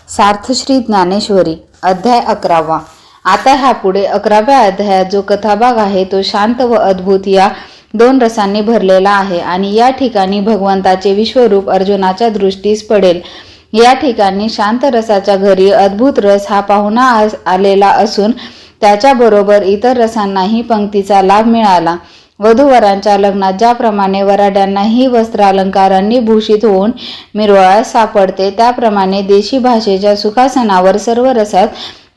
सार्थश्री ज्ञानेश्वरी अध्याय 11वा। आता ह्यापुढे 11व्या अध्यायात जो कथाभाग आहे तो शांत व अद्भुत या दोन रसांनी भरलेला आहे आणि या ठिकाणी भगवंताचे विश्वरूप अर्जुनाच्या दृष्टीस पडेल। या ठिकाणी शांत रसाच्या घरी अद्भुत रस हा पाहुणा आलेला असून त्याच्याबरोबर इतर रसांनाही पंक्तीचा लाभ मिळाला। वधूवरांच्या लग्नात ज्याप्रमाणे वराड्यांनाही वस्त्रालंकारांनी भूषित होऊन मिरवळ्यास सापडते त्याप्रमाणे देशी भाषेच्या सुखासनावर सर्व रसात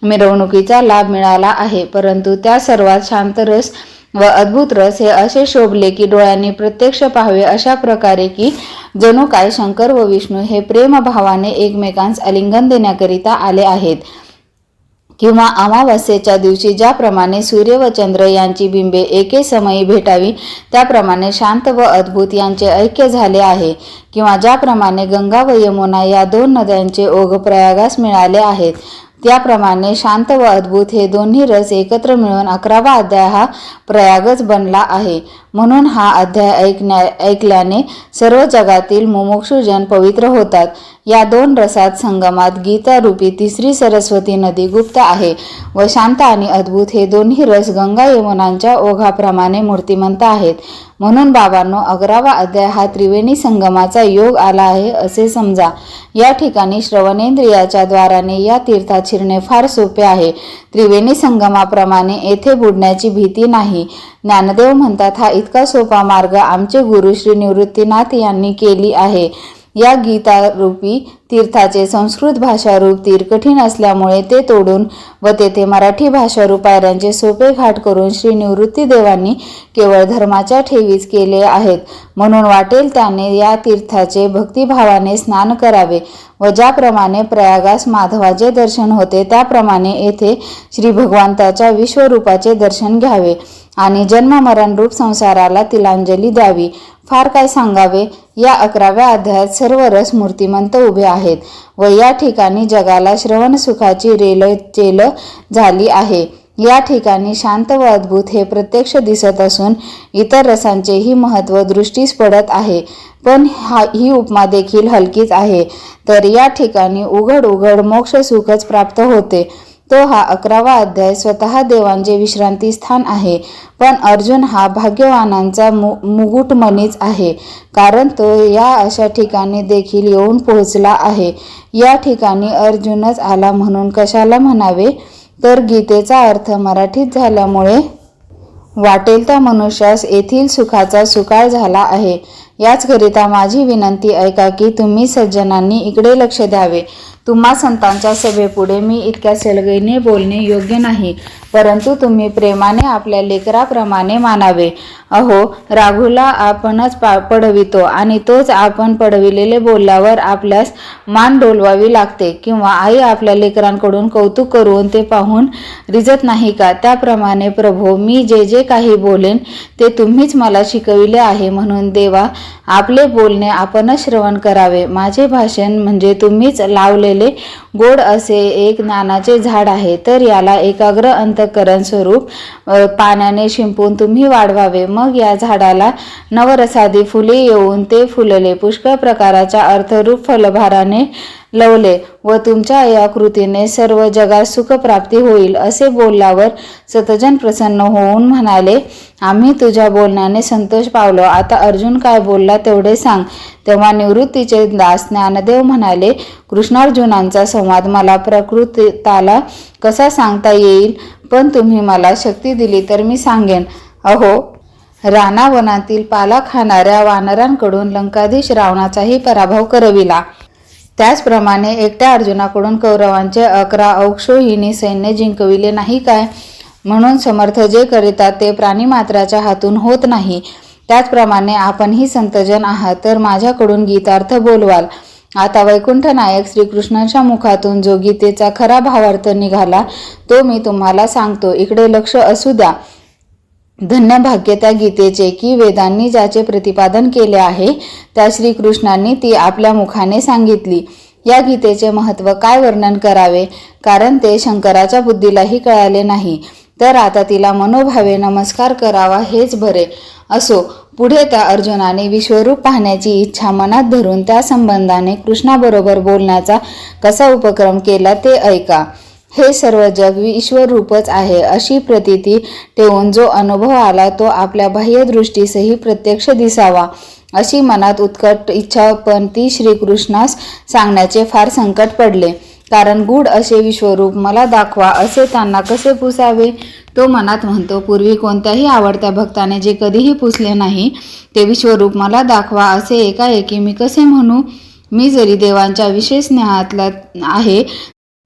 मिरवणुकीचा लाभ मिळाला आहे। परंतु त्या सर्वात शांत रस व अद्भुत रस हे असे शोभले की डोळ्यांनी प्रत्यक्ष पाहावे अशा प्रकारे की जणू काय शंकर व विष्णू हे प्रेमभावाने एकमेकांस आलिंगन देण्याकरिता आले आहेत, किंवा अमावास्येच्या दिवशी ज्याप्रमाणे सूर्य व चंद्र यांची बिंबे एके समयी भेटावी त्याप्रमाणे शांत व अद्भुत यांचे ऐक्य झाले आहे, किंवा ज्याप्रमाणे गंगा व यमुना या दोन नद्यांचे ओघ प्रयागास मिळाले आहेत त्याप्रमाणे शांत व अद्भुत हे दोन्ही रस एकत्र मिळून 11वा अध्याय हा प्रयागच बनला आहे। म्हणून हा अध्याय ऐकल्याने सर्व जगातील मुमुक्षुजन पवित्र होतात। या दोन रसात संगमात गीता रूपी तिसरी सरस्वती नदी गुप्त आहे व शांत आणि अद्भुत हे दोन्ही रस गंगा यमुनांच्या ओघाप्रमाणे मूर्तिमंत आहेत। म्हणून बाबांनो 11वा अध्याय हा त्रिवेणी संगमाचा योग आला आहे असे समजा। या ठिकाणी श्रवणेंद्रियाच्या द्वाराने या तीर्थात शिरणे फार सोपे आहे। त्रिवेणी संगमाप्रमाणे येथे बुडण्याची भीती नाही। ज्ञानदेव म्हणतात, हा इतका सोपा मार्ग आमचे गुरु श्री निवृत्तीनाथ यांनी केली आहे। या गीता रूपी तीर्थाचे संस्कृत भाषारूप तीर कठीण असल्यामुळे ते तोडून व तेथे मराठी भाषारूप पायऱ्यांचे सोपे घाट करून श्री निवृत्ती देवांनी केवळ धर्माच्या ठेवीच केले आहेत। म्हणून वाटेल त्याने या तीर्थाचे भक्तिभावाने स्नान करावे व ज्याप्रमाणे प्रयागास माधवाचे दर्शन होते त्याप्रमाणे येथे श्री भगवंताच्या विश्वरूपाचे दर्शन घ्यावे आणि जन्म मरण रूप संसाराला तिलांजली द्यावी। फार काय सांगावे। या 11व्या अध्यायात सर्व रस मूर्तिमंत उभे आहेत व या ठिकाणी जगाला श्रवण सुखाची रेलचेल झाली आहे। या ठिकाणी शांत व अद्भुत हे प्रत्यक्ष दिसत असून इतर रसांचेही महत्त्व दृष्टीस पडत आहे, पण ही उपमा देखील हलकीच आहे। तर या ठिकाणी उघड मोक्ष सुखच प्राप्त होते। तो हा 11वा अध्याय स्वतः देवांचे विश्रांती स्थान आहे, पण अर्जुन हा भाग्यवानांचा मुकुटमणीच आहे, कारण तो या अशा ठिकाणी देखील येऊन पोहोचला आहे। या ठिकाणी अर्जुनच आला म्हणून कशाला म्हणावे, तर गीतेचा अर्थ मराठीत झाल्यामुळे वाटेल त्या मनुष्यास येथील सुखाचा सुकाळ झाला आहे। याचकरिता माझी विनंती ऐका की तुम्ही सज्जनांनी इकडे लक्ष द्यावे। तुम्हा संतांच्या सभेपुढे मी इतक्या सलगीने बोलणे योग्य नाही, परंतु तुम्ही प्रेमाने आपल्या लेकराप्रमाणे मानावे। अहो, राघूला आपणच पडवितो आणि तोच आपण पडविलेले बोलल्यावर आपल्यास मान डोलवावी लागते, किंवा आई आपल्या लेकरांकडून कौतुक करून ते पाहून रिजत नाही का? त्याप्रमाणे प्रभो, मी जे काही बोलेन ते तुम्हीच मला शिकविले आहे, म्हणून देवा आपले बोलणे आपणच श्रवण करावे। माझे भाषण म्हणजे तुम्हीच लावलेले गोड असे एक ज्ञानाचे झाड आहे, तर याला एकाग्र अंतःकरण स्वरूप पाण्याने शिंपून तुम्ही वाढवावे। मग या झाडाला नवरसादी फुले येऊन ते फुलले, पुष्कळ प्रकारच्या अर्थरूप फलभाराने लवले व तुमच्या या कृतीने सर्व जगात सुखप्राप्ती होईल। असे बोलल्यावर सतजन प्रसन्न होऊन म्हणाले, आम्ही तुझ्या बोलण्याने संतोष पावलो। आता अर्जुन काय बोलला तेवढे सांग। तेव्हा निवृत्तीचे दास ज्ञानदेव म्हणाले, कृष्णार्जुनांचा संवाद मला प्रकृताला कसा सांगता येईल, पण तुम्ही मला शक्ती दिली तर मी सांगेन। अहो, रानावनातील पाला खाणाऱ्या वानरांकडून लंकाधीश रावणाचाही पराभव करविला, त्याचप्रमाणे एकट्या अर्जुनाकडून कौरवांचे 11 अक्षौहिणी सैन्य जिंकविले नाही काय? म्हणून समर्थ जे करितात ते प्राणीमात्राच्या हातून होत नाही। त्याचप्रमाणे आपणही संतजन आहात, तर माझ्याकडून गीतार्थ बोलवाल। आता वैकुंठ नायक श्रीकृष्णांच्या मुखातून जो गीतेचा खरा भावार्थ निघाला तो मी तुम्हाला सांगतो। इकडे लक्ष असू द्या। धन्य भाग्य त्या गीतेचे की वेदांनी ज्याचे प्रतिपादन केले आहे त्या श्रीकृष्णांनी ती आपल्या मुखाने सांगितली। या गीतेचे महत्त्व काय वर्णन करावे, कारण ते शंकराच्या बुद्धीलाही कळाले नाही, तर आता तिला मनोभावे नमस्कार करावा हेच बरे। असो, पुढे त्या अर्जुनाने विश्वरूप पाहण्याची इच्छा मनात धरून त्या संबंधाने कृष्णाबरोबर बोलण्याचा कसा उपक्रम केला ते ऐका. हे सर्व जग विश्वरूपच आहे अशी प्रतीती ठेवून जो अनुभव आला तो आपल्या बाह्यदृष्टीसही प्रत्यक्ष दिसावा अशी मनात उत्कट इच्छा, पण ती श्रीकृष्णास सांगण्याचे फार संकट पडले. कारण गूढ असे विश्वरूप मला दाखवा असे त्यांना कसे पुसावे. तो मनात म्हणतो, पूर्वी कोणत्याही आवडत्या भक्ताने जे कधीही पुसले नाही ते विश्वरूप मला दाखवा असे एकाएकी मी कसे म्हणू. मी जरी देवांच्या विशेष स्नेहातला आहे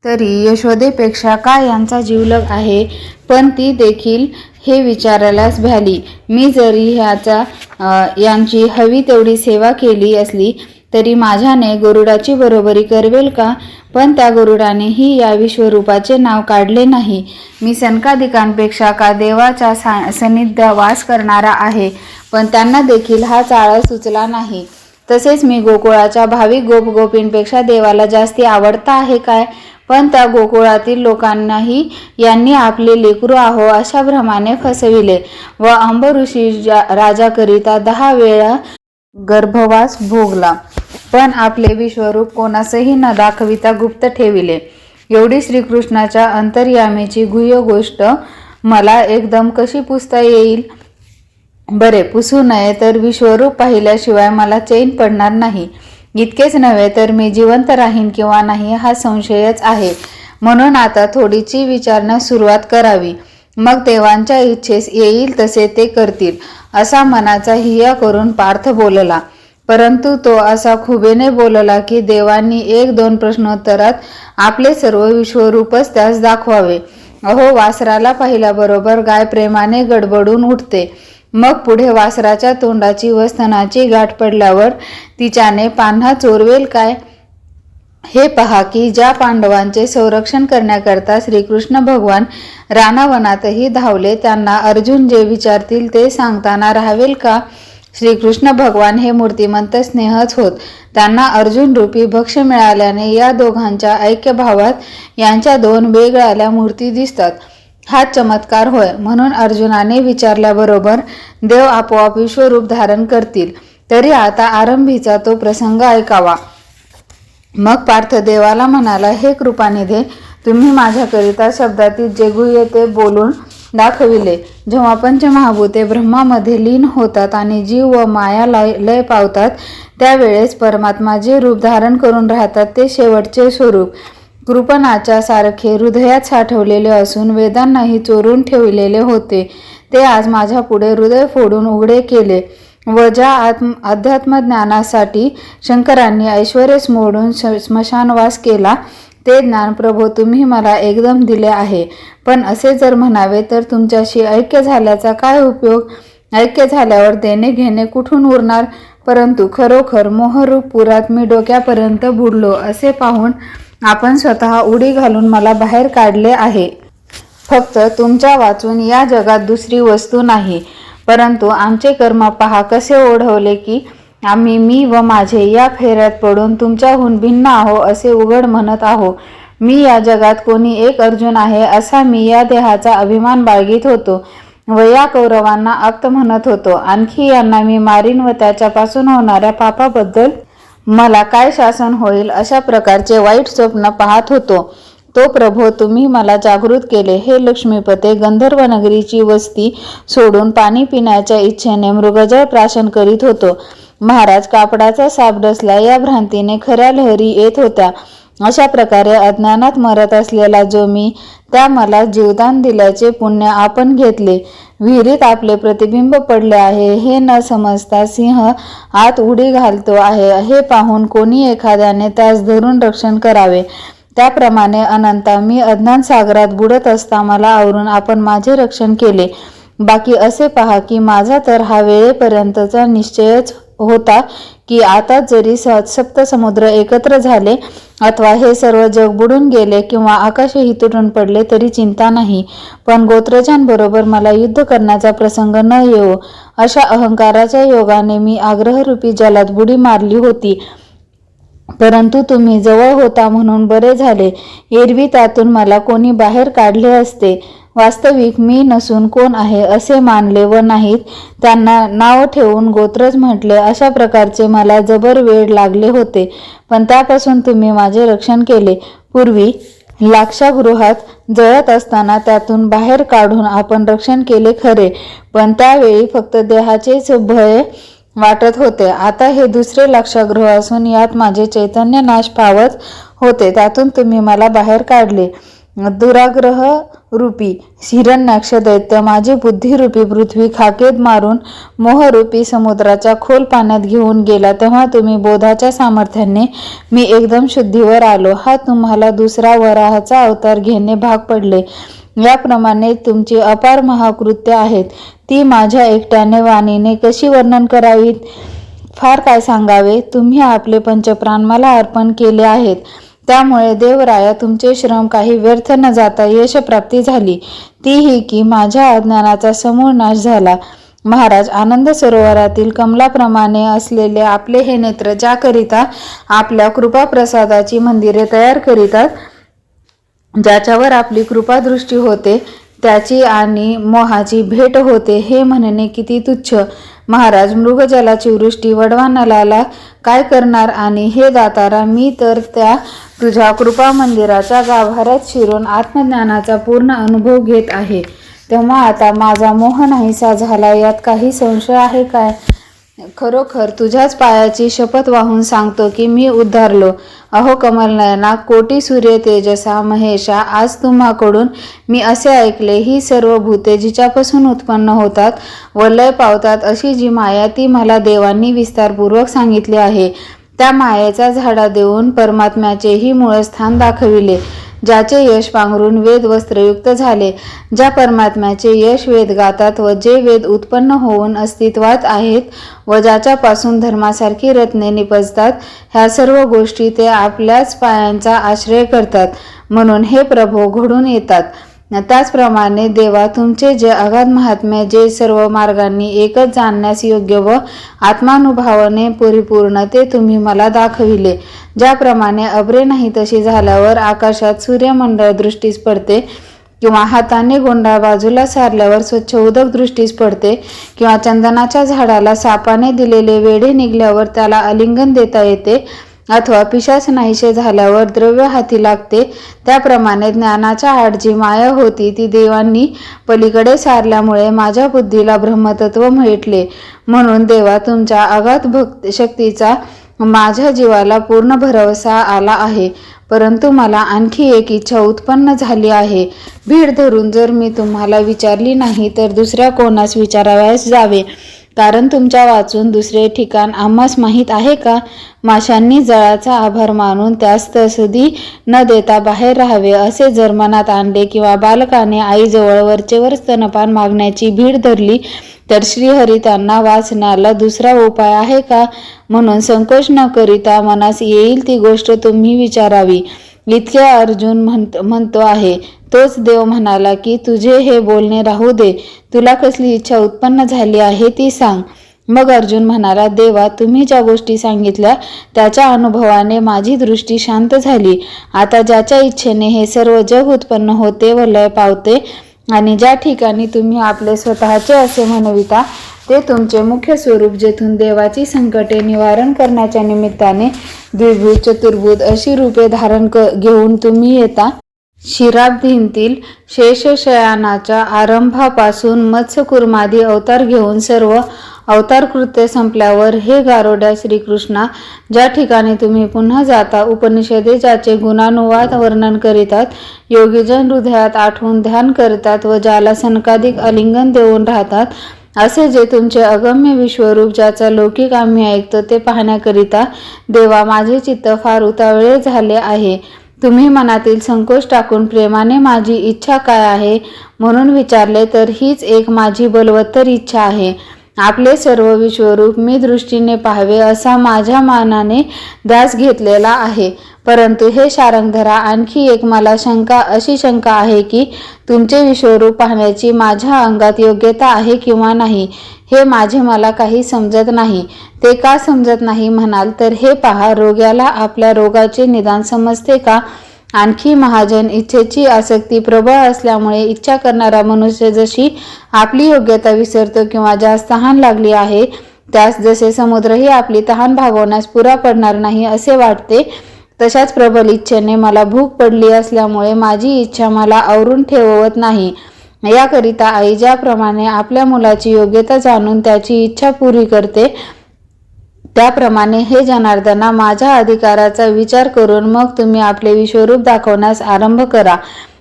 तरी यशोदेपेक्षा का यांचा जीवलग आहे. पण ती देखील हे विचारायलाच भ्याली. मी जरी यांची हवी तेवढी सेवा केली असली तरी माझ्याने गरुडाची बरोबरी करवेल का. पण त्या गरुडानेही या विश्वरूपाचे नाव काढले नाही. मी सनकादिकांपेक्षा का देवाच्या सान्निध्य वास करणारा आहे, पण त्यांना देखील हा चाळा सुचला नाही. तसेच मी गोकुळाच्या भाविक गोपगोपींपेक्षा देवाला जास्ती आवडता आहे काय. पण त्या गोकुळातील लोकांनाही यांनी आपले लेकरू आहो अशा भ्रमाने फसविले व अंबऋषी राजाकरिता 10 वेळा गर्भवास भोगला, पण आपले विश्वरूप कोणासही न दाखविता गुप्त ठेविले. एवढी श्रीकृष्णाच्या अंतर्यामीची गुह्य गोष्ट मला एकदम कशी पुसता येईल. बरे, पुसू नये तर विश्वरूप पाहिल्याशिवाय मला चैन पडणार नाही. इतकेच नव्हे तर मी जिवंत राहीन किंवा नाही हा संशयच आहे. म्हणून आता थोडीची विचारण्यास सुरुवात करावी, मग देवांच्या इच्छेस येईल तसे ते करतील असा मनाचा हिया करून पार्थ बोलला. परंतु तो असा खुबेने बोलला की देवांनी 1-2 प्रश्नोत्तरात आपले सर्व विश्वरूपच त्यास दाखवावे. अहो, वासराला पाहिल्याबरोबर गाय प्रेमाने गडबडून उठते. मग पुढे वासराच्या तोंडाची व स्तनाची गाठ पडल्यावर तिच्याने पान्हा चोरवेल काय. हे पहा की ज्या पांडवांचे संरक्षण करण्याकरता श्रीकृष्ण भगवान रानावनातही धावले त्यांना अर्जुन जे विचारतील ते सांगताना राहावेल का. श्रीकृष्ण भगवान हे मूर्तिमंत स्नेहच होत. त्यांना अर्जुन रूपी भक्ष मिळाल्याने या दोघांच्या ऐक्यभावात यांच्या 2 वेगळ्या मूर्ती दिसतात. हा चमत्कार होय. म्हणून अर्जुनाने विचारल्याबरोबर देव आपोआप विश्वरूप धारण करतील. तरी आता आरंभीचा तो प्रसंग ऐकावा. मग पार्थ देवाला म्हणाला, हे कृपानिधे, तुम्ही माझ्याकरिता शब्दातील जे गुह्य ते बोलून दाखविले. जेव्हा पंचमहाभूते ब्रह्मामध्ये लीन होतात आणि जीव व माया लय पावतात त्यावेळेस परमात्मा जे रूप धारण करून राहतात ते शेवटचे स्वरूप कृपणाच्या सारखे हृदयात साठवलेले असून वेदांनाही चोरून ठेवलेले होते ते आज माझ्या पुढे हृदय फोडून उघडे केले व ज्या अध्यात्मज्ञानासाठी शंकरांनी ऐश्वर्यस मोडून स्मशानवास केला ते ज्ञान प्रभो तुम्ही मला एकदम दिले आहे. पण असे जर म्हणावे तर तुमच्याशी ऐक्य झाल्याचा काय उपयोग. ऐक्य झाल्यावर देणे घेणे कुठून उरणार. परंतु खरोखर मोहरूप पुरात मी डोक्यापर्यंत बुडलो असे पाहून आपण स्वतः उडी घालून मला बाहेर काढले आहे. फक्त तुमच्या वाचून या जगात दुसरी वस्तू नाही. परंतु आमचे कर्म पहा कसे ओढवले की आम्ही मी व माझे या फेऱ्यात पडून तुमच्याहून भिन्न आहो असे उघड म्हणत आहो. मी या जगात कोणी एक अर्जुन आहे असा मी या देहाचा अभिमान बाळगीत होतो व या कौरवांना आप्त म्हणत होतो. आणखी यांना मी मारीन व त्याच्यापासून होणाऱ्या पापाबद्दल मला काय शासन होईल अशा प्रकारचे वाईट स्वप्न पाहत होतो. तो प्रभो तुम्ही मला जागृत केले. हे लक्ष्मीपते, गंधर्व नगरीची वस्ती सोडून पाणी पिण्याच्या इच्छेने मृगजळ प्राशन करीत होतो. महाराज, कापडाचा साप डसला या भ्रांतीने खऱ्या लहरी येत होत्या. अशा प्रकारे अज्ञानात मरत असलेला जो मी त्या मला जीवदान दिल्याचे पुण्य आपण घेतले. विहिरीत आपले प्रतिबिंब पडले आहे हे न समजता सिंह आत उडी घालतो आहे हे पाहून कोणी एखाद्याने त्यास धरून रक्षण करावे. त्याप्रमाणे अनंता मी अज्ञान सागरात बुडत असता मला आवरून आपण माझे रक्षण केले. बाकी असे पहा की माझा तर हा वेळेपर्यंतचा निश्चयच होता की आता जरी सप्त समुद्र एकत्र झाले अथवा हे सर्व जग बुडून गेले किंवा आकाशही तुटून पडले तरी चिंता नाही. पण गोत्रजांबरोबर मला युद्ध करण्याचा प्रसंग न येवो अशा अहंकाराच्या योगाने मी आग्रहरूपी जलात बुडी मारली होती. परंतु तुम्ही जवळ होता म्हणून बरे झाले. एरवी त्यातून मला कोणी बाहेर काढले असते वास्तविक मी नसून कोण आहे असे मानले व नाहीत त्यांना नाव ठेवून गोत्रच म्हटले, अशा प्रकारचे मला जबर वेळ लागले होते. पण त्यापासून तुम्ही माझे रक्षण केले. पूर्वी लाक्षागृहात जळत असताना त्यातून बाहेर काढून आपण रक्षण केले खरे, पण त्यावेळी फक्त देहाचेच भय वाटत होते. आता हे दुसरे लाक्षागृह असून यात माझे चैतन्य नाश पावत होते. त्यातून तुम्ही मला बाहेर काढले. दुराग्रह रूपी हिरण्याक्ष दैत्य माझी बुद्धिरूपी पृथ्वी खाकेत मारून मोहरूपी समुद्राच्या खोल पाण्यात घेऊन गेला. तेव्हा तुम्ही बोधाच्या सामर्थ्याने मी एकदम शुद्धीवर आलो. हा तुम्हाला दुसरा वराहाचा अवतार घेणे भाग पडले. याप्रमाणे तुमची अपार महाकृत्य आहेत. ती माझ्या एकट्याने वाणीने कशी वर्णन करावीत? फार काय सांगावे. तुम्ही आपले पंचप्राण मला अर्पण केले आहेत. त्यामुळे देवराया तुमचे श्रम काही व्यर्थ न जाता यशप्राप्ती झाली, तीही की माझ्या अज्ञानाचा समूळ नाश झाला. महाराज, आनंद सरोवरातील कमलाप्रमाणे असलेले आपले हे नेत्र ज्याकरिता आपल्या कृपाप्रसादाची मंदिरे तयार करीतात, ज्याच्यावर आपली कृपादृष्टी होते त्याची आणि मोहाची भेट होते, हे म्हणणे किती तुच्छ. महाराज, मृगजलाची वृष्टी वडवा नलाला काय करणार? आणि हे दातारा, मी तर त्या तुझ्या कृपा मंदिराच्या गाभाऱ्यात शिरून आत्मज्ञानाचा पूर्ण अनुभव घेत आहे. तेव्हा आता माझा मोह नाहीसा झाला, यात काही संशय आहे काय? खरोखर तुझ्याच पायाची शपथ वाहून सांगतो की मी उद्धारलो. अहो कमलनयना, कोटी सूर्य तेजसा महेशा, आज तुम्हाकडून मी असे ऐकले, ही सर्व भूते जिच्यापासून उत्पन्न होतात व लय पावतात अशी जी माया, ती मला देवांनी विस्तारपूर्वक सांगितली आहे. त्या मायेचा झाडा देऊन परमात्म्याचेही मूळस्थान दाखविले, ज्याचे यश पांघरून वेद वस्त्रयुक्त झाले. ज्या परमात्म्याचे यश वेद गातात व जे वेद उत्पन्न होऊन अस्तित्वात आहेत व ज्याच्यापासून धर्मासारखी रत्ने निपजतात, ह्या सर्व गोष्टी ते आपल्याच पायांचा आश्रय करतात, म्हणून हे प्रभो घडून येतात. त्याचप्रमाणे देवा, तुमचे जे अगाध महात्म्य, जे सर्व मार्गांनी एकच जाणण्यास योग्य व आत्मानुभावाने परिपूर्ण, ते तुम्ही मला दाखविले. ज्याप्रमाणे अब्रे नाही तशी झाल्यावर आकाशात सूर्यमंडळ दृष्टीस पडते, किंवा हाताने गोंडा बाजूला सारल्यावर स्वच्छ उदक दृष्टीस पडते, किंवा चंदनाच्या झाडाला सापाने दिलेले वेढे निघल्यावर त्याला आलिंगन देता येते, अथवा पिशाच नाहीसे झाल्यावर द्रव्य हाती लागते, त्याप्रमाणे ज्ञानाच्या आड जी माया होती ती देवांनी पलीकडे सारल्यामुळे माझ्या बुद्धीला ब्रह्मतत्व भेटले. म्हणून देवा, तुमच्या अगाध शक्तीचा माझ्या जीवाला पूर्ण भरवसा आला आहे. परंतु मला आणखी एक इच्छा उत्पन्न झाली आहे. भीड धरून जर मी तुम्हाला विचारली नाही तर दुसऱ्या कोणास विचारावयास जावे, कारण तुमच्या वाचून दुसरे ठिकाण आम्हास माहीत आहे का? माशांनी जळाचा आभार मानून त्यास तसदी न देता बाहेर राहावे असे जर मनात आणले, किंवा बालकाने आईजवळ वरचेवर स्तनपान मागण्याची भीड धरली, तर श्रीहरी त्यांना वाचण्याला दुसरा उपाय आहे का? म्हणून संकोच न करिता मनास येईल ती गोष्ट तुम्ही विचारावी. इतके अर्जुन म्हणतो आहे. तोच देव म्हणाला की तुझे हे बोलणे राहू दे, तुला कसली इच्छा उत्पन्न झाली आहे ती सांग. मग अर्जुन म्हणाला, देवा, तुम्ही ज्या गोष्टी सांगितल्या त्याच्या अनुभवाने माझी दृष्टी शांत झाली. आता ज्याच्या इच्छेने हे सर्व जग उत्पन्न होते व लय पावते, आणि ज्या ठिकाणी तुम्ही आपले स्वतःचे असे म्हणविता ते तुमचे मुख्य स्वरूप, जेथून देवाची संकटे निवारण करण्याच्या निमित्ताने द्विभुज चतुर्भुज अशी रूपे धारण घेऊन तुम्ही येता, शिराब्दींतील शेषशयानाच्या आरंभापासून मत्स्यकुर्मादी अवतार घेऊन सर्व अवतार कृत्य संपल्यावर, हे गारोड्या श्रीकृष्णा, ज्या ठिकाणी तुम्ही पुन्हा जाता, उपनिषदे ज्याचे गुणानुवाद वर्णन करीतात, योगीजन हृदयात आठवून ध्यान करतात व ज्याला सनकाधिक आलिंगन देऊन राहतात, असे जे तुमचे अगम्य विश्वरूप, ज्याचा लौकिक आम्ही ऐकतो ते पाहण्याकरिता, देवा, माझे चित्त फार उतावळे झाले आहे. तुम्ही मनातील संकोच टाकून प्रेमाने माझी इच्छा काय आहे म्हणून विचारले, तर हीच एक माझी बलवत्तर इच्छा आहे. आपले सर्व विश्वरूप मी दृष्टीने पाहावे असा माझ्या मनाने ध्यास घेतलेला आहे. परंतु हे शारंगधरा, आणखी एक मला अशी शंका आहे की तुमचे विश्वरूप पाहण्याची माझ्या अंगात योग्यता आहे किंवा नाही, हे माझे मला काही समजत नाही. ते का समजत नाही म्हणाल तर हे पहा, रोग्याला आपल्या रोगाचे निदान समजते का? आणखी महाजन इच्छेची आसक्ती प्रबळ असल्यामुळे इच्छा करणारा मनुष्य जशी आपली योग्यता विसरतो किंवा ज्यास तहान लागली आहे त्यास जसे समुद्रही आपली तहान भागवण्यास पुरा पडणार नाही असे वाटते, तशाच प्रबल इच्छेने मला भूक पडली असल्यामुळे माझी इच्छा मला आवरून ठेवत नाही. याकरिता आई ज्याप्रमाणे आपल्या मुलाची योग्यता जाणून त्याची इच्छा पुरी करते, त्याप्रमाणे हे जनार्दना माझ्या अधिकाराचा विचार करून मग तुम्ही आपले विश्वरूप दाखवण्यास आरंभ करा.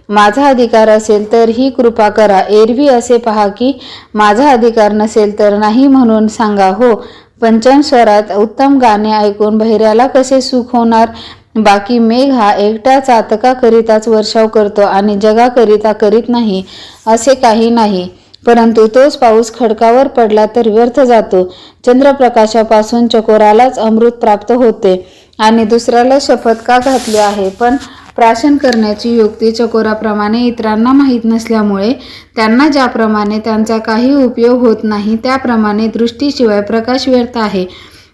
माझा अधिकार असेल तर ही कृपा करा. एरवी असे पहा की माझा अधिकार नसेल तर नाही म्हणून सांगा. हो, पंचम स्वरात उत्तम गाणे ऐकून बहिऱ्याला कसे सुख होणार. बाकी मेघ हा एकटा चातकाकरिताच वर्षाव करतो आणि जगाकरिता करीत नाही असे काही नाही, परंतु तोच पाऊस खडकावर पडला तर व्यर्थ जातो. चंद्रप्रकाशापासून चकोरालाच अमृत प्राप्त होते आणि दुसऱ्याला शपथ का घातली आहे, पण प्राशन करण्याची युक्ती चकोराप्रमाणे इतरांना माहीत नसल्यामुळे त्यांना ज्याप्रमाणे त्यांचा काही उपयोग होत नाही त्याप्रमाणे दृष्टीशिवाय प्रकाश व्यर्थ आहे.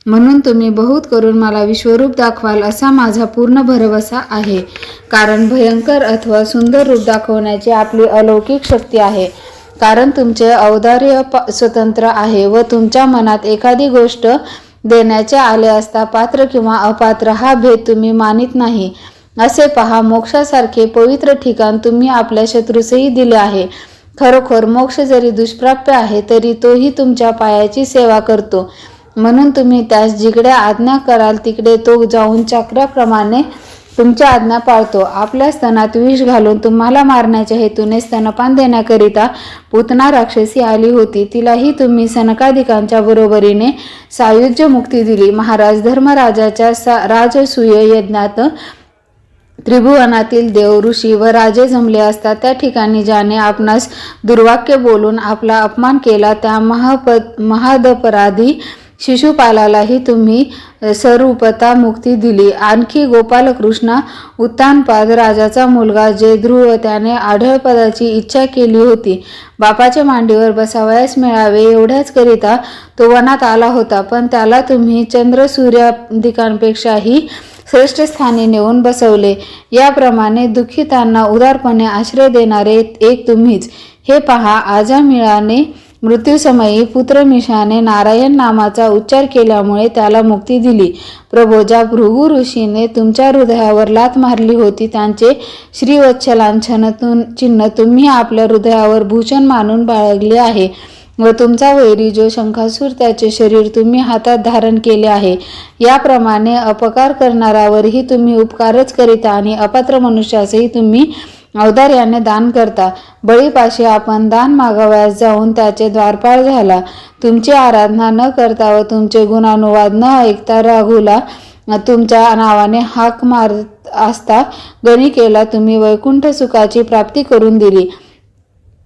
म्हणून तुम्ही बहुत करून मला विश्वरूप दाखवाल असा माझा पूर्ण भरवसा आहे. कारण भयंकर अथवा सुंदर रूप दाखवण्याची आपली अलौकिक शक्ती आहे. कारण तुमचे औदार्य स्वतंत्र आहे व तुमच्या मनात एखादी गोष्ट देण्याचे आले असता पात्र किंवा अपात्र हा भेद तुम्ही मानित नाही. असे पहा, मोक्षासारखे पवित्र ठिकाण तुम्ही आपल्या शत्रूसही दिले आहे. खरोखर मोक्ष जरी दुष्प्राप्य आहे तरी तोही तुमच्या पायाची सेवा करतो. म्हणून तुम्ही त्यास जिकडे आज्ञा कराल तिकडे तो जाऊन चक्राप्रमाणे तुमच्या आज्ञा पाळतो. आपल्या स्तनात विष घालून तुम्हाला मारण्याच्या हेतूने स्तनपान देण्याकरिता पूतना राक्षसी आली होती. तिलाही तुम्ही सनकादिकांच्या बरोबरीने सायुज्य मुक्ती दिली. महाराज धर्मराजाच्या राजसूय यज्ञात त्रिभुवनातील देव, ऋषी व राजे जमले असता त्या ठिकाणी ज्याने आपणास दुर्वाक्य बोलून आपला अपमान केला त्या महादपराधी शिशुपालालाही तुम्ही स्वरूपता मुक्ती दिली. आणखी गोपालकृष्ण उत्तानपाद राजाचा मुलगा जे ध्रुव, त्याने आढळपदाची इच्छा केली होती. बापाच्या मांडीवर बसावयास मिळावे एवढ्याच करिता तो वनात आला होता, पण त्याला तुम्ही चंद्र सूर्यादिकांपेक्षाही श्रेष्ठ स्थानी नेऊन बसवले. याप्रमाणे दुःखितांना उदारपणे आश्रय देणारे एक तुम्हीच. हे पहा, आजामिळाने मृत्यूसमयी पुत्रमिषाने नारायण नामाचा उच्चार केल्यामुळे त्याला मुक्ती दिली. प्रभो, ज्या भृगु ऋषीने तुमच्या हृदयावर लाथ मारली होती त्यांचे श्रीवत्सलांछन चिन्ह तुम्ही आपल्या हृदयावर भूषण मानून बाळगले आहे व तुमचा वैरी जो शंखासूर त्याचे शरीर तुम्ही हातात धारण केले आहे. याप्रमाणे अपकार करणाऱ्यावरही तुम्ही उपकारच करिता आणि अपात्र मनुष्यासही तुम्ही औदार्याने दान करता. बळीपाशी आपण दान मागावयास जाऊन त्याचे द्वारपाळ झाला. तुमची आराधना न करता व तुमचे गुणानुवाद न ऐकता राघूला तुमच्या नावाने हाक मारत असता गणिकेला तुम्ही वैकुंठ सुखाची प्राप्ती करून दिली.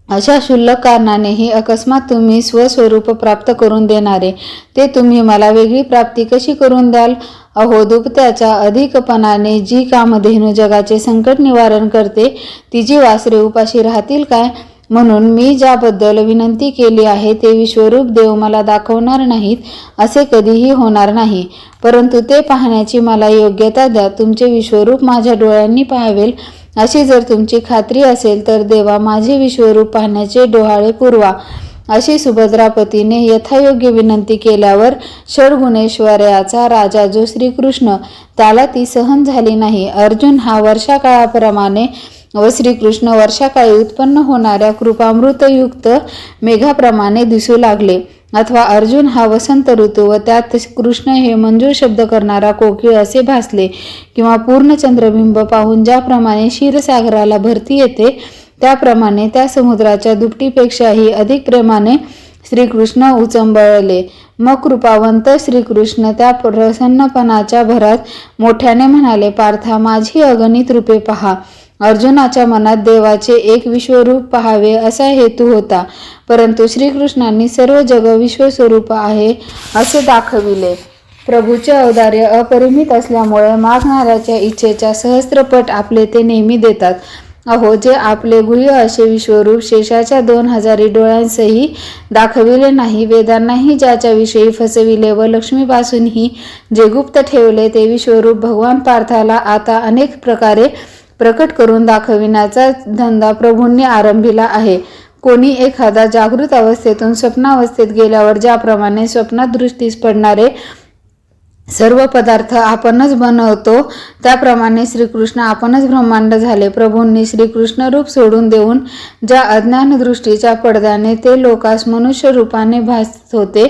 अशा क्षुल्लक कारणानेही अकस्मात तुम्ही स्वस्वरूप प्राप्त करून देणारे, ते तुम्ही मला वेगळी प्राप्ती कशी करून द्याल. अहो, दुपत्याच्या अधिकपणाने जी कामधेनू जगाचे संकट निवारण करते तिची वासरे उपाशी राहतील काय. म्हणून मी ज्याबद्दल विनंती केली आहे ते विश्वरूप देव मला दाखवणार नाहीत असे कधीही होणार नाही, परंतु ते पाहण्याची मला योग्यता द्या. तुमचे विश्वरूप माझ्या डोळ्यांनी पाहावेल अशी जर तुमची खात्री असेल तर देवा माझे विश्वरूप पाहण्याचे डोहाळे पुरवा. अशी सुभद्रापतीने यथायोग्य विनंती केल्यावर षड्गुणेश्वर्याचा राजा जो श्रीकृष्ण, त्याला ती सहन झाली नाही. अर्जुन हा वर्षाकाळाप्रमाणे व श्रीकृष्ण वर्षाकाळी उत्पन्न होणाऱ्या कृपामृतयुक्त मेघाप्रमाणे दिसू लागले. अथवा अर्जुन हा वसंत ऋतू व त्यात कृष्ण हे मंजूर शब्द करणारा कोकिळ असे भासले. किंवा पूर्ण चंद्रबिंब पाहून ज्याप्रमाणे क्षीरसागराला भरती येते त्याप्रमाणे त्या समुद्राच्या दुपटीपेक्षाही अधिक प्रेमाने श्रीकृष्ण उचंबळले. मग कृपावंत श्रीकृष्ण त्या प्रसन्नपणाच्या भरात मोठ्याने म्हणाले, पार्था, माझी अगणित रूपे पहा. अर्जुनाच्या मनात देवाचे एक विश्वरूप पहावे असा हेतू होता, परंतु श्रीकृष्णांनी सर्व जग विश्वस्वरूप आहे असे दाखविले. प्रभूचे औदार्य अपरिमित असल्यामुळे मागणाऱ्याच्या इच्छेच्या सहस्त्रपट आपले ते नेहमी देतात. अहो, जे आपले गुह्य असे विश्वरूप शेषाच्या 2000 डोळ्यांसही दाखविले नाही, वेदांनाही ज्याच्याविषयी फसविले व लक्ष्मीपासूनही जे गुप्त ठेवले ते विश्वरूप भगवान पार्थाला आता अनेक प्रकारे प्रकट करून दाखविण्याचा धंदा प्रभूंनी आरंभिला आहे. कोणी एखादा जागृत अवस्थेतून स्वप्नावस्थेत गेल्यावर ज्याप्रमाणे स्वप्नात दृष्टीस पडणारे सर्व पदार्थ आपणच बनवतो, त्याप्रमाणे श्रीकृष्ण आपणच ब्रह्मांड झाले. प्रभूंनी श्रीकृष्ण रूप सोडून देऊन ज्या अज्ञान दृष्टीच्या पडद्याने ते लोकास मनुष्य रूपाने भासत होते,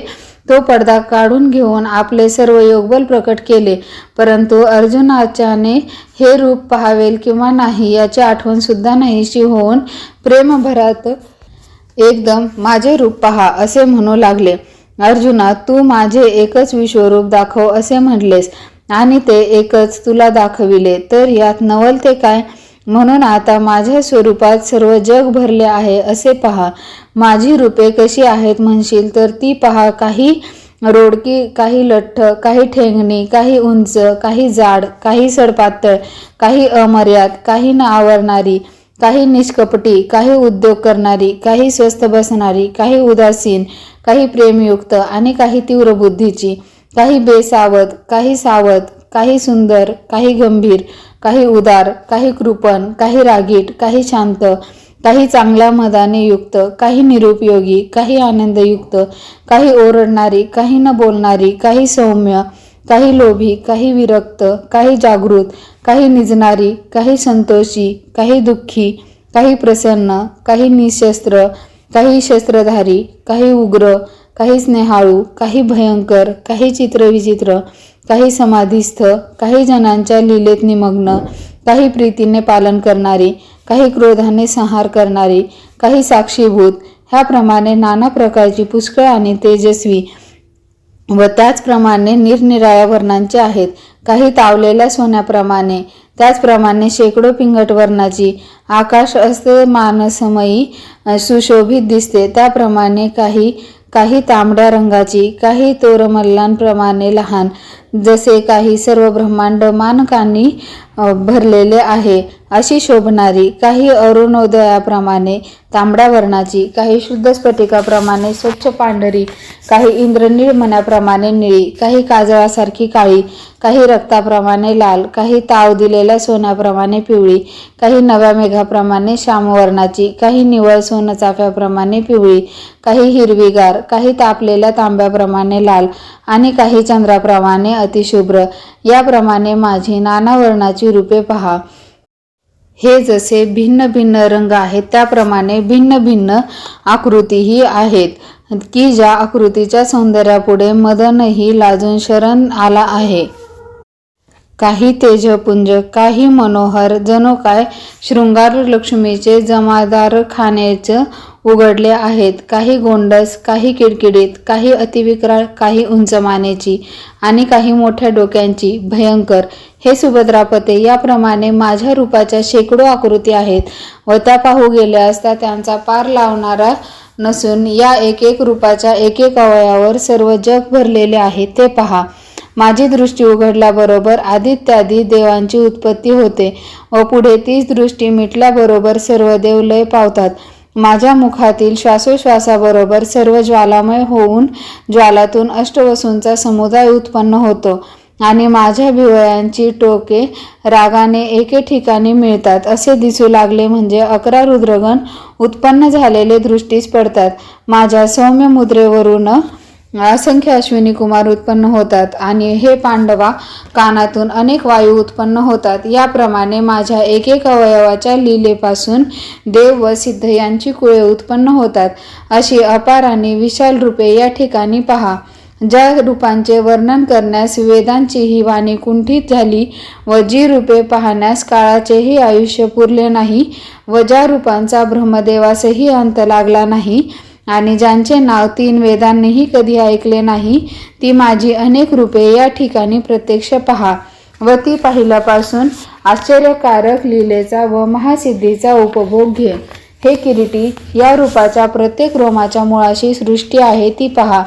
तो पडदा काढून घेऊन आपले सर्व योगबल प्रकट केले. परंतु अर्जुनाच्याने हे रूप पाहावेल किंवा नाही याची आठवण सुद्धा नाहीशी होऊन प्रेमभरात एकदम माझे रूप पहा असे म्हणू लागले. अर्जुना, तू माझे एकच विश्वरूप दाखव असे म्हटलेस आणि ते एकच तुला दाखविले, तर यात नवल ते काय? म्हणून आता माझ्या स्वरूपात सर्व जग भरले आहे असे पहा. माझी रूपे कशी आहेत म्हणशील तर ती पहा. काही रोडकी, काही लठ्ठ, काही ठेंगणी, काही उंच, काही जाड, काही सडपातळ, काही अमर्याद, काही न आवरणारी, काही निष्कपटी, काही उद्योग करणारी, काही स्वस्थ बसणारी, काही उदासीन, काही प्रेमयुक्त आणि काही तीव्र बुद्धीची, काही बेसावध, काही सावध, काही सुंदर, काही गंभीर, काही उदार, काही कृपण, काही रागीट, काही शांत, काही चांगल्या मदाने युक्त, काही निरुपयोगी, काही आनंदयुक्त, काही ओरडणारी, काही न बोलणारी, काही सौम्य, काही लोभी, काही विरक्त, काही जागृत, काही निजणारी, काही संतोषी, काही दुःखी, काही प्रसन्न, काही निशस्त्र, काही शस्त्रधारी, काही उग्र, काही स्नेहाळू, काही भयंकर, काही चित्रविचित्र, काही समाधीस्थ, काही जनांच्या लीलेत निमग्न, काही प्रीतीने पालन करणारी, काही क्रोधाने संहार करणारी, काही साक्षीभूत, ह्याप्रमाणे नाना प्रकारची पुष्कळ आणि तेजस्वी व त्याचप्रमाणे निरनिराळ्या वर्णांचे आहेत. काही तावलेल्या सोन्याप्रमाणे, त्याचप्रमाणे शेकडो पिंगट वर्णाची. आकाश अस्तमानसमयी सुशोभित दिसते त्याप्रमाणे काही तांबड्या रंगाची, काही तोरमल्लांप्रमाणे लहान, जसे काही सर्व ब्रह्मांड मानकांनी भरलेले आहे अशी शोभणारी, काही अरुणोदयाप्रमाणे तांबड्या वर्णाची, काही शुद्ध स्फटिकाप्रमाणे स्वच्छ पांढरी, काही इंद्रनीळ मण्याप्रमाणे निळी, काही काजळासारखी काळी, काही रक्ताप्रमाणे लाल, काही ताव दिलेल्या सोन्याप्रमाणे पिवळी, काही नव्या मेघाप्रमाणे श्यामवर्णाची, काही निवळ सोनचाफ्याप्रमाणे पिवळी, काही हिरवीगार, काही तापलेल्या तांब्याप्रमाणे लाल आणि काही चंद्राप्रमाणे अतिशुभ्र. याप्रमाणे माझी नाना वर्णाची रूपे पहा. हे जसे भिन्न भिन्न रंग आहेत त्याप्रमाणे भिन्न भिन्न आकृतीही आहेत, की ज्या आकृतीच्या सौंदर्यापुढे मदनही लाजून शरण आला आहे. काही तेजपुंज, काही मनोहर, जणू काय शृंगार लक्ष्मीचे जमादारखानेच उघडले आहेत. काही गोंडस, काही किडकिडीत, काही अतिविक्राळ, काही उंच मानेची आणि काही मोठ्या डोक्यांची, भयंकर. हे सुभद्रापते, याप्रमाणे माझ्या रूपाच्या शेकडो आकृती आहेत व त्या पाहू गेले असता त्यांचा पार लावणारा नसून या एक एक रूपाच्या एक एक अवयवावर सर्व जग भरलेले आहे ते पहा. माझी दृष्टी उघडल्याबरोबर आदित्यादी देवांची उत्पत्ती होते व पुढे तीच दृष्टी मिटल्याबरोबर सर्व देव लय पावतात. माझ्या मुखातील श्वासोश्वासाबरोबर सर्व ज्वालामय होऊन ज्वालातून अष्टवसूंचा समुदाय उत्पन्न होतो आणि माझ्या भिवयांची टोके रागाने एके ठिकाणी मिळतात असे दिसू लागले म्हणजे 11 रुद्रगण उत्पन्न झालेले दृष्टीस पडतात. माझ्या सौम्य मुद्रेवरून असंख्य अश्विनी कुमार उत्पन्न होतात आणि हे पांडवा, कानातून अनेक वायू उत्पन्न होतात. याप्रमाणे माझ्या एक एक अवयवाच्या लीलेपासून देव व सिद्ध यांची कुळे उत्पन्न होतात. अशी अपार आणि विशाल रूपे या ठिकाणी पहा. ज्या रूपांचे वर्णन करण्यास वेदांचीही वाणी कुंठित झाली व जी रूपे पाहण्यास काळाचेही आयुष्य पुरले नाही व ज्या रूपांचा ब्रह्मदेवासही अंत लागला नाही आणि ज्यांचे नाव 3 वेदांनीही कधी ऐकले नाही, ती माझी अनेक रूपे या ठिकाणी प्रत्यक्ष पहा व ती पाहिल्यापासून आश्चर्यकारक लीलेचा व महासिद्धीचा उपभोग घे. हे किरीटी, या रूपाच्या प्रत्येक रोमाच्या मुळाशी सृष्टी आहे ती पहा.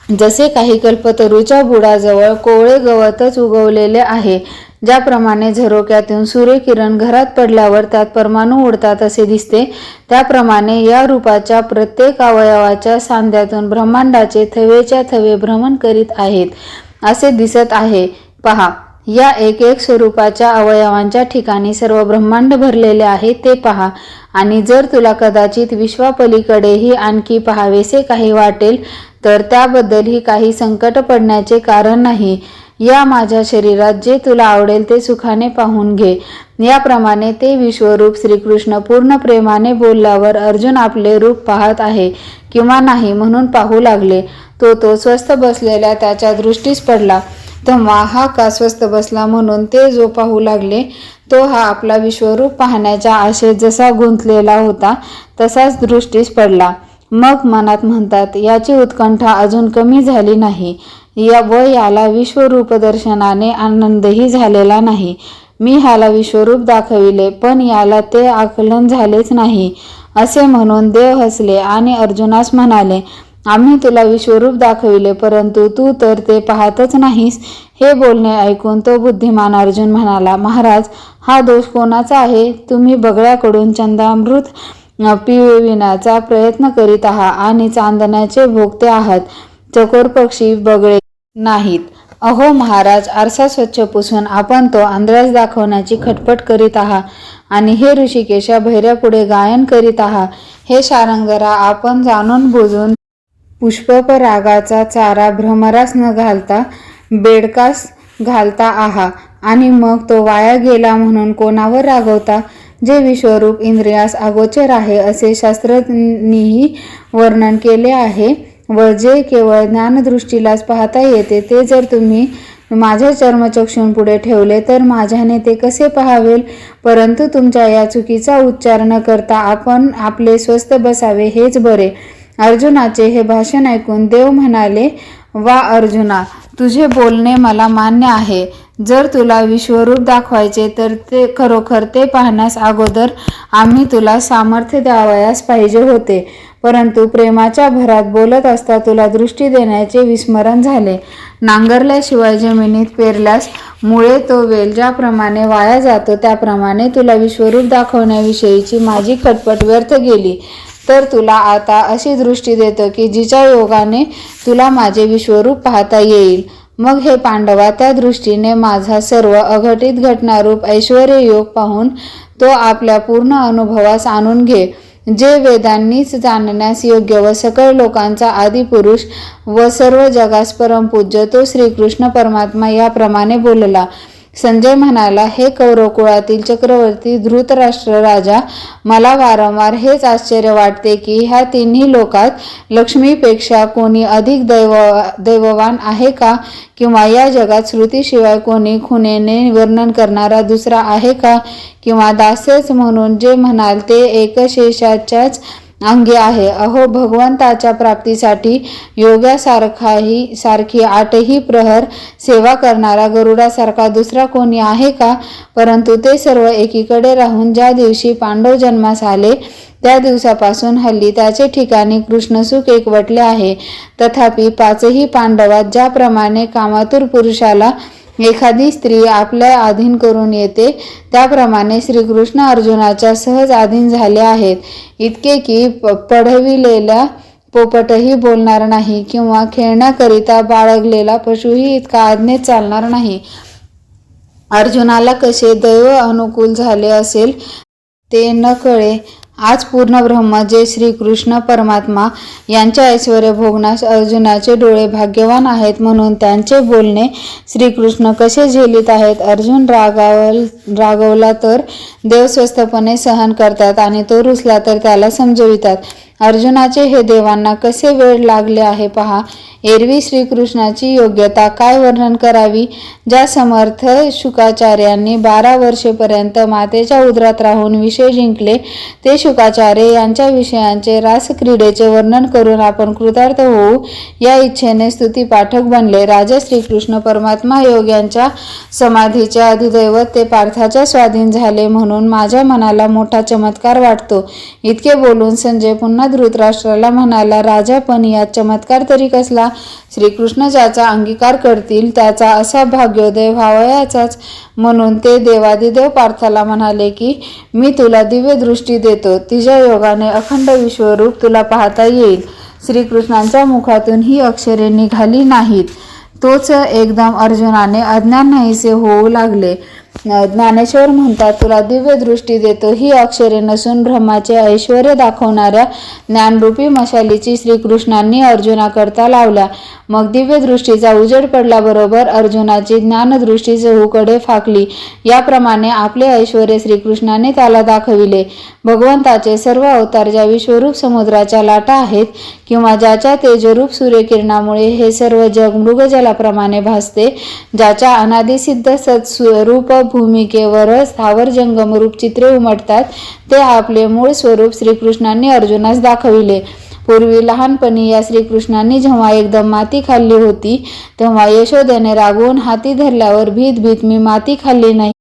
जसे काही कल्पतरूच्या बुडाजवळ कोवळे गवतच उगवलेले आहे, ज्याप्रमाणे झरोक्यातून सूर्यकिरण घरात पडल्यावर त्यात परमाणू उडतात असे दिसते, त्याप्रमाणे या रूपाच्या प्रत्येक अवयवाच्या सांध्यातून ब्रह्मांडाचे थवेच्या थवे भ्रमण करीत आहेत असे दिसत आहे पहा. या एक एक स्वरूपाच्या अवयवांच्या ठिकाणी सर्व ब्रह्मांड भरलेले आहे ते पहा. आणि जर तुला कदाचित विश्वापलीकडेही आणखी पाहावेसे काही वाटेल तर त्याबद्दलही काही संकट पडण्याचे कारण नाही. या माझ्या शरीरात जे तुला आवडेल ते सुखाने पाहून घे. याप्रमाणे ते विश्वरूप श्रीकृष्ण पूर्ण प्रेमाने बोलल्यावर अर्जुन आपले रूप पाहत आहे किंवा नाही म्हणून पाहू लागले. तो स्वस्थ बसलेल्या त्याच्या दृष्टीस पडला. तेव्हा हा का स्वस्थ बसला म्हणून ते जो पाहू लागले तो हा आपला विश्वरूप पाहण्याच्या आशेत जसा गुंतलेला होता तसाच दृष्टीस पडला. मग मनात म्हणतात, याची उत्कंठा अजून कमी झाली नाही व याला विश्वरूप दर्शनाने आनंदही झालेला नाही. मी ह्याला विश्वरूप दाखविले पण याला ते आकलन झालेच नाही. असे म्हणून देव हसले आणि अर्जुनास म्हणाले, आम्ही तुला विश्वरूप दाखविले परंतु तू तर ते पाहतच नाहीस. हे बोलणे ऐकून तो बुद्धिमान अर्जुन म्हणाला, महाराज, हा दोष कोणाचा आहे? तुम्ही बगळ्याकडून चंदामृत पिविण्याचा प्रयत्न करीत आहात आणि चांदण्याचे भोगते आहात. चकोर पक्षी बगळे नाहीत. अहो महाराज, आरसा स्वच्छ पुसून आपण तो आंधळ्यास दाखवण्याची खटपट करीत आहात आणि हे ऋषिकेशा भैऱ्यापुढे गायन करीत आहात. हे शारंगरा, आपण जाणून बुजून पुष्पपरागाचा चारा भ्रमरास न घालता बेडकास घालता आहात आणि मग तो वाया गेला म्हणून कोणावर रागवता? जे विश्वरूप इंद्रियास अगोचर आहे असे शास्त्रांनीही वर्णन केले आहे व जे केवळ ज्ञानदृष्टीलाच पाहता येते ते जर तुम्ही माझ्या चर्मचक्षूंपुढे ठेवले तर माझ्याने ते कसे पाहावेल? परंतु तुमच्या या चुकीचा उच्चार न करता आपण आपले स्वस्थ बसावे हेच बरे. अर्जुनाचे हे भाषण ऐकून देव म्हणाले, वा अर्जुना, तुझे बोलणे मला मान्य आहे. जर तुला विश्वरूप दाखवायचे तर ते खरोखर ते पाहण्यास अगोदर आम्ही तुला सामर्थ्य द्यावयास पाहिजे होते. परंतु प्रेमाच्या भरात बोलत असता तुला दृष्टी देण्याचे विस्मरण झाले. नांगरल्याशिवाय जमिनीत पेरल्यास मुळे तो वेल ज्याप्रमाणे वाया जातो त्याप्रमाणे तुला विश्वरूप दाखवण्याविषयीची माझी खटपट व्यर्थ गेली. तर तुला आता अशी दृष्टी देतो की जिच्या योगाने तुला माझे विश्वरूप पाहता येईल. मग हे पांडवा, त्या दृष्टीने माझा सर्व अघटित घटनारूप ऐश्वर्य योग पाहून तो आपल्या पूर्ण अनुभवास आणून घे. जे वेदांनीच जाणण्यास योग्य व सकळ लोकांचा आदिपुरुष व सर्व जगास परमपूज्य तो श्रीकृष्ण परमात्मा याप्रमाणे बोलला. संजय म्हणाला, हे कौरव कुळातील चक्रवर्ती धृतराष्ट्र राजा, मला वारंवार हेच आश्चर्य वाटते की ह्या तिन्ही लोकात लक्ष्मीपेक्षा कोणी अधिक दैववान आहे का? किंवा या जगात श्रुतीशिवाय कोणी खुणेने वर्णन करणारा दुसरा आहे का? किंवा दासेच म्हणून जे म्हणाल ते एकशेषाच्याच अंगी आहे. अहो, भगवंताच्या प्राप्तीसाठी सारखी 8ही प्रहर सेवा करणारा गरुडासारखा दुसरा कोणी आहे का? परंतु ते सर्व एकीकडे राहून ज्या दिवशी पांडव जन्मास आले त्या दिवसापासून हल्ली त्याचे ठिकाणी कृष्णसुख एकवटले आहे. तथापि 5ही पांडवात ज्याप्रमाणे कामातुर पुरुषाला एखादी स्त्री आपल्या अधीन करून येते त्याप्रमाणे श्रीकृष्ण अर्जुनाच्या सहज अधीन झाले आहेत. इतके की पढविलेला पोपटही बोलणार नाही किंवा खेळण्याकरिता बाळगलेला पशुही इतका आज्ञेत चालणार नाही. अर्जुनाला कसे दैव अनुकूल झाले असेल ते न कळे आज पूर्ण ब्रह्म जे श्रीकृष्ण परमात्मा यांचे ऐश्वर्य भोगण्यास अर्जुनाचे डोळे भाग्यवान आहेत म्हणून त्यांचे बोलणे श्रीकृष्ण कसे झेलित आहेत. अर्जुन रागवला तर देव स्वस्थपणे सहन करतात आणि तो रुसला तर त्याला समजवितात. अर्जुनाचे हे देवांना कसे वेळ लागले आहे पहा. एरवी श्रीकृष्णाची योग्यता काय वर्णन करावी. ज्या समर्थ शुकाचार्यांनी 12 वर्षेपर्यंत मातेच्या उदरात राहून विषय जिंकले ते शुकाचार्य यांच्या विषयांचे रासक्रीडेचे वर्णन करून आपण कृतार्थ होऊ या इच्छेने स्तुतिपाठक बनले. राजा श्रीकृष्ण परमात्मा योग यांच्या समाधीचे अधिदैवत ते पार्थाच्या स्वाधीन झाले म्हणून माझ्या मनाला मोठा चमत्कार वाटतो. इतके बोलून संजय पुन्हा धृतराष्ट्राला म्हणाला, राजा, पण यात चमत्कार तरी कसला? श्रीकृष्ण ज्याचा अंगीकार करतील त्याचा असा भाग्योदय व्हावयाचाच. म्हणून ते देवादिदेव पार्थाला म्हणाले की मी तुला दिव्य दृष्टी देतो. तिच्या योगाने अखंड विश्वरूप तुला पाहता येईल. श्रीकृष्णांच्या मुखातून ही अक्षरे निघाली नाहीत तोच एकदम अर्जुनाने अज्ञान नाहीसे होऊ लागले. ज्ञानेश्वर म्हणतात, तुला दिव्य दृष्टी देतो. ही अक्षरे नसून ब्रह्माचे ऐश्वर्य दाखवणाऱ्या ज्ञानरूपी मशालीची श्रीकृष्णांनी अर्जुनाकरता लावल्या. मग दिव्य दृष्टीचा उजेड पडल्याबरोबर अर्जुनाची ज्ञानदृष्टी चहूकडे फाकली. याप्रमाणे आपले ऐश्वर्य श्रीकृष्णाने त्याला दाखविले. भगवंताचे सर्व अवतार ज्या विश्वरूप समुद्राच्या लाटा आहेत किंवा ज्याच्या तेजरूप सूर्यकिरणामुळे हे सर्व जग मृगजलाप्रमाणे भासते, ज्याच्या अनादिसिद्ध सत्स्वरूप भूमिकेवर स्थावर जंगम रूप चित्रे उमटतात, ते आपले मूळ स्वरूप श्रीकृष्णांनी अर्जुनास दाखविले. पूर्वी लहानपणी या श्रीकृष्णांनी जेव्हा एकदम माती खाल्ली होती तेव्हा यशोदेने रागवून हाती धरल्यावर भीत मी माती खाल्ली नाही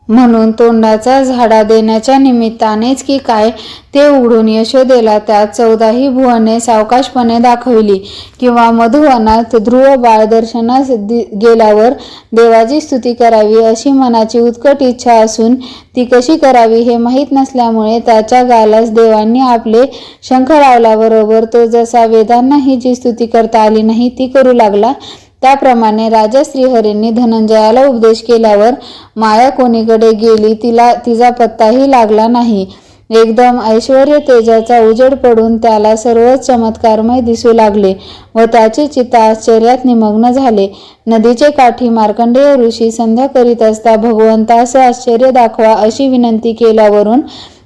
म्हणून तोंडाचा झाडा देण्याच्या निमित्तानेच की काय ते उघडून यशोदेला त्यात 14ही भुवने सावकाशपणे दाखविली. किंवा मधुवनात ध्रुव बाळ दर्शनास गेल्यावर देवाची स्तुती करावी अशी मनाची उत्कट इच्छा असून ती कशी करावी हे माहीत नसल्यामुळे त्याच्या गालास देवांनी आपले शंख लावल्याबरोबर तो जसा वेदांनाही जी स्तुती करता आली नाही ती करू लागला, त्याप्रमाणे राजा श्रीहरींनी धनंजयाला उपदेश केल्यावर माया कोणीकडे गेली तिचा पत्ताही लागला नाही. एकदम ऐश्वर्य तेजाचा उजेड पडून त्याला सर्वच चमत्कारमय दिसू लागले व त्याचे चित्त आश्चर्यात निमग्न झाले. नदीचे काठी मार्कंडेय ऋषी संध्या करीत असता भगवंतास आश्चर्य दाखवा अशी विनंती केल्यावरून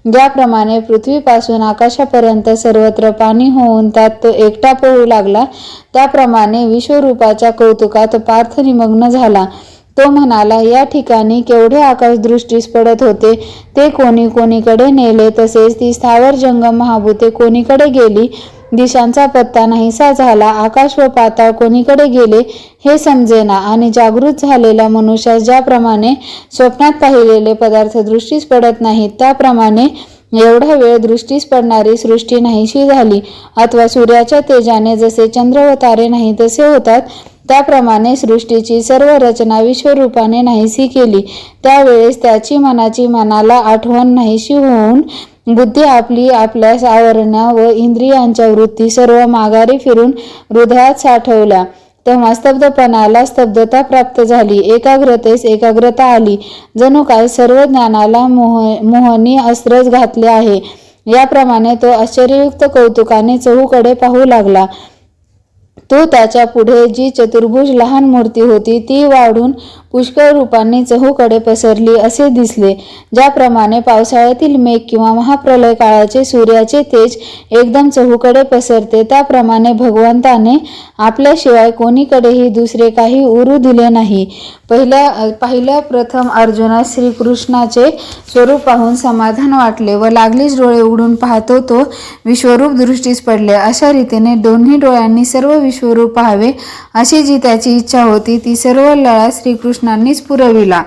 ज्याप्रमाणे पृथ्वीपासून आकाशापर्यंत सर्वत्र पाणी होऊन त्यात तो एकटा पोहू लागला, त्याप्रमाणे विश्वरूपाच्या कौतुकात पार्थ निमग्न झाला. तो म्हणाला, या ठिकाणी केवढे आकाश दृष्टीस पडत होते ते कोणीकडे नेले, तसेच ती स्थावर जंगम महाभूते कोणीकडे गेली, दिशांचा पत्ता नाहीसा झाला, आकाश व पाताळ कोणीकडे गेले हे समजेना, आणि जागृत झालेल्या मनुष्यास ज्याप्रमाणे स्वप्नात पाहिलेले पदार्थ दृष्टीस पडत नाहीत त्याप्रमाणे एवढा वेळ दृष्टीस पडणारी सृष्टी नाहीशी झाली. अथवा सूर्याच्या तेजाने जसे चंद्र व तारे नाही तसे होतात त्याप्रमाणे सृष्टीची सर्व रचना विश्वरूपाने नाहीशी केली. त्यावेळेस त्याची मनाला आठवण नाहीशी होऊन बुद्धी आपली आपल्यास आवरण्या व इंद्रियांच्या वृत्ती सर्व माघारी फिरून हृदयात साठवल्या. तेव्हा स्तब्धपणाला स्तब्धता प्राप्त झाली, एकाग्रतेस एकाग्रता आली, जणू काय सर्व ज्ञानाला मोहनी अस्त्रच घातले आहे. याप्रमाणे तो आश्चर्ययुक्त कौतुकाने चहूकडे पाहू लागला. तो त्याच्या पुढे जी चतुर्भुज लहान मूर्ती होती ती वाढून पुष्कळ रूपांनी चहूकडे पसरली असे दिसले. ज्याप्रमाणे पावसाळ्यातील मेघ किंवा महाप्रलय काळाचे सूर्याचे तेज एकदम चहूकडे पसरते, त्याप्रमाणे भगवंताने आपल्याशिवाय कोणीकडेही दुसरे काही उरू दिले नाही. पहिल्या प्रथम अर्जुनास श्रीकृष्णाचे स्वरूप पाहून समाधान वाटले व लागलीच डोळे उघडून पाहतो तो विश्वरूप दृष्टीस पडले. अशा रीतीने दोन्ही डोळ्यांनी सर्व विश्वरूप पाहावे अशी जी त्याची इच्छा होती ती सर्व लळा श्रीकृष्णांनीच पुरविला.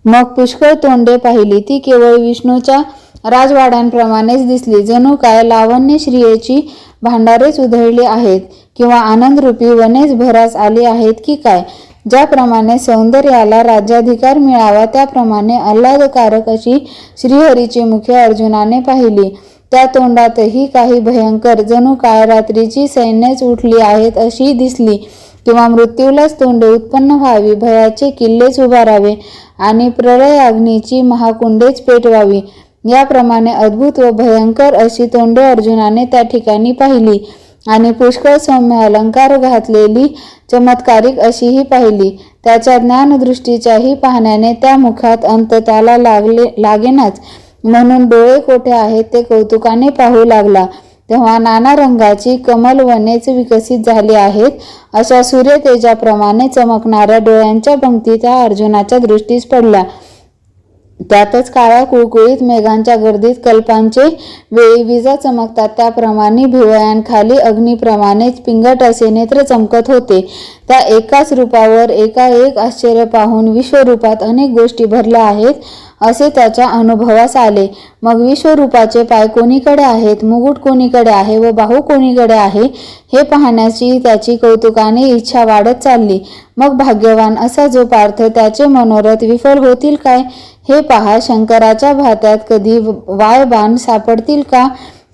मग पुष्कळ तोंडे पाहिली, ती केवळ विष्णूच्या राजवाड्यांप्रमाणेच दिसली, जणू काय लावण्य श्रियेची भांडारेच उधळली आहेत किंवा आनंदरूपी वनेच भरास आली आहेत की काय. ज्याप्रमाणे सौंदर्याला राज्याधिकार मिळावा त्याप्रमाणे आल्हादकारक अशी श्रीहरीची मुखे अर्जुनाने पाहिली. त्या तोंडातही काही भयंकर जणू काय रात्रीची सैन्यच उठली आहेत अशी दिसली, किंवा मृत्यूलाच तोंडे उत्पन्न व्हावी, भयाचे किल्लेच उभारावे आणि प्रलयाग्नीची महाकुंडेच पेटवावी. याप्रमाणे अद्भुत व भयंकर अशी तोंडे अर्जुनाने त्या ठिकाणी पाहिली आणि पुष्कळ सौम्य अलंकार घातलेली चमत्कारिक अशीही पाहिली. त्याच्या ज्ञानदृष्टीच्याही पाहण्याने त्या मुखात अंत त्याला लागेनाच म्हणून डोळे कोठे आहेत ते कौतुकाने पाहू लागला. तेव्हा नाना रंगाची कमलवनेच विकसित झाली आहेत अशा सूर्यतेजाप्रमाणे चमकणाऱ्या डोळ्यांच्या पंक्ती त्या अर्जुनाच्या दृष्टीस पडल्या. त्यातच काळ्या कुळकुळीत मेघांच्या गर्दीत कल्पांचे वेळी विजा चमकतात त्याप्रमाणे भिवयांखाली अग्नीप्रमाणेच पिंगट असे नेत्र चमकत होते. त्या एकाच रूपावर एकाएक आश्चर्य पाहून विश्वरूपात अनेक गोष्टी भरल्या आहेत असे त्याच्या अनुभवास आले. मग विश्वरूपाचे पाय कोणीकडे आहेत, मुकुट कोणीकडे आहे व बाहू कोणीकडे आहे हे पाहण्याची त्याची कौतुकाने इच्छा वाढत चालली. मग भाग्यवान असा जो पार्थ त्याचे मनोरथ विफल होतील काय हे पहा. शंकराच्या भात्यात कधी वाय बाण सापडतील का,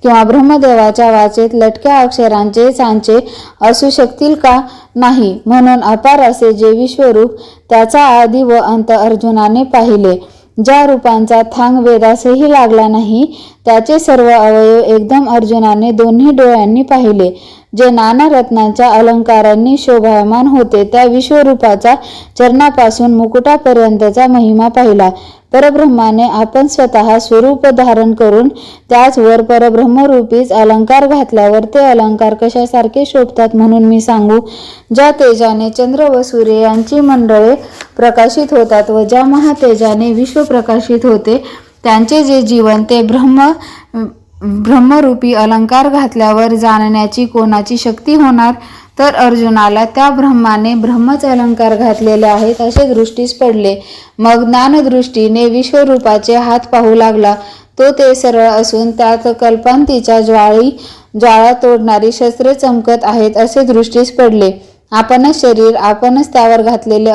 किंवा ब्रह्मदेवाच्या वाचेत लटक्या अक्षरांचे सांचे असू शकतील का? नाही. म्हणून अपार असे जे विश्वरूप त्याचा आदी व अंत अर्जुनाने पाहिले, ज्या रूपांचा थांग वेदासही लागला नाही, त्याचे सर्व अवयव एकदम अर्जुनाने दोन्ही डोळ्यांनी पाहिले. जे नाना रत्नांच्या अलंकारांनी शोभायमान होते, त्या विश्वरूपाचा चरणापासून मुकुटापर्यंतचा महिमा पाहिला. परब्रह्माने आपण स्वतः स्वरूप धारण करून त्याचवर परब्रह्मरूपीच अलंकार घातल्यावर ते अलंकार कशासारखे शोभतात म्हणून मी सांगू. ज्या तेजाने चंद्र व सूर्य यांची मंडळे प्रकाशित होतात व ज्या महातेजाने विश्व प्रकाशित होते, त्यांचे जे जीवन ते ब्रह्मरूपी अलंकार घातल्यावर जाणण्याची कोणाची शक्ती होणार? तर अर्जुनाला त्या ब्रह्माने ब्रह्मच अलंकार घातलेले आहेत असे दृष्टीस पडले. मग ज्ञानदृष्टीने विश्वरूपाचे हात पाहू लागला. तो ते सरळ असून त्यात कल्पांतीच्या ज्वाळा तोडणारी शस्त्रे चमकत आहेत असे दृष्टीस पडले. आपणच शरीर, आपणच त्यावर घातलेले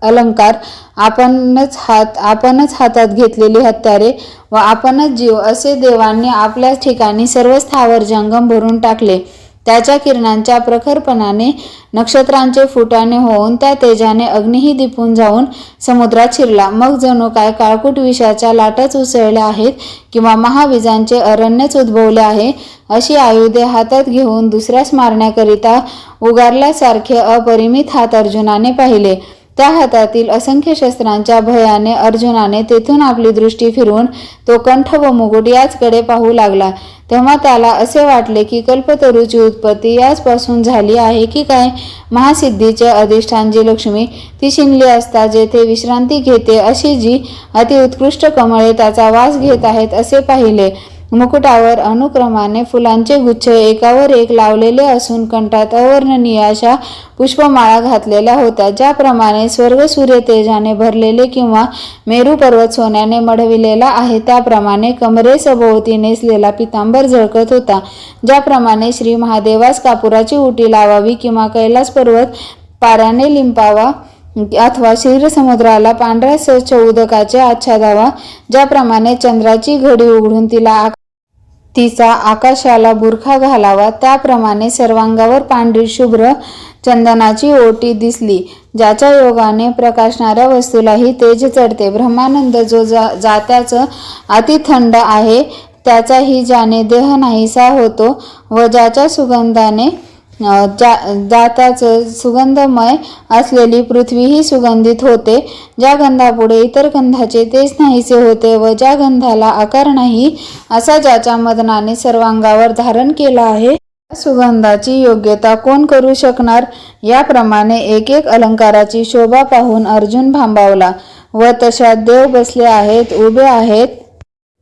अलंकार, आपणच हातात घेतलेली हत्यारे व आपणच जीव असे देवांनी आपल्याच ठिकाणी सर्व स्थावर जंगम भरून टाकले. त्याच्या किरणांच्या प्रखरपणाने नक्षत्रांचे फुटाणे होऊन त्या तेजाने अग्निही दिपून जाऊन समुद्रात शिरला. मग जणू काय काळकूट विषाच्या लाटाच उसळल्या आहेत किंवा महाविजांचे अरण्यच उद्भवले आहे, अशी आयुधे हातात घेऊन दुसऱ्यास मारण्याकरिता उगारल्यासारखे अपरिमित हात अर्जुनाने पाहिले. त्या हातातील असंख्य शस्त्रांच्या भयाने अर्जुनाने तेथून आपली दृष्टी फिरवून तो कंठ व मुकुट याचकडे पाहू लागला. तेव्हा त्याला असे वाटले की कल्पतरूची उत्पत्ती याचपासून झाली आहे की काय? महासिद्धीचे अधिष्ठान जी लक्ष्मी ती शिनली असता जेथे विश्रांती घेते अशी जी अतिउत्कृष्ट कमळे त्याचा वास घेत आहेत असे पाहिले. मुकुटावर अनुक्रमाने फुलांचे गुच्छ एकावर एक लावलेले असून कंठात अवर्णनीय अशा पुष्पमाळा घातलेल्या होत्या. ज्याप्रमाणे स्वर्ग सूर्य तेजाने भरलेले किंवा मेरू पर्वत सोन्याने मढविलेला आहे, त्याप्रमाणे कमरेसभोवती नेसलेला पितांबर झळकत होता. ज्याप्रमाणे श्री महादेवास कापुराची उटी लावावी किंवा कैलास पर्वत पाऱ्याने लिंपावा अथवा क्षीरसमुद्राला पांढऱ्या स्वच्छ उदकाचे आच्छादावा, ज्याप्रमाणे चंद्राची घडी उघडून तिचा आकाशाला बुरखा घालावा, त्याप्रमाणे सर्वांगावर पांढरी शुभ्र चंदनाची ओटी दिसली. ज्याच्या योगाने प्रकाशणाऱ्या वस्तूलाही तेज चढते. ब्रह्मानंद जो जात्याचं अतिथंड आहे, त्याचाही ज्याने देह नाहीसा होतो व ज्याच्या सुगंधाने जात्याचं सुगंधमय असलेली पृथ्वीही सुगंधित होते, ज्या गंधापुढे इतर गंधाचे तेच नाहीसे होते व ज्या गंधाला आकार नाही, असा ज्याच्या मदनाने सर्वांगावर धारण केला आहे, त्या सुगंधाची योग्यता कोण करू शकणार? याप्रमाणे एक एक अलंकाराची शोभा पाहून अर्जुन भांबावला व तशात देव बसले आहेत, उभे आहेत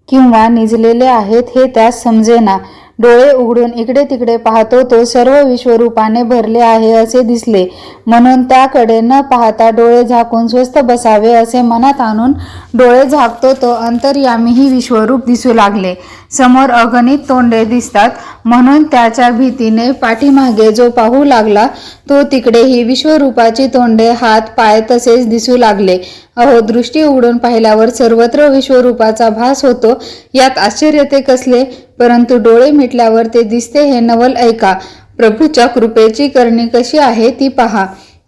किंवा निजलेले आहेत हे त्यास समजेना. डोळे उघडून इकडे तिकडे पाहतो तो सर्व विश्वरूपाने भरले आहे असे दिसले. म्हणून त्याकडे न पाहता डोळे झाकून स्वस्थ बसावे असे मनात आणून डोळे झाकतो तो अंतर्यामीही विश्वरूप दिसू लागले. समोर अगणित तोंडे दिसतात म्हणून त्याच्या भीतीने पाठीमागे जो पाहू लागला तो तिकडेही विश्वरूपाची तोंडे, हात, पाय तसेच दिसू लागले. अहो, दृष्टी उघडून पाहिल्यावर सर्वत्र विश्वरूपाचा भास होतो, यात आश्चर्य ते कसले? परंतु डोळे मिटल्यावर ते दिसते हे नवल ऐका. प्रभूच्या कृपेची करणी कशी आहे ती पहा.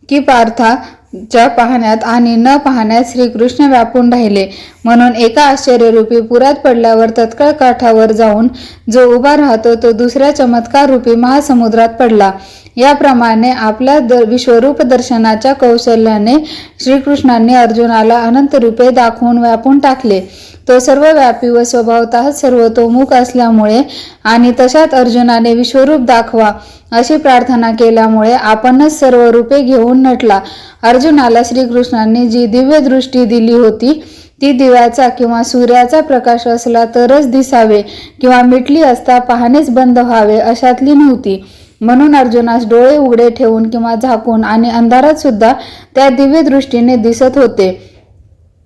की पार्थाच्या पाहण्यात आणि न पाहण्यात श्रीकृष्ण व्यापून राहिले. म्हणून एका आश्चर्यरूपी पुरात पडल्यावर तत्काळ काठावर जाऊन जो उभा राहतो तो दुसऱ्या चमत्कार रूपी महासमुद्रात पडला. याप्रमाणे आपल्या विश्वरूप दर्शनाच्या कौशल्याने श्रीकृष्णांनी अर्जुनाला अनंत रूपे दाखवून व्यापून टाकले. तो सर्वव्यापी व स्वभावतः सर्वतोमुख असल्यामुळे आणि तशात अर्जुनाने विश्वरूप दाखवा अशी प्रार्थना केल्यामुळे आपणच सर्व रूपे घेऊन नटला. अर्जुनाला श्रीकृष्णांनी जी दिव्य दृष्टी दिली होती ती दिव्याचा किंवा सूर्याचा प्रकाश असला तरच दिसावे किंवा मिटली असता पाहणेच बंद व्हावे अशातली नव्हती. म्हणून अर्जुनास डोळे उघडे ठेवून किंवा झाकून आणि अंधारात सुद्धा त्या दिव्य दृष्टीने दिसत होते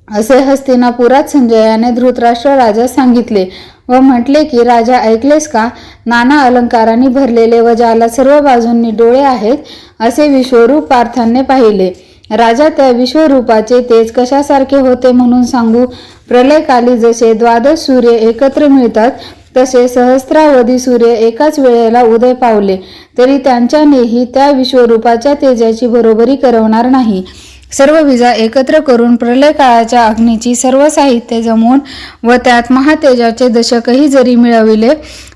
असे हस्तिनापुरात संजयाने धृतराष्ट्र राजा सांगितले व म्हटले की, राजा ऐकलेस का? नाना अलंकारांनी भरलेले व ज्याला सर्व बाजूंनी डोळे आहेत असे विश्वरूप पार्थाने पाहिले. राजा, त्या विश्वरूपाचे तेज कशासारखे होते म्हणून सांगू. प्रलयकाली जसे द्वादश सूर्य एकत्र मिळतात तसे सहस्रावधी सूर्य एकाच वेळेला उदय पावले तरी त्यांच्यानेही त्या विश्वरूपाच्या तेजाची बरोबरी करवणार नाही. सर्व विजा एकत्र करून प्रलय काळाच्या अग्नीची सर्व साहित्य जमवून व त्यात महातेजाचे दशकही जरी मिळविले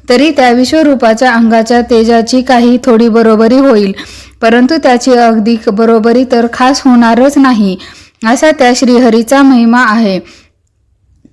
तरी त्या विश्वरूपाच्या अंगाच्या तेजाची काही थोडी बरोबरी होईल, परंतु त्याची अगदी बरोबरी तर खास होणारच नाही. असा त्या श्रीहरीचा महिमा आहे.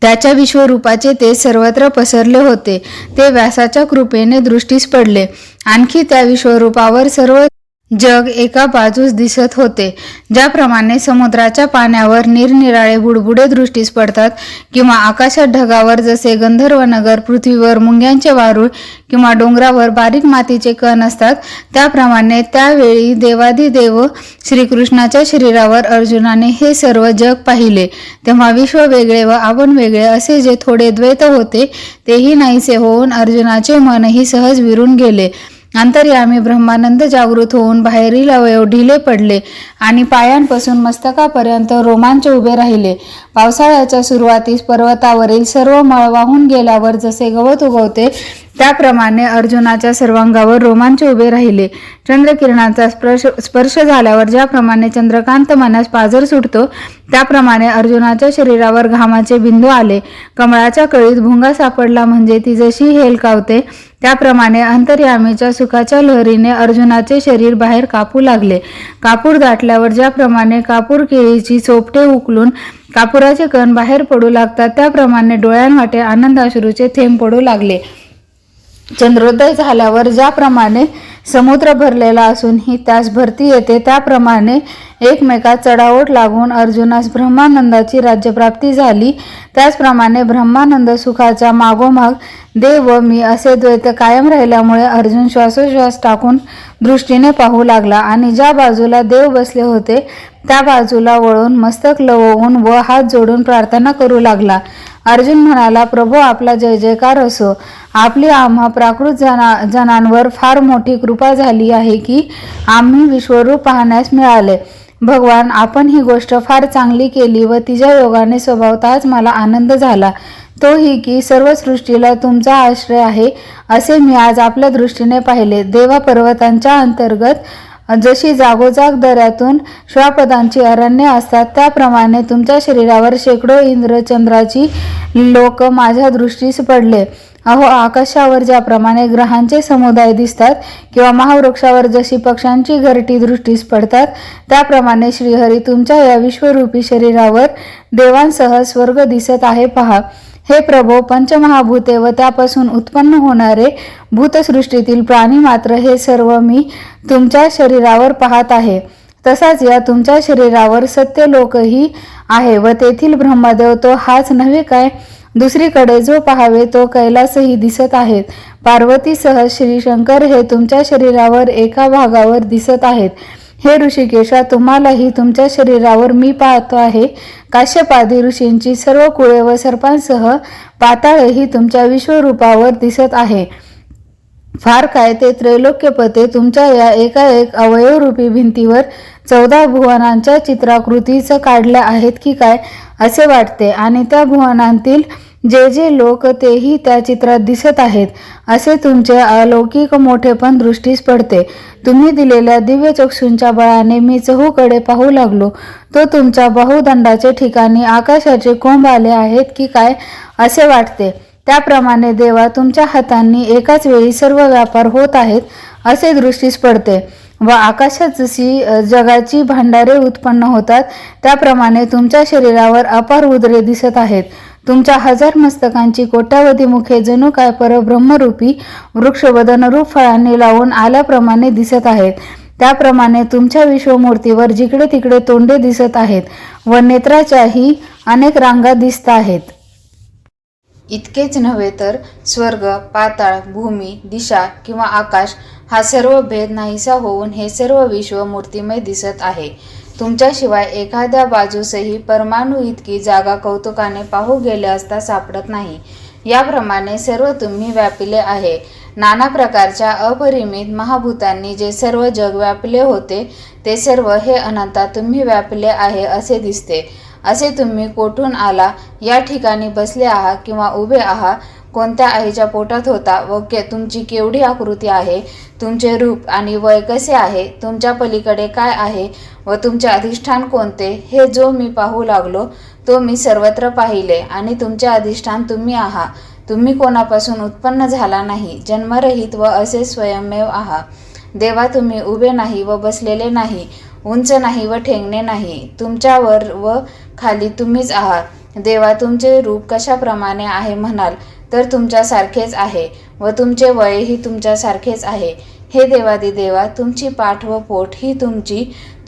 त्याच्या विश्वरूपाचे तेज सर्वत्र पसरले होते. ते व्यासाच्या कृपेने दृष्टीस पडले. आणखी त्या विश्वरूपावर सर्व जग एका बाजूस दिसत होते. ज्याप्रमाणे समुद्राच्या पाण्यावर निरनिराळे बुडबुडे दृष्टीस पडतात किंवा आकाशात ढगावर जसे गंधर्व नगर, पृथ्वीवर मुंग्यांचे वारूळ किंवा डोंगरावर बारीक मातीचे कण असतात, त्याप्रमाणे त्यावेळी देवाधिदेव श्रीकृष्णाच्या शरीरावर अर्जुनाने हे सर्व जग पाहिले. तेव्हा विश्व वेगळे व आपण वेगळे असे जे थोडे द्वैत होते तेही नाहीसे होऊन अर्जुनाचे मनही सहज विरून गेले. अंतर्यामी ब्रह्मानंद जागृत होऊन बाहेरील अवयव ढिले पडले आणि पायांपासून मस्तकापर्यंत रोमांच उभे राहिले. पावसाळ्याच्या सुरुवातीस पर्वतावरील सर्व मळ वाहून गेल्यावर जसे गवत उगवते त्याप्रमाणे अर्जुनाच्या सर्वांगावर रोमांच उभे राहिले. चंद्रकिरणाचा स्पर्श झाल्यावर ज्याप्रमाणे चंद्रकांत मनास पाझर सुटतो त्याप्रमाणे अर्जुनाच्या शरीरावर घामाचे बिंदू आले. कमळाच्या कळीत भुंगा सापडला म्हणजे ती जशी हेलकावते त्याप्रमाणे अंतर्यामीच्या सुखाच्या लहरीने अर्जुनाचे शरीर बाहेर कापू लागले. कापूर दाटल्यावर ज्याप्रमाणे कापूर केळीची चोपटे उकलून कापुराचे कण बाहेर पडू लागतात त्याप्रमाणे डोळ्यांवाटे आनंदाश्रूचे थेंब पडू लागले. चंद्रोदय झाल्यावर ज्याप्रमाणे समुद्र भरलेला असूनही त्यास भरती येते त्याप्रमाणे एकमेकात चढाओढ लागून अर्जुनास ब्रह्मानंदाची राज्यप्राप्ती झाली. त्याचप्रमाणे ब्रह्मानंद सुखाच्या मागोमाग देव व मी असे द्वैत कायम राहिल्यामुळे अर्जुन श्वासोश्वास टाकून दृष्टीने पाहू लागला आणि ज्या बाजूला देव बसले होते त्या बाजूला वळून मस्तक लवून व हात जोडून प्रार्थना करू लागला. अर्जुन म्हणाला, प्रभो आपला जय जयकार असो. आपली आम्हा प्राकृत जनांवर फार मोठी कृपा झाली आहे की आम्ही विश्वरूप पाहण्यास मिळाले. भगवान, आपण ही गोष्ट फार चांगली केली व तिच्या योगाने स्वभावतःच मला आनंद झाला. तोही की सर्व सृष्टीला तुमचा आश्रय आहे असे मी आज आपल्या दृष्टीने पाहिले. देवा, पर्वतांच्या अंतर्गत जशी जागोजाग दऱ्यातून श्वापदांची अरण्ये असतात त्याप्रमाणे तुमच्या शरीरावर शेकडो इंद्र चंद्राची लोक माझ्या दृष्टीस पडले. अहो, आकाशावर ज्याप्रमाणे ग्रहांचे समुदाय दिसतात किंवा महावृक्षावर जशी पक्ष्यांची घरटी दृष्टीस पडतात त्याप्रमाणे श्रीहरी तुमच्या या विश्वरूपी शरीरावर देवांसह स्वर्ग दिसत आहे पहा. हे प्रभो, पंचमहाभूते व त्यापासून उत्पन्न होणारे भूतसृष्टीतील प्राणी मात्र हे सर्व मी तुमच्या शरीरावर पाहत आहे. तसाच या तुमच्या शरीरावर सत्यलोकही आहे व तेथील ब्रह्मदेव तो हाच नव्हे काय, दुसरीकडे जो पाहावे तो कैलासही दिसत आहेत. पार्वतीसह श्री शंकर हे तुमच्या शरीरावर एका भागावर दिसत आहेत. हे ऋषिकेशा, तुम्हालाही तुमच्या शरीरावर मी पाहतो आहे. काश्यपादी ऋषींची सर्व कुळे व सर्पांसह पाताळही तुमच्या विश्वरूपावर दिसत आहे. फार काय ते त्रैलोक्यपते तुमच्या या एकाएक अवयवरूपी भिंतीवर 14 भुवनांच्या चित्राकृतीच काढल्या आहेत की काय असे वाटते आणि त्या भुवनांतील जे जे लोक तेही त्या चित्रात दिसत आहेत असे तुमचे अलौकिक मोठेपण दृष्टीस पडते. तुम्ही दिलेल्या दिव्य चक्षूंच्या बळाने मी चहूकडे पाहू लागलो. तो तुमच्या बाहुदंडाचे ठिकाणी आकाशाचे कोंब आले आहेत की काय असे वाटते. त्याप्रमाणे देवा, तुमच्या हातांनी एकाच वेळी सर्व व्यापार होत आहेत असे दृष्टीस पडते व आकाशात जशी जगाची भांडारे उत्पन्न होतात त्याप्रमाणे तुमच्या शरीरावर अपार उदरे दिसत आहेत. तुमच्या 1000 मस्तकांची कोट्यावधी मुखे जणू काय परब्रह्मरूपी वृक्ष वदनरूप फळांनी लावून आल्याप्रमाणे दिसत आहेत. त्याप्रमाणे तुमच्या विश्वमूर्तीवर जिकडे तिकडे तोंडे दिसत आहेत व नेत्राच्याही अनेक रांगा दिसत आहेत. इतकेच नव्हे तर स्वर्ग, पाताळ, भूमी, दिशा किंवा आकाश हा सर्व भेद नाहीसा होऊन हे सर्व विश्व मूर्तिमय दिसत आहे. तुमच्याशिवाय एखाद्या बाजूसही परमाणू इतकी जागा कौतुकाने पाहू गेले असता सापडत नाही. याप्रमाणे सर्व तुम्ही व्यापिले आहे. नाना प्रकारच्या अपरिमित महाभूतांनी जे सर्व जग व्यापले होते ते सर्व हे अनंता तुम्ही व्यापले आहे असे दिसते. असे तुम्ही कोठून आला, या ठिकाणी बसले आहात किंवा उभे आहात, कोणत्या आईच्या पोटात होता व तुमची केवढी आकृती आहे, तुमचे रूप आणि वय कसे आहे, तुमच्या पलीकडे काय आहे व तुमचे अधिष्ठान कोणते, हे जो मी पाहू लागलो तो मी सर्वत्र पाहिले. आणि तुमचे अधिष्ठान तुम्ही आहात. तुम्ही कोणापासून उत्पन्न झाला नाही, जन्मरहित व असे स्वयंमेव आहात. देवा, तुम्ही उभे नाही व बसलेले नाही, उंच नाही व ठेंगणे नाही, तुमच्यावर व खाली तुम्हीच आहात. देवा, तुमचे रूप कशाप्रमाणे आहे म्हणाल तर तुमच्यासारखेच आहे व तुमचे वयही तुमच्यासारखेच आहे. हे देवादिदेवा, तुमची पाठ व पोट ही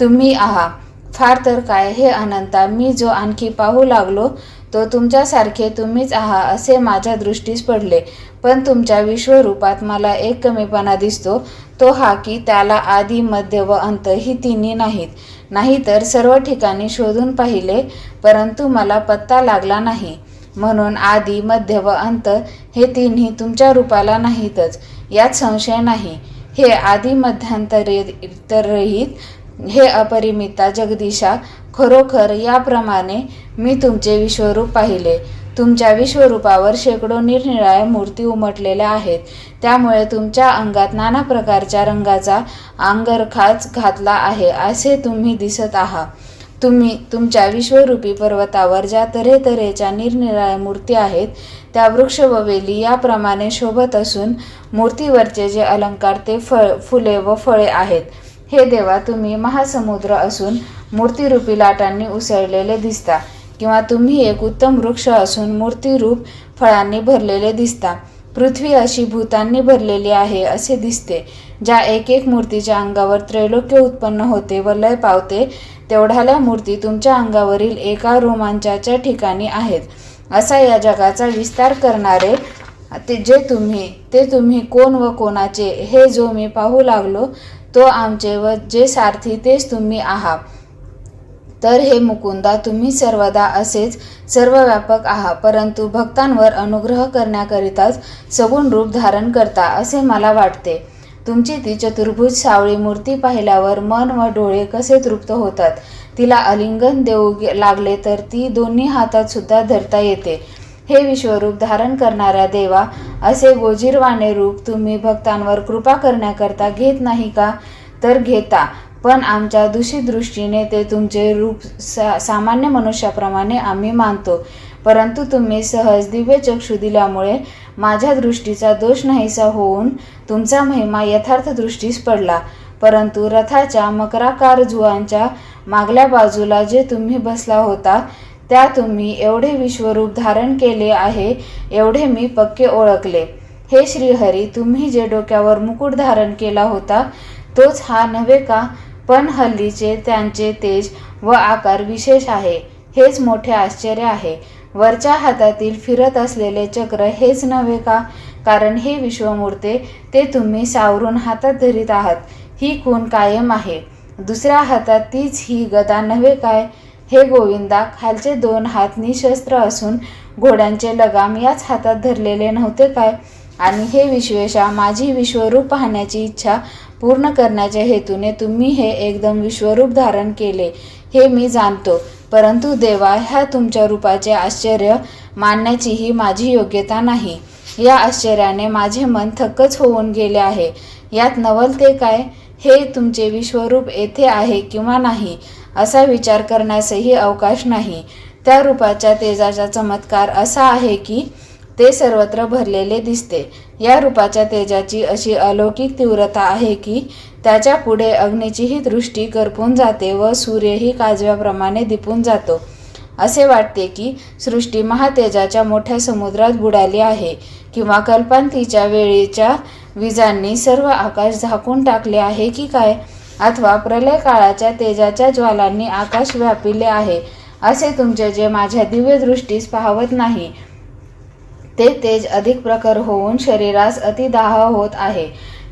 तुम्ही आहात. फार तर काय, हे अनंता, मी जो आणखी पाहू लागलो तो तुमच्यासारखे तुम्हीच आहात असे माझ्या दृष्टीस पडले. पण तुमच्या विश्वरूपात मला एक कमीपणा दिसतो, तो हा की त्याला आदी, मध्य व अंत ही तिन्ही नाहीत. नाहीतर सर्व ठिकाणी शोधून पाहिले, परंतु मला पत्ता लागला नाही. म्हणून आदी, मध्य व अंत हे तिन्ही तुमच्या रूपाला नाहीतच, यात संशय नाही. हे आदी मध्यांतररहित, हे अपरिमिता जगदीशा, खरोखर याप्रमाणे मी तुमचे विश्वरूप पाहिले. तुमच्या विश्वरूपावर शेकडो निरनिराळ्या मूर्ती उमटलेल्या आहेत. त्यामुळे तुमच्या अंगात नाना प्रकारच्या रंगाचा अंगरखाच घातला आहे असे तुम्ही दिसत आहात. तुम्ही तुमच्या विश्वरूपी पर्वतावर ज्या तऱ्हेतऱ्हेच्या निरनिराळ्या मूर्ती आहेत त्या वृक्ष व वेली याप्रमाणे शोभत असून मूर्तीवरचे जे अलंकार ते फुले व फळे आहेत. हे देवा, तुम्ही महासमुद्र असून मूर्तिरूपी लाटांनी उसळलेले दिसता, किंवा तुम्ही एक उत्तम वृक्ष असून मूर्तिरूप फळांनी भरलेले दिसता. पृथ्वी अशी भूतांनी भरलेली आहे असे दिसते. ज्या एक एक मूर्तीच्या अंगावर त्रैलोक्य उत्पन्न होते व लय पावते, तेवढ्याल्या मूर्ती तुमच्या अंगावरील एका रोमांचाच्या ठिकाणी आहेत. असा या जगाचा विस्तार करणारे ते तुम्ही कोण व कोणाचे, हे जो मी पाहू लागलो तो आमचे व जे सारथी तेच तुम्ही आहात. तर हे मुकुंदा, तुम्ही सर्वदा असेच सर्वव्यापक आहात, परंतु भक्तांवर अनुग्रह करण्याकरिताच सगुण रूप धारण करता असे मला वाटते. तुमची ती चतुर्भुज सावळी मूर्ती पाहिल्यावर मन व डोळे कसे तृप्त होतात. तिला आलिंगन देऊ लागले तर ती दोन्ही हातात सुद्धा धरता येते. हे विश्वरूप धारण करणाऱ्या देवा, असे गोजीरवाणे रूप तुम्ही भक्तांवर कृपा करण्याकरता घेत नाही का? तर घेता, पण आमच्या दूषित दृष्टीने ते तुमचे रूप सामान्य मनुष्याप्रमाणे आम्ही मानतो. परंतु तुम्ही सहज दिव्य चक्षु दिल्यामुळे माझ्या दृष्टीचा दोष नाहीसा होऊन तुमचा महिमा यथार्थ दृष्टीस पडला. परंतु रथाच्या मकराकार जुआंच्या मागल्या बाजूला जे तुम्ही बसला होता, त्या तुम्ही एवढे विश्वरूप धारण केले आहे एवढे मी पक्के ओळखले. हे श्रीहरी, तुम्ही जे डोक्यावर मुकुट धारण केला होता तोच हा नव्हे का? पण हल्लीचे त्यांचे तेज व आकार विशेष आहे, हेच मोठे आश्चर्य आहे. वरच्या हातातील फिरत असलेले चक्र हेच नव्हे का? कारण हे विश्वमूर्ते ते तुम्ही सावरून हातात धरीत आहात. ही खूण कायम आहे. दुसऱ्या हातात तीच ही गदा नव्हे काय? हे गोविंदा, खालचे दोन हात निशस्त्र असून घोड्यांचे लगाम याच हातात धरलेले नव्हते काय? आणि हे विश्वेशा, माझी विश्वरूप पाहण्याची इच्छा पूर्ण करण्याच्या हेतूने तुम्ही हे एकदम विश्वरूप धारण केले, हे मी जाणतो. परंतु देवा, ह्या तुमच्या रूपाचे आश्चर्य मानण्याची ही माझी योग्यता नाही. या आश्चर्याने माझे मन थक्कच होऊन गेले आहे. यात नवल ते काय? हे तुमचे विश्वरूप येथे आहे किंवा नाही असा विचार करण्यासही अवकाश नाही. त्या रूपाच्या तेजाचा चमत्कार असा आहे की ते सर्वत्र भरलेले दिसते. या रूपाच्या तेजाची अशी अलौकिक तीव्रता आहे की त्याच्या पुढे अग्नीचीही दृष्टी करपून जाते व सूर्यही काजव्याप्रमाणे दिपून जातो. असे वाटते की सृष्टी महातेजाच्या मोठ्या समुद्रात बुडाली आहे, किंवा कल्पांतीच्या वेळेच्या विजांनी सर्व आकाश झाकून टाकले आहे की काय, अथवा प्रलय काळाच्या तेजाच्या ज्वालांनी आकाश व्यापिले आहे. असे तुमचे जे माझ्या दिव्य दृष्टीस पाहवत नाही ते तेज अधिक प्रखर होऊन शरीरास अतिदाह होत आहे.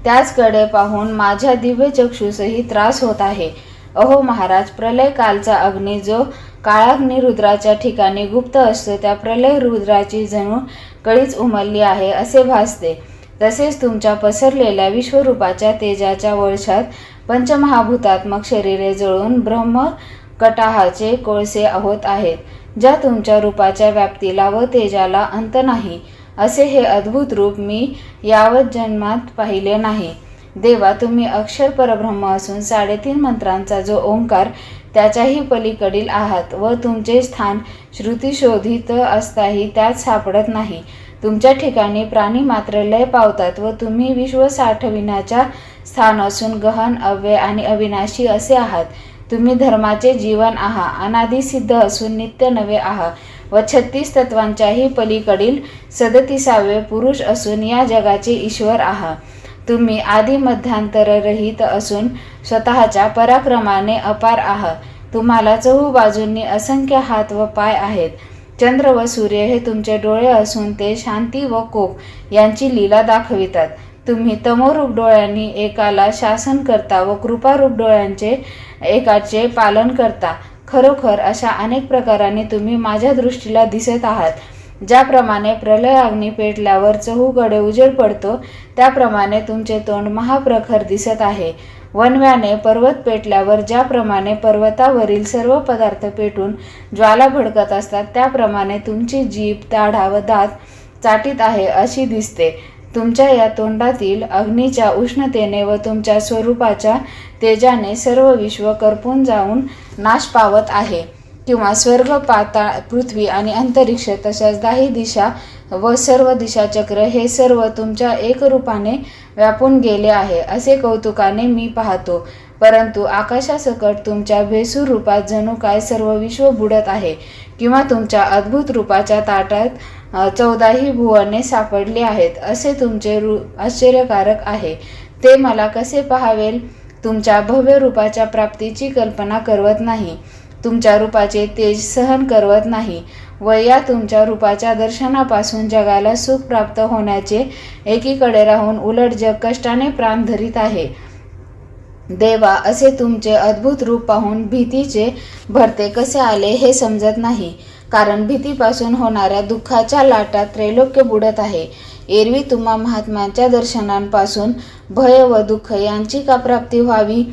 त्याचकडे पाहून माझ्या दिव्य चक्षुसही त्रास होत आहे. अहो महाराज, प्रलय कालचा अग्नी जो काळाग्नी रुद्राच्या ठिकाणी गुप्त असतो त्या प्रलय रुद्राची जणू कळीच उमलली आहे असे भासते. तसेच तुमच्या पसरलेल्या विश्वरूपाच्या तेजाच्या वळशात पंचमहाभूतात्मक शरीरे जळून ब्रह्मकटाहाचे कोळसे होत आहेत. ज्या तुमच्या रूपाच्या व्याप्तीला व तेजाला अंत नाही असे हे अद्भुत रूप मी यावत जन्मात पाहिले नाही. देवा, तुम्ही अक्षर परब्रह्म असून 3.5 मंत्रांचा जो ओंकार त्याच्याही पलीकडील आहात व तुमचे स्थान श्रुती शोधित असताही त्यात सापडत नाही. तुमच्या ठिकाणी प्राणी मात्र लय पावतात व तुम्ही विश्व साठविण्याच्या स्थान असून गहन, अव्यय आणि अविनाशी असे आहात. तुम्ही धर्माचे जीवन आहात, अनादि सिद्ध असून नित्य नवे आहात व 36 तत्वांच्याही पलीकडील 37 पुरुष असून या जगाचे ईश्वर आहात. तुम्ही आदि मध्यांतररहित असून स्वतःच्या पराक्रमाने अपार आहात. तुम्हाला चहूबाजूंनी असंख्य हात व पाय आहेत. चंद्र व सूर्य हे तुमचे डोळे असून ते शांती व कोप यांची लीला दाखवितात. तुम्ही तमोरूप डोळ्यांनी एकाला शासन करता व कृपारूप डोळ्यांचे एकाचे पालन करता. खरोखर अशा अनेक प्रकारांनी तुम्ही माझ्या दृष्टीला दिसत आहात. ज्याप्रमाणे प्रलय अग्नी पेटल्यावर चहूकडे उजेड पडतो त्याप्रमाणे तुमचे तोंड महाप्रखर दिसत आहे. वणव्याने पर्वत पेटल्यावर ज्याप्रमाणे पर्वतावरील सर्व पदार्थ पेटून ज्वाला भडकत असतात त्याप्रमाणे तुमची जीभ, दाढा व दात चाटीत आहे अशी दिसते. तुमच्या या तोंडातील अग्नीच्या उष्णतेने व तुमच्या स्वरूपाच्या तेजाने सर्व विश्व करपून जाऊन नाश पावत आहे. किंवा स्वर्ग, पाताळ, पृथ्वी आणि अंतरिक्ष तशाच 10 दिशा व सर्व दिशाचक्र हे सर्व तुमच्या एकरूपाने व्यापून गेले आहे असे कौतुकाने मी पाहतो. परंतु आकाशासकट तुमच्या भेसूर रूपात जणू काय सर्व विश्व बुडत आहे. किंवा तुमच्या अद्भुत रूपाच्या ताटात 14ही भुवने सापडली आहेत असे तुमचे रूप आश्चर्यकारक आहे. ते मला कसे पाहावेल? तुमच्या भव्य रूपाच्या प्राप्तीची कल्पना करवत नाही. तुमच्या रूपाचे तेज सहन करवत नाही व या तुमच्या रूपाच्या दर्शनापासून जगाला सुख प्राप्त होण्याचे एकीकडे राहून उलट जग कष्टाने प्राण धरीत आहे. देवा, असे तुमचे अद्भुत रूप पाहून भीतीचे भरते कसे आले हे समजत नाही. कारण भीतीपासून होणाऱ्या दुःखाच्या लाटात त्रैलोक्य बुडत आहे. एरवी तुम्हा महात्म्यांच्या दर्शनांपासून भय व दुःख यांची का प्राप्ती व्हावी?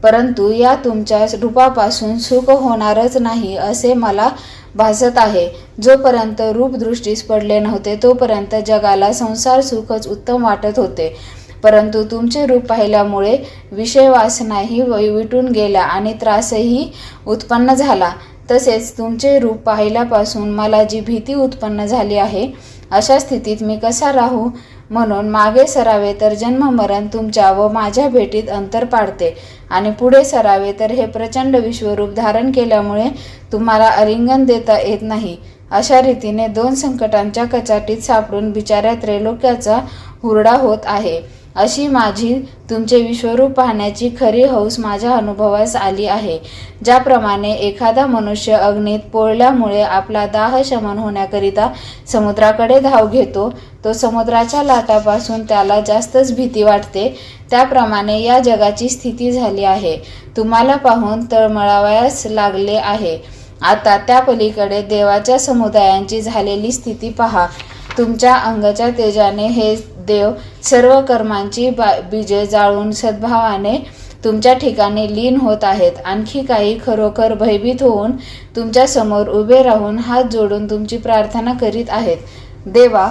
परंतु या तुमच्या रूपापासून सुख होणारच नाही असे मला भासत आहे. जोपर्यंत रूप दृष्टीस पडले नव्हते तोपर्यंत जगाला संसार सुखच उत्तम वाटत होते. परंतु तुमचे रूप पाहिल्यामुळे विषय वासनाही विटून गेल्या आणि त्रासही उत्पन्न झाला. तसेच तुमचे रूप पाहिल्यापासून मला जी भीती उत्पन्न झाली आहे अशा स्थितीत मी कसा राहू? म्हणून मागे सरावे तर जन्म मरण तुमच्या व माझ्या भेटीत अंतर पाडते आणि पुढे सरावे तर हे प्रचंड विश्वरूप धारण केल्यामुळे तुम्हाला आलिंगन देता येत नाही. अशा रीतीने 2 संकटांच्या कचाटीत सापडून बिचाऱ्या त्रैलोक्याचा हुरडा होत आहे. अशी माझी तुमचे विश्वरूप पाहण्याची खरी हौस माझ्या अनुभवास आली आहे. ज्याप्रमाणे एखादा मनुष्य अग्नीत पोळल्यामुळे आपला दाह शमन होण्याकरिता समुद्राकडे धाव घेतो, तो समुद्राच्या लाटापासून त्याला जास्तच भीती वाटते, त्याप्रमाणे या जगाची स्थिती झाली आहे. तुम्हाला पाहून तळमळावयास लागले आहे. आता त्या पलीकडे देवाच्या समुदायांची झालेली स्थिती पहा. तुमच्या अंगाच्या तेजाने हे देव सर्व कर्मांची बीजे जाळून सद्भावाने तुमच्या ठिकाणी लीन होत आहेत. आणखी काही खरोखर भयभीत होऊन तुमच्या समोर उभे राहून हात जोडून तुमची प्रार्थना करीत आहेत. देवा,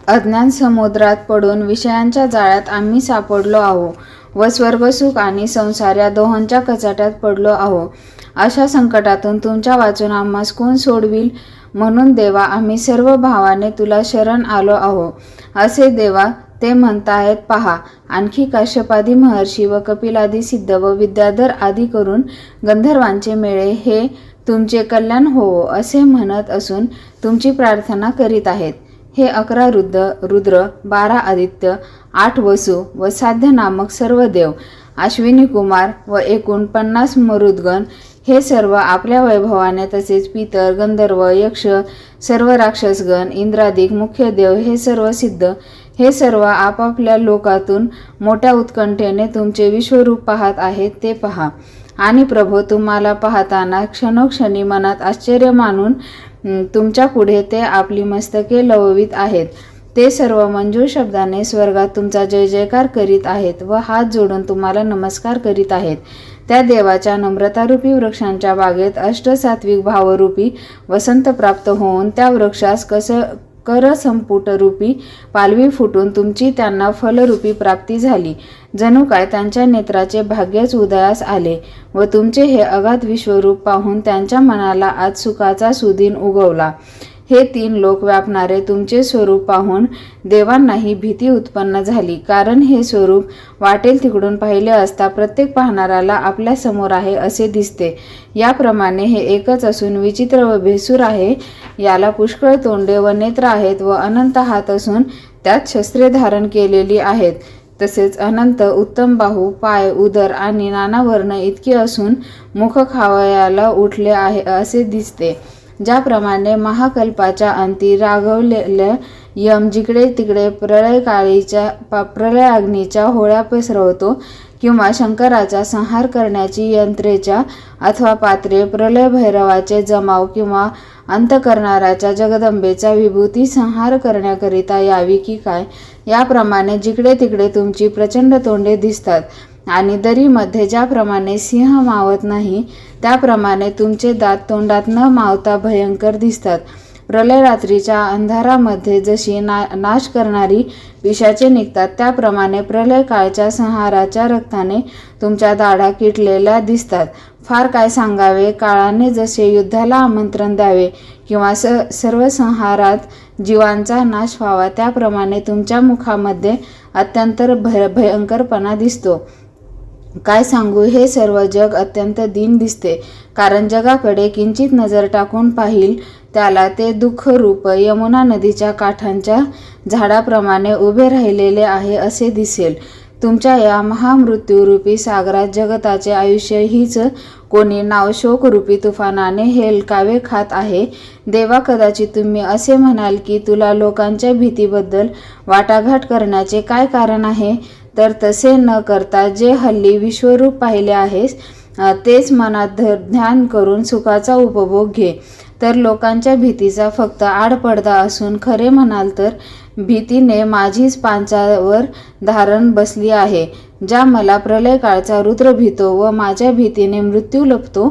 अज्ञान समुद्रात पडून विषयांच्या जाळ्यात आम्ही सापडलो आहो व स्वर्गसुख आणि संसार या दोहोंच्या कचाट्यात पडलो आहो. अशा संकटातून तुमच्या वाचून आम्हास कोण सोडविल? म्हणून देवा, आम्ही सर्व भावाने तुला शरण आलो आहो. असे देवा ते म्हणताहेत पहा. आणखी काश्यपादी महर्षी व कपिलादी सिद्ध व विद्याधर आदी करून गंधर्वांचे मेळे हे तुमचे कल्याण होवो असे म्हणत असून तुमची प्रार्थना करीत आहेत. हे 11 रुद्र, 12 आदित्य, 8 वसु व साध्य नामक सर्व देव, अश्विनी कुमार व एकूण 50 मरुद्गण हे सर्व आपल्या वैभवाने, तसेच पितर, गंधर्व, यक्ष, सर्व राक्षसगण, इंद्रादिक मुख्य देव हे सर्व सिद्ध हे सर्व आपापल्या लोकातून मोठ्या उत्कंठेने तुमचे विश्वरूप पाहत आहेत ते पहा. आणि प्रभो, तुम्हाला पाहताना क्षणोक्षणी मनात आश्चर्य मानून तुमच्या पुढे ते आपली मस्तके लववित आहेत. ते सर्व मंजूळ शब्दाने स्वर्गात तुमचा जय जयकार करीत आहेत व हात जोडून तुम्हाला नमस्कार करीत आहेत. त्या देवाच्या नम्रतारूपी वृक्षांच्या बागेत अष्टसात्विक भावरूपी वसंत प्राप्त होऊन त्या वृक्षास करसंपुटरूपी पालवी फुटून तुमची त्यांना फलरूपी प्राप्ती झाली. जणू काय त्यांच्या नेत्राचे भाग्यच उदयास आले व तुमचे हे अगाध विश्वरूप पाहून त्यांच्या मनाला आज सुखाचा सुदिन उगवला. हे 3 लोक व्यापणारे तुमचे स्वरूप पाहून देवांनाही भीती उत्पन्न झाली, कारण हे स्वरूप वाटेल तिकडून पाहिले असता प्रत्येक पाहणाऱ्याला आपल्या समोर आहे असे दिसते. याप्रमाणे हे एकच असून विचित्र व भेसूर आहे. याला पुष्कळ तोंडे व नेत्र आहेत व अनंत हात असून त्यात शस्त्रे धारण केलेली आहेत. तसेच अनंत उत्तम बाहू, पाय, उदर आणि नाना वर्ण इतके असून मुख खावयाला उठले आहे असे दिसते. ज्याप्रमाणे महाकल्पाच्या अंती रागवलेल्या यम जिकडे तिकडे प्रलयाग्नीच्या होळ्या पसरवतो, किंवा शंकराचा संहार करण्याची यंत्रेच्या अथवा पात्रे प्रलय भैरवाचे जमाव, किंवा अंत करणाऱ्याच्या जगदंबेचा विभूती संहार करण्याकरिता यावी की काय, याप्रमाणे जिकडे तिकडे तुमची प्रचंड तोंडे दिसतात. आणि दरीमध्ये ज्याप्रमाणे सिंह मावत नाही त्याप्रमाणे तुमचे दात तोंडात न मावता भयंकर दिसतात. प्रलय रात्रीच्या अंधारामध्ये जशी नाश करणारी पिशाचे निघतात, त्याप्रमाणे प्रलय काळच्या संहाराच्या रक्ताने तुमच्या दाढा किटलेल्या दिसतात. फार काय सांगावे, काळाने जसे युद्धाला आमंत्रण द्यावे किंवा सर्व संहारात जीवांचा नाश व्हावा, त्याप्रमाणे तुमच्या मुखामध्ये अत्यंत भयंकरपणा दिसतो. काय सांगू, हे सर्व जग अत्यंत दीन दिसते, कारण जगाकडे किंचित नजर टाकून पाहिल त्याला ते दुःखरूप यमुना नदीच्या काठांच्या झाडाप्रमाणे उभे राहिलेले आहे असे दिसेल. तुमच्या या महामृत्यूरूपी सागरात जगताचे आयुष्य हीच कोणी नाव शोकरूपी तुफानाने हेलकावे खात आहे. देवा, कदाचित तुम्ही असे म्हणाल की तुला लोकांच्या भीतीबद्दल वाटाघाट करण्याचे काय कारण आहे, तर तसे न करता जे हल्ली विश्वरूप पाहिले आहेस तेच मनात ध्यान करून सुखाचा उपभोग घे. तर लोकांच्या भीतीचा फक्त आडपडदा असून खरे म्हणाल तर भीतीने माझीच पांचावर धारण बसली आहे. ज्या मला प्रलय काळचा रुद्र भीतो व माझ्या भीतीने मृत्यू लपतो,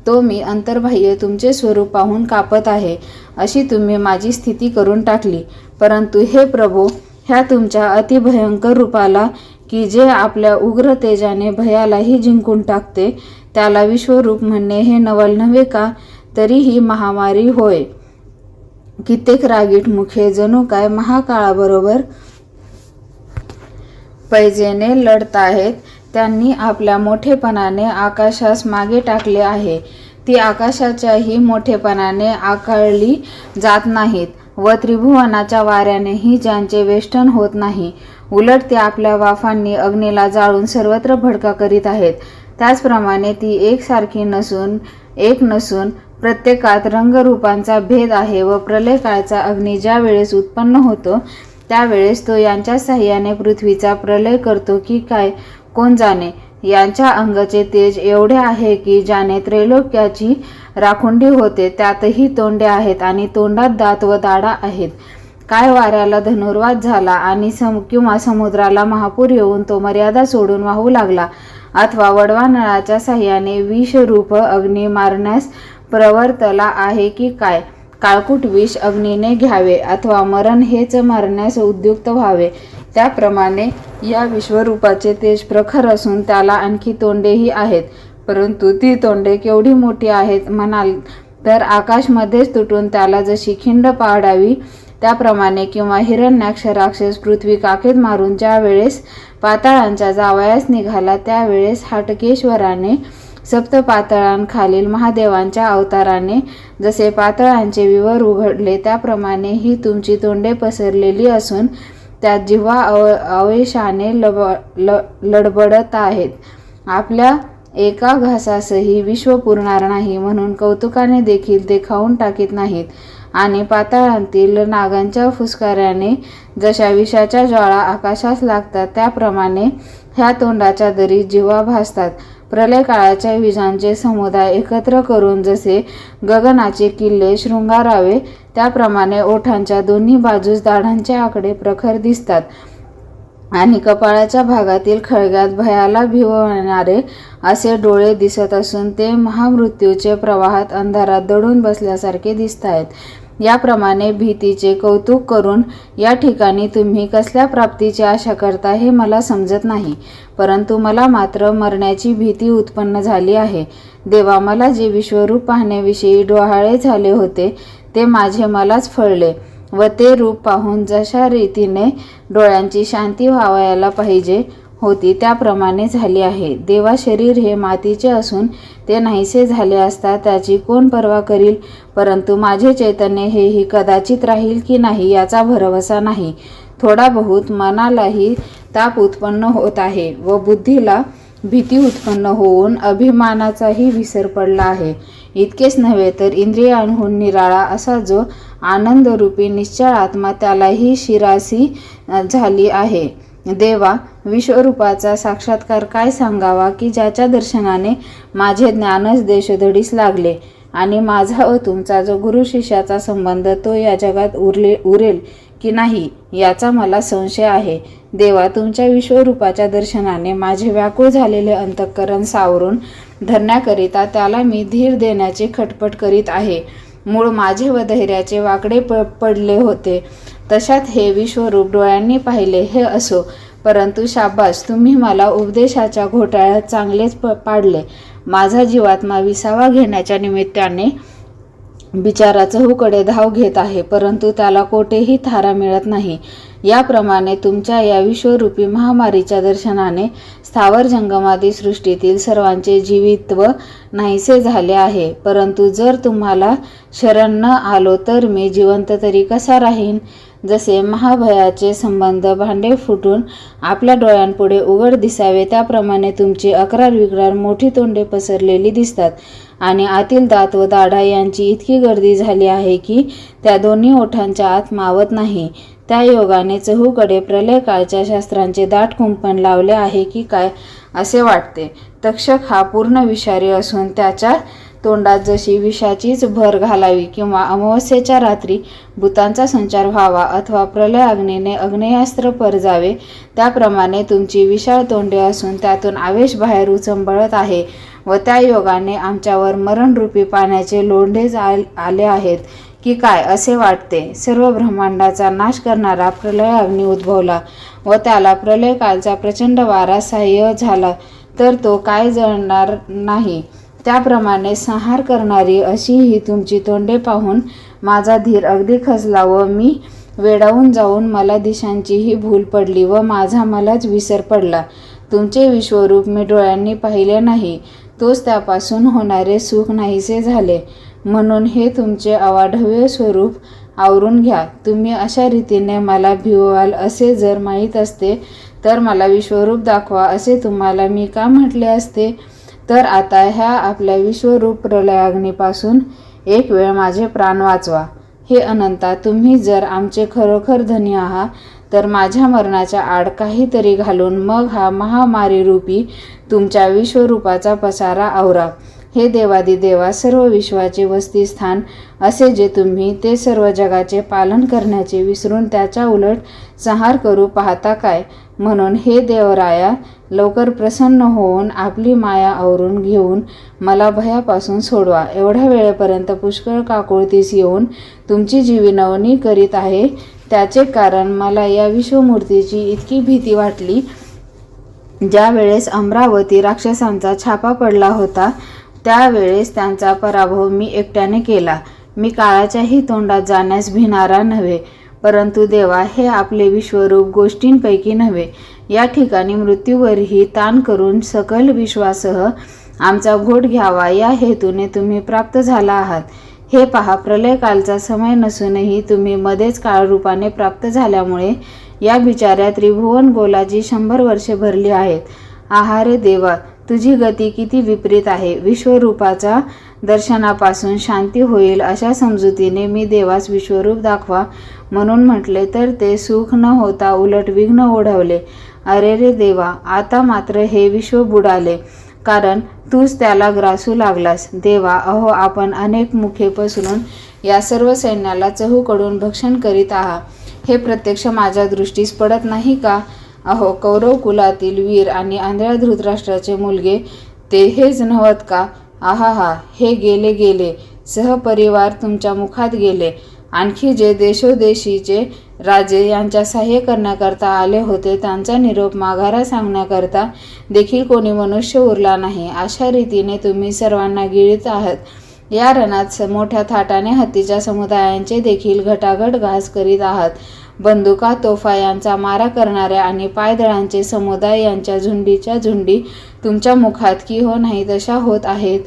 तो मी अंतर्बाह्य तुमचे स्वरूप पाहून कापत आहे, अशी तुम्ही माझी स्थिती करून टाकली. परंतु हे प्रभो, ह्या तुमच्या अतिभयंकर रूपाला, की जे आपल्या उग्र तेजाने भयालाही जिंकून टाकते, त्याला विश्वरूप म्हणणे हे नवल नव्हे का? तरीही महामारी होय. कित्येक रागीट मुखे जणू काय महाकाळाबरोबर पैजेने लढताहेत. त्यांनी आपल्या मोठेपणाने आकाशास मागे टाकले आहे. ती आकाशाच्याही मोठेपणाने आकाळली जात नाहीत व त्रिभुवनाच्या वाऱ्यानेही ज्यांचे वेष्टन होत नाही. उलट ते आपल्या वाफांनी अग्नीला जाळून सर्वत्र भडका करीत आहेत. त्याचप्रमाणे ती एकसारखी एक नसून प्रत्येकात रंगरूपांचा भेद आहे व प्रलय काळचा अग्नी ज्या वेळेस उत्पन्न होतो त्यावेळेस तो यांच्या साह्याने पृथ्वीचा प्रलय करतो की काय कोण जाणे. यांच्या अंगाचे तेज एवढे आहे की ज्याने त्रैलोक्याची राखुंडी होते त्यातही तोंडे आहेत आणि तोंडात दात व दाढा आहेत. काय वाऱ्याला धनुर्वात झाला आणि किंवा समुद्राला महापूर येऊन तो मर्यादा सोडून वाहू लागला, अथवा वडवा नळाच्या साह्याने विषरूप अग्नी मारण्यास प्रवर्तला आहे की काय. काळकूट विष अग्नीने घ्यावे अथवा मरण हेच मारण्यास उद्युक्त व्हावे. त्याप्रमाणे या विश्वरूपाचे तेज प्रखर असून त्याला आणखी तोंडेही आहेत. परंतु ती तोंडे केवढी मोठी आहेत म्हणाल तर आकाश मध्येच तुटून त्याला जशी खिंड पाडावी त्याप्रमाणे, किंवा हिरण्याक्ष राक्षस पृथ्वी काखेत मारून ज्या वेळेस पाताळांच्या जावयास निघाला त्यावेळेस हाटकेश्वराने सप्तपातळांखालील महादेवांच्या अवताराने जसे पातळांचे विवर उघडले त्याप्रमाणे ही तुमची तोंडे पसरलेली असून त्यात जिव्हा आवेशाने लडबडत आहेत. आपल्या एका घासासही विश्व पुरणार नाही म्हणून कौतुकाने देखील ते खाऊन टाकीत नाहीत. आणि पाताळांतील नागांच्या फुसकाऱ्याने जशा विषाच्या ज्वाळा आकाशास लागतात त्याप्रमाणे ह्या तोंडाच्या दरी जिव्हा भासतात. प्रलय काळाच्या विजांचे समुदाय एकत्र करून जसे गगनाचे किल्ले शृंगारावे त्याप्रमाणे ओठांच्या दोन्ही बाजूस दाढांचे आकडे प्रखर दिसतात. आणि कपाळाच्या भागातील खळग्यात भयाला भिवणारे असे डोळे दिसत असून ते महामृत्यूचे प्रवाहात अंधारात दडून बसल्यासारखे दिसत आहेत. याप्रमाणे भीतीचे कौतुक करून या ठिकाणी तुम्ही कसल्या प्राप्तीची आशा करता हे मला समजत नाही, परंतु मला मात्र मरण्याची भीती उत्पन्न झाली आहे. देवा, मला जे विश्वरूप पाहण्याविषयी डोहाळे झाले होते ते माझे मलाच फळले व ते रूप पाहून जशा रीतीने डोळ्यांची शांती व्हावयाला पाहिजे होती त्याप्रमाणे झाली आहे. देवा, शरीर हे मातीचे असून ते नाहीसे झाले असता त्याची कोण पर्वा करील, परंतु माझे चैतन्य हेही कदाचित राहील की नाही याचा भरवसा नाही. थोडा बहुत मनालाही ताप उत्पन्न होत आहे व बुद्धीला भीती उत्पन्न होऊन अभिमानाचाही विसर पडला आहे. इतकेच नव्हे तर इंद्रियांहून निराळा असा जो आनंदरूपी निश्चळ आत्मा त्यालाही शिरासी झाली आहे. देवा, विश्वरूपाचा साक्षात्कार काय सांगावा की ज्याच्या दर्शनाने माझे ज्ञानच देशोधडीस लागले आणि माझा व तुमचा जो गुरु शिष्याचा संबंध तो या जगात उरेल की नाही याचा मला संशय आहे. देवा, तुमच्या विश्वरूपाच्या दर्शनाने माझे व्याकुळ झालेले अंतःकरण सावरून धरण्याकरिता त्याला मी धीर देण्याचे खटपट करीत आहे. मूळ माझे व धैर्याचे वाकडे पडले होते तशात हे विश्वरूप डोळ्यांनी पाहिले हे असो, परंतु शाबास, तुम्ही मला उपदेशाच्या घोटाळ्यात चांगलेच पाडले. माझा जीवात्मा विसावा घेण्याच्या निमित्ताने बिचारा चहूकडे धाव घेत आहे, परंतु त्याला कोठेही थारा मिळत नाही. याप्रमाणे तुमच्या या विश्वरूपी महामारीच्या दर्शनाने स्थावर जंगमादी सृष्टीतील सर्वांचे जीवित्व नाहीसे झाले आहे. परंतु जर तुम्हाला शरण न आलो तर मी जिवंत तरी कसा राहीन? जसे महाभयाचे संबंध भांडे फुटून आपल्या डोळ्यांपुढे उघड दिसावे त्याप्रमाणे तुमची अकरार विक्रार मोठी तोंडे पसरलेली दिसतात आणि आतील दात व दाढा यांची इतकी गर्दी झाली आहे की त्या दोन्ही ओठांच्या आत मावत नाही. त्या योगाने चहूकडे प्रलय काळच्या शास्त्रांचे दाट कुंपण लावले आहे की काय असे वाटते. तक्षक हा पूर्ण विषारी असून त्याच्या तोंडात जशी विषाचीच भर घालावी किंवा अमावस्येच्या रात्री भूतांचा संचार व्हावा अथवा प्रलय अग्नीने अग्नेयास्त्र परजावे त्याप्रमाणे तुमची विशाळ तोंडे असून त्यातून आवेश बाहेर उचंबळत आहे व त्या योगाने आमच्यावर मरणरूपी पाण्याचे लोंढे आले आहेत की काय असे वाटते. सर्व ब्रह्मांडाचा नाश करणारा प्रलय अग्नी उद्भवला व त्याला प्रलय कालचा प्रचंड वारा सहाय्य झाला तर तो काय जळणार नाही. त्याप्रमाणे संहार करणारी अशी ही तुमची तोंडे पाहून माझा धीर अगदी खचला व मी वेडावून जाऊन मला दिशांचीही भूल पडली व माझा मलाच विसर पडला. तुमचे विश्वरूप मी डोळ्यांनी पाहिले नाही, तोच त्यापासून होणारे सुख नाहीसे झाले. म्हणून हे तुमचे अवाढव्य स्वरूप आवरून घ्या. तुम्ही अशा रीतीने मला भिववाल असे जर माहीत असते तर मला विश्वरूप दाखवा असे तुम्हाला मी का म्हटले असते. तर आता ह्या आपल्या विश्वरूप प्रलयाग्नीपासून एक वेळ माझे प्राण वाचवा. हे अनंता, तुम्ही जर आमचे खरोखर धनी आहात तर माझ्या मरणाच्या आड काहीतरी घालून मग हा महामारीरूपी तुमच्या विश्वरूपाचा पसारा आवरा. हे देवादिदेवा, सर्व विश्वाचे वस्तीस्थान असे जे तुम्ही ते सर्व जगाचे पालन करण्याचे विसरून त्याच्या उलट संहार करू पाहता काय. म्हणून हे देवराया, लवकर प्रसन्न होऊन आपली माया आवरून घेऊन मला भयापासून सोडवा. एवढ्या वेळेपर्यंत पुष्कळ काकुळतीस येऊन तुमची जी विनवणी करीत आहे त्याचे कारण मला या विश्वमूर्तीची इतकी भीती वाटली. ज्या वेळेस अमरावती राक्षसांचा छापा पडला होता त्यावेळेस त्यांचा पराभव मी एकट्याने केला. मी काळाच्याही तोंडात जाण्यास भिणारा नव्हे, परंतु देवा, हे आपले विश्वरूप गोष्टींपैकी नव्हे. या ठिकाणी मृत्यूवरही ताण करून सकल विश्वासह आमचा घोट घ्यावा या हेतूने तुम्ही प्राप्त झाला आहात. हे पहा, प्रलयकालचा समय नसूनही तुम्ही मध्येच काळरूपाने प्राप्त झाल्यामुळे या बिचाऱ्या त्रिभुवन गोलाची 100 वर्षे भरली आहेत. आहारे देवा, तुझी गती किती विपरीत आहे. विश्वरूपाचा दर्शनापासून शांती होईल अशा समजुतीने मी देवास विश्वरूप दाखवा म्हणून म्हटले तर ते सुख न होता उलट विघ्न ओढवले. अरे रे देवा, आता मात्र हे विश्व बुडाले, कारण तूच त्याला ग्रासू लागलास. देवा, अहो, आपण अनेक मुखे पसरून या सर्व सैन्याला चहूकडून भक्षण करीत आहात. हे प्रत्यक्ष माझ्या दृष्टीस पडत नाही का? अहो, कौरव कुलातील वीर आणि आंधळ्या धृतराष्ट्राचे मुलगे ते हेच नव्हत का? आहा, हे गेले सहपरिवार तुमच्या मुखात गेले. आणखी जे देशोदेशीचे राजे यांच्या सहाय्य करण्याकरता आले होते त्यांचा निरोप माघारा सांगण्याकरता देखील कोणी मनुष्य उरला नाही. अशा रीतीने तुम्ही सर्वांना गिळीत आहात. या रणात मोठ्या थाटाने हत्तीच्या समुदायांचे देखील घटाघट घास करीत आहात. बंदुका तोफा यांचा मारा करणाऱ्या आणि पायदळांचे समुदाय यांच्या झुंडीच्या झुंडी तुमच्या मुखात की हो नाही तशा होत आहेत.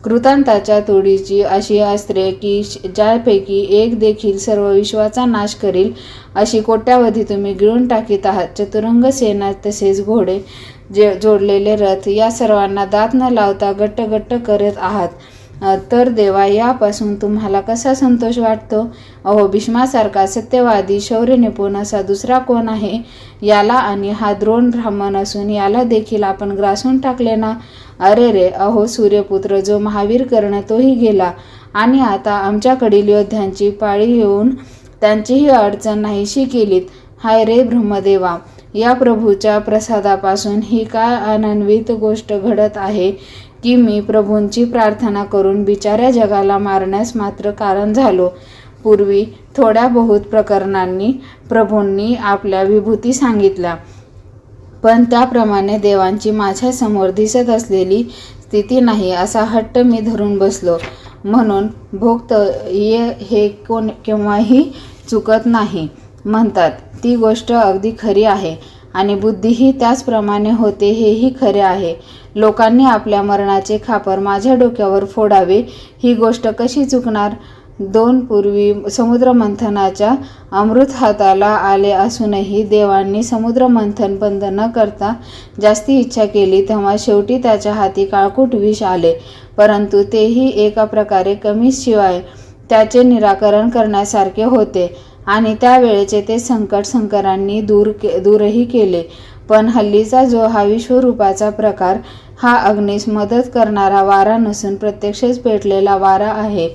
कृतांताच्या तोडीची अशी अस्त्रे की ज्यापैकी एक देखील सर्व विश्वाचा नाश करील अशी कोट्यावधी तुम्ही गिळून टाकीत आहात. चतुरंग सेना तसेच घोडे जोडलेले रथ या सर्वांना दात न लावता गट्ट गट्ट करत आहात. तर देवा, यापासून तुम्हाला कसा संतोष वाटतो? अहो, भीष्मासारखा सत्यवादी शौर्य निपुण असा दुसरा कोण आहे? याला आणि हा द्रोण ब्राह्मण असून याला देखील आपण ग्रासून टाकले ना? अरे रे, अहो सूर्यपुत्र जो महावीर कर्ण तोही गेला आणि आता आमच्याकडील योद्ध्यांची पाळी येऊन त्यांचीही अडचण नाहीशी केलीत. हाय रे ब्रह्मदेवा, या प्रभूच्या प्रसादापासून ही काय आनन्वित गोष्ट घडत आहे की मी प्रभूंची प्रार्थना करून बिचाऱ्या जगाला मारण्यास मात्र कारण झालो. पूर्वी थोड्या बहुत प्रकरणांनी प्रभूंनी आपल्या विभूती सांगितल्या, पण त्याप्रमाणे देवांची माझ्या समोर दिसत असलेली स्थिती नाही असा हट्ट मी धरून बसलो. म्हणून भोक्त हे केव्हाही चुकत नाही म्हणतात ती गोष्ट अगदी खरी आहे आणि बुद्धीही त्याचप्रमाणे होते हेही खरे आहे. लोकांनी आपल्या मरणाचे खापर माझ्या डोक्यावर फोडावे ही गोष्ट कशी चुकणार? 2 पूर्वी समुद्रमंथनाच्या अमृत हाताला आले असूनही देवांनी समुद्रमंथन बंद न करता जास्ती इच्छा केली तेव्हा शेवटी त्याच्या हाती काळकूट विष आले. परंतु तेही एका प्रकारे कमीच शिवाय त्याचे निराकरण करण्यासारखे होते आणि त्यावेळेचे ते संकट शंकरांनी दूरही केले. पण हल्लीचा जो हा विश्वरूपाचा प्रकार हा अग्नीस मदत करणारा वारा नसून प्रत्यक्षच पेटलेला वारा आहे,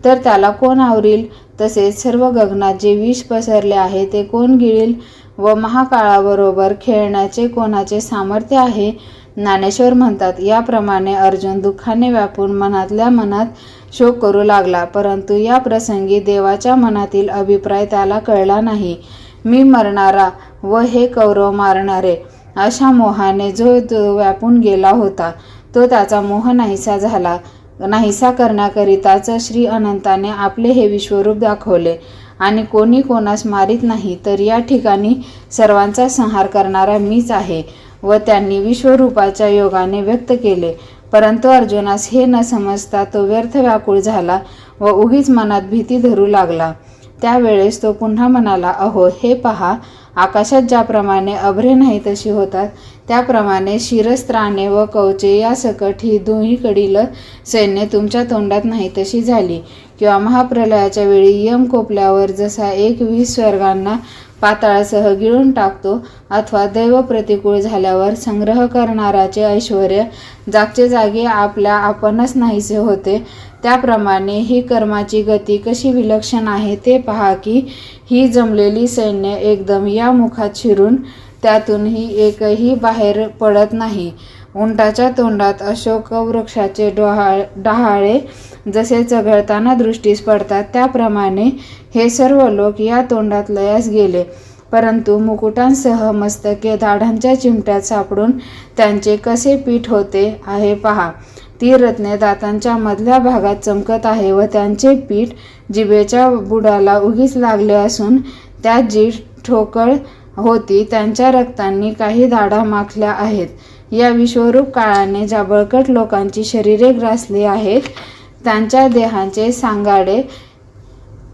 तर त्याला कोण आवरील? तसेच सर्व गगनात जे विष पसरले आहे ते कोण गिळील? व महाकाळाबरोबर खेळण्याचे कोणाचे सामर्थ्य आहे? ज्ञानेश्वर म्हणतात, याप्रमाणे अर्जुन दुःखाने व्यापून मनातल्या मनात शोक करू लागला. परंतु या प्रसंगी देवाच्या मनातील अभिप्राय त्याला कळला नाही. मी मरणारा व हे कौरव मारणारे अशा मोहाने जो व्यापून गेला होता तो त्याचा मोह नाहीसा झाला. नाहीसा करण्याकरिताच श्री अनंताने आपले हे विश्वरूप दाखवले आणि कोणी कोणास मारित नाही, तर या ठिकाणी सर्वांचा संहार करणारा मीच आहे व त्यांनी विश्वरूपाच्या योगाने व्यक्त केले. परंतु अर्जुनास हे न समजता तो व्यर्थ व्याकुळ झाला व उगीच मनात भीती धरू लागला. त्यावेळेस तो पुन्हा म्हणाला, अहो हे पहा, आकाशात ज्याप्रमाणे अभ्रे नाही तशी होतात त्याप्रमाणे शिरस्त्राणे व कवचे यासकट ही दोन्हीकडील सैन्य तुमच्या तोंडात नाही तशी झाली. किंवा महाप्रलयाच्या वेळी यम कोपल्यावर जसा एक विष स्वर्गांना पाताळासह गिळून टाकतो, अथवा दैव प्रतिकूल झाल्यावर संग्रह करणाराचे ऐश्वर्य जागचे जागी आपल्या आपणच नाहीसे होते, त्याप्रमाणे ही कर्माची गती कशी विलक्षण आहे ते पहा की ही जमलेली सैन्य एकदम या मुखात शिरून त्यातूनही एकही बाहेर पडत नाही. उंटाच्या तोंडात अशोक वृक्षाचे डहाळे जसे चघळताना दृष्टीस पडतात त्याप्रमाणे हे सर्व लोक या तोंडात लयास गेले. परंतु मुकुटांसह मस्तके दाढांच्या चिमट्यात सापडून त्यांचे कसे पीठ होते आहे पहा. ती रत्ने दातांच्या मधल्या भागात चमकत आहे व त्यांचे पीठ जिभेच्या बुडाला उगीच लागले असून त्यात जी ठोकळ होती त्यांच्या रक्तांनी काही दाढा माखल्या आहेत. या विश्वरूप काळाने ज्या बळकट लोकांची शरीरे ग्रासली आहेत त्यांच्या देहांचे सांगाडे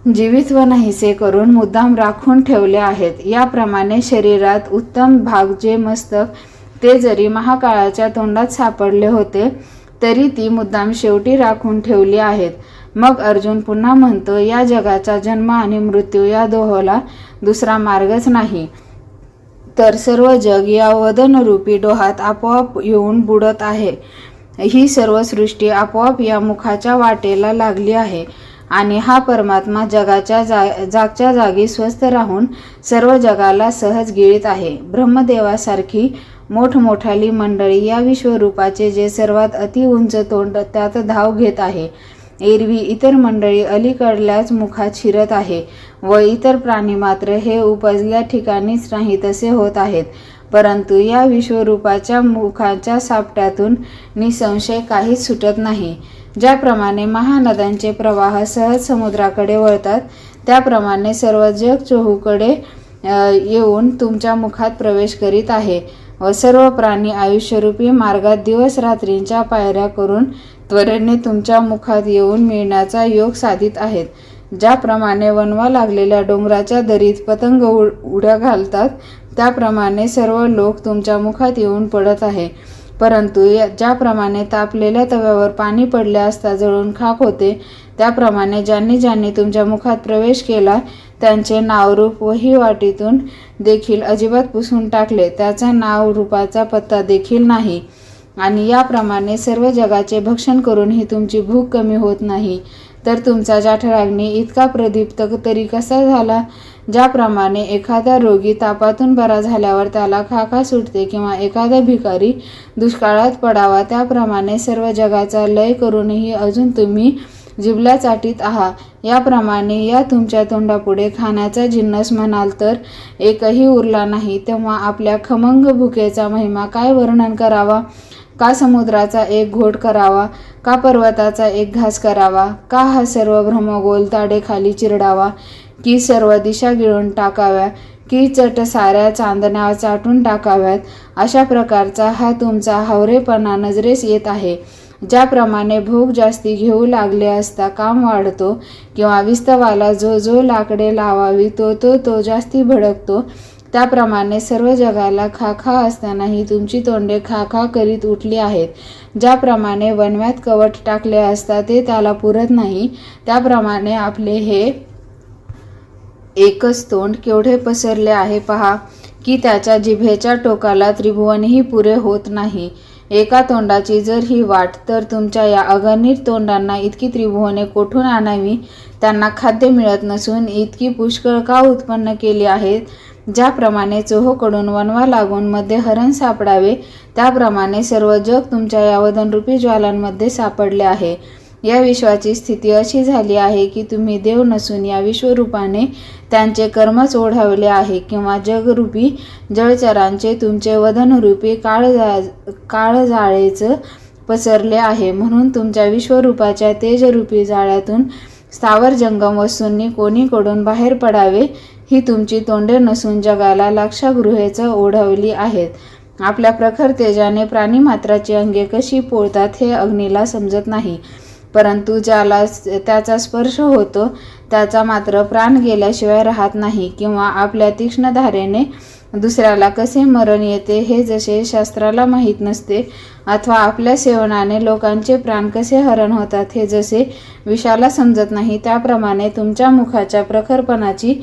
जीवित व नाहीसे करून मुद्दाम राखून ठेवले आहेत. याप्रमाणे शरीरात उत्तम भाग जे मस्तक ते जरी महाकाळाच्या तोंडात सापडले होते तरी ती मुद्दाम शेवटी राखून ठेवली आहेत. मग अर्जुन पुन्हा म्हणतो, या जगाचा जन्म आणि मृत्यू या दोहोला दुसरा मार्गच नाही, तर सर्व जग या वदनरूपी डोहात आपोआप येऊन बुडत आहे. ही सर्व सृष्टी आपोआप या मुखाच्या वाटेला लागली आहे आणि हा परमात्मा जगाच्या जागच्या जागी स्वस्थ राहून सर्व जगाला सहज गिळीत आहे. ब्रह्मदेवासारखी मोठमोठाली मंडळी या विश्वरूपाचे जे सर्वात अति उंच तोंड त्यात धाव घेत आहे. एरवी इतर मंडळी अलीकडल्याच मुखात शिरत आहे व इतर प्राणी मात्र हे उपजल्या ठिकाणीच नाही तसे होत आहेत. परंतु या विश्वरूपाच्या मुखाच्या सापट्यातून निसंशय काहीच सुटत नाही. ज्याप्रमाणे महानद्यांचे प्रवाह सहज समुद्राकडे वळतात त्याप्रमाणे सर्व जग चहूकडे येऊन तुमच्या मुखात प्रवेश करीत आहे व सर्व प्राणी आयुष्यरूपी मार्गात दिवस रात्रींच्या पायऱ्या करून त्वरेने तुमच्या मुखात येऊन मिळण्याचा योग साधित आहेत. ज्याप्रमाणे वणवा लागलेल्या डोंगराच्या दरीत पतंग उड्या घालतात त्याप्रमाणे सर्व लोक तुमच्या मुखात येऊन पडत आहे. परंतु ज्याप्रमाणे तापलेल्या तव्यावर पाणी पडले असता जळून खाक होते त्याप्रमाणे ज्यांनी ज्यांनी तुमच्या मुखात प्रवेश केला त्यांचे नावरूप वहीवाटीतून देखील अजिबात पुसून टाकले, त्याचा नावरूपाचा पत्ता देखील नाही. आणि याप्रमाणे सर्व जगाचे भक्षण करूनही तुमची भूक कमी होत नाही तर तुमचा जठराग्नी इतका प्रदीप्त तरी कसा झाला? ज्याप्रमाणे एखादा रोगी तापातून बरा झाल्यावर त्याला खाका सुटते किंवा एखादा भिकारी दुष्काळात पडावा त्याप्रमाणे सर्व जगाचा लय करूनही अजून तुम्ही जिभल्या चाटीत आहात. याप्रमाणे या तुमच्या तोंडापुढे खाण्याचा जिन्नस म्हणाल तर एकही उरला नाही. तेव्हा आपल्या खमंग भुकेचा महिमा काय वर्णन करावा? का समुद्राचा एक घोट करावा? का पर्वताचा एक घास करावा? का हा सर्व ब्रह्मगोल ताडे खाली चिरडावा? की सर्व दिशा गिळून टाकाव्या? की चट साऱ्या चांदण्या चाटून टाकाव्यात? अशा प्रकारचा हा तुमचा हावरेपणा नजरेस येत आहे. ज्याप्रमाणे भोग जास्ती घेऊ लागले असता काम वाढतो किंवा विस्तवाला जो जो लाकडे लावावी तो जास्ती भडकतो त्याप्रमाणे सर्व जगाला खा असतानाही तुमची तोंडे खा करीत उठली आहेत. ज्याप्रमाणे वणव्यात कवट टाकले असता ते त्याला पुरत नाही त्याप्रमाणे आपले हे एकच तोंड केवढे पसरले आहे पहा, की त्याच्या जिभेच्या टोकाला त्रिभुवनही पुरे होत नाही. एका तोंडाची जर ही वाट तर तुमच्या या अगणित तोंडांना इतकी त्रिभुवने कोठून आणावी? त्यांना खाद्य मिळत नसून इतकी पुष्कळ का उत्पन्न केली आहेत? ज्याप्रमाणे चोहोकडून वणवा लागून मध्ये हरण सापडावे त्याप्रमाणे सर्व जग तुमच्या या वदनरूपी ज्वालांमध्ये सापडले आहे. या विश्वाची स्थिती अशी झाली आहे की तुम्ही देव नसून या विश्वरूपाने त्यांचे कर्मच ओढावले आहे किंवा जगरूपी जळचरांचे तुमचे वदनरूपी काळजाळेच पसरले आहे. म्हणून तुमच्या विश्वरूपाच्या तेजरूपी जाळ्यातून स्थावर जंगम वस्तूंनी कोणीकडून बाहेर पडावे ही तुमची तोंडे नसून जगाला लाक्षागृहेच ओढवली आहेत. आपल्या प्रखर तेजाने प्राणीमात्राची अंगे कशी पोळतात हे अग्नीला समजत नाही, परंतु ज्याला त्याचा स्पर्श होतो त्याचा मात्र प्राण गेल्याशिवाय राहत नाही. किंवा आपल्या तीक्ष्ण धारेने दुसऱ्याला कसे मरण येते हे जसे शास्त्राला माहीत नसते, अथवा आपल्या सेवनाने लोकांचे प्राण कसे हरण होतात हे जसे विषाला समजत नाही, त्याप्रमाणे तुमच्या मुखाच्या प्रखरपणाची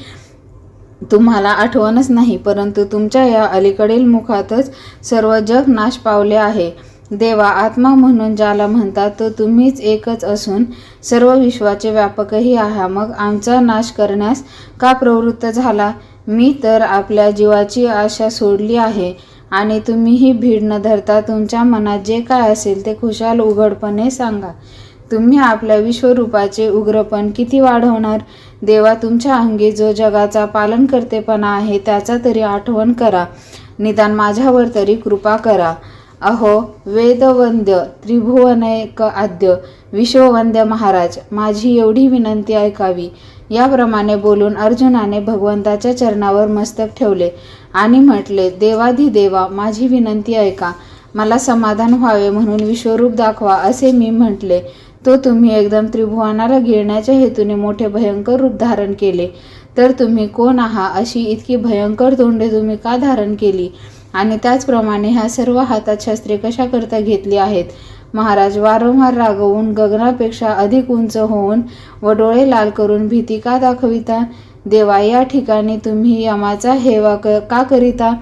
तुम्हाला आठवणच नाही. परंतु तुमच्या या अलीकडील मुखातच सर्व जग नाश पावले आहे. देवा आत्मा म्हणून ज्याला म्हणतात तो तुम्हीच एकच असून सर्व विश्वाचे व्यापकही आहात. मग आमचा नाश करण्यास का प्रवृत्त झाला? मी तर आपल्या जीवाची आशा सोडली आहे आणि तुम्हीही भीड न धरता तुमच्या मनात जे काय असेल ते खुशाल उघडपणे सांगा. तुम्ही आपल्या विश्वरूपाचे उग्रपण किती वाढवणार? देवा तुमच्या अंगी जो जगाचा पालनकर्तेपणा आहे त्याचा तरी आठवण करा. निदान माझ्यावर तरी कृपा करा. अहो वेदवंद्य त्रिभुवनैक आद्य विश्ववंद्य महाराज, माझी एवढी विनंती ऐकावी. याप्रमाणे बोलून अर्जुनाने भगवंताच्या चरणावर मस्तक ठेवले आणि म्हटले, देवाधिदेवा माझी विनंती ऐका. मला समाधान व्हावे म्हणून विश्वरूप दाखवा असे मी म्हटले. तो तुम्ही एकदम त्रिभुवनाला गिळण्याच्या हेतूने मोठे भयंकर रूप धारण केले. तर तुम्ही कोण आहात? अशी इतकी भयंकर तोंडे तुम्ही का धारण केली? आणि त्याचप्रमाणे ह्या सर्व हातात शस्त्रे कशाकरता घेतली आहेत? महाराज वारंवार रागवून गगनापेक्षा अधिक उंच होऊन व डोळे लाल करून भीती का दाखविता? देवा या ठिकाणी तुम्ही यमाचा हेवा का करिता?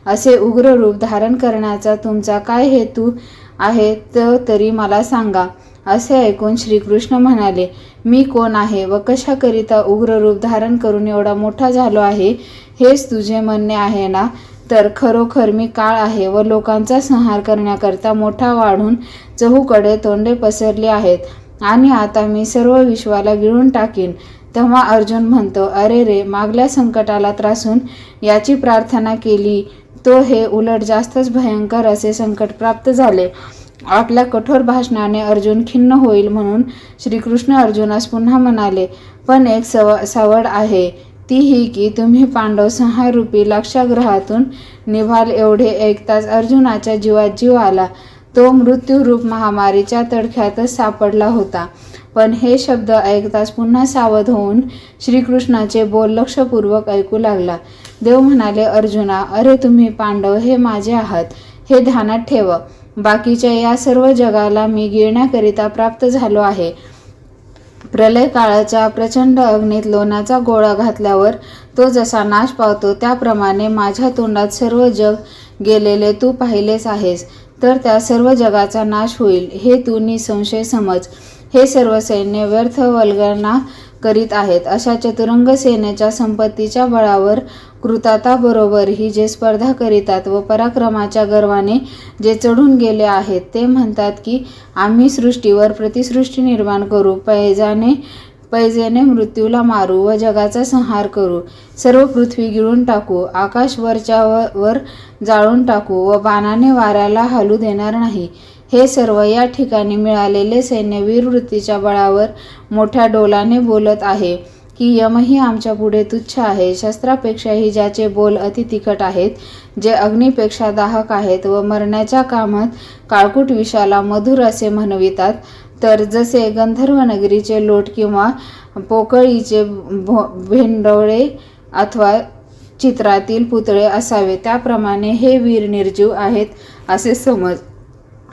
असे उग्र रूप धारण करण्याचा तुमचा काय हेतू आहे तरी मला सांगा. असे ऐकून श्रीकृष्ण म्हणाले, मी कोण आहे व कशाकरिता उग्र रूप धारण करून एवढा मोठा झालो आहे हेच तुझे म्हणणे आहे ना? तर खरोखर मी काळ आहे व लोकांचा संहार करण्याकरता मोठा वाढून चहूकडे तोंडे पसरली आहेत. आणि आता मी सर्व विश्वाला गिळून टाकीन. तेव्हा अर्जुन म्हणतो, अरे रे, मागल्या संकटाला त्रासून याची प्रार्थना केली तो हे उलट जास्तच भयंकर असे संकट प्राप्त झाले. आपल्या कठोर भाषणाने अर्जुन खिन्न होईल म्हणून श्रीकृष्ण अर्जुनास पुन्हा म्हणाले, पण एक सवड आहे, ती ही की तुम्ही पांडव संहाररूपी लाक्षागृहातून निघाल. एवढे ऐकताच अर्जुनाच्या जीवात जीव आला. तो मृत्यूरूप महामारीच्या तडख्यातच सापडला होता. पण हे शब्द ऐकताच पुन्हा सावध होऊन श्रीकृष्णाचे बोल लक्षपूर्वक ऐकू लागला. देव म्हणाले, अर्जुना, अरे तुम्ही पांडव हे माझे आहात, हे ध्यानात ठेव. बाकीच्या या सर्व जगाला मी गिळण्याकरिता प्राप्त झालो आहे. प्रलय काळाच्या प्रचंड अग्नीत लोण्याचा गोळा घातल्यावर तो जसा नाश पावतो, त्याप्रमाणे माझ्या तोंडात सर्व जग गेलेले तू पाहिलेच आहेस. तर त्या सर्व जगाचा नाश होईल हे तू निसंशय समज. हे सर्व सैन्य व्यर्थ वल्गना करीत आहेत. अशा चतुरंग सेनेच्या संपत्तीच्या बळावर कृताताबरोबरही जे स्पर्धा करीतात व पराक्रमाच्या गर्वाने जे चढून गेले आहेत, ते म्हणतात की आम्ही सृष्टीवर प्रतिसृष्टी निर्माण करू, पैजेने मृत्यूला मारू व जगाचा संहार करू, सर्व पृथ्वी गिळून टाकू, आकाश वरच्या वर जाळून टाकू व बाणाने वाऱ्याला हालू देणार नाही. हे सर्व या ठिकाणी मिळालेले सैन्य वीरवृत्तीच्या बळावर मोठ्या डोलाने बोलत आहे की यमही आमच्या पुढे तुच्छ आहे. शस्त्रापेक्षाही ज्याचे बोल अति तिखट आहेत, जे अग्नीपेक्षा दाहक आहेत व मरण्याच्या कामात काळकूट विषाला मधुर असे म्हणवितात, तर जसे गंधर्व नगरीचे लोट किंवा पोकळीचे भेंडोळे अथवा चित्रातील पुतळे असावे, त्याप्रमाणे हे वीर निर्जीव आहेत असे समज.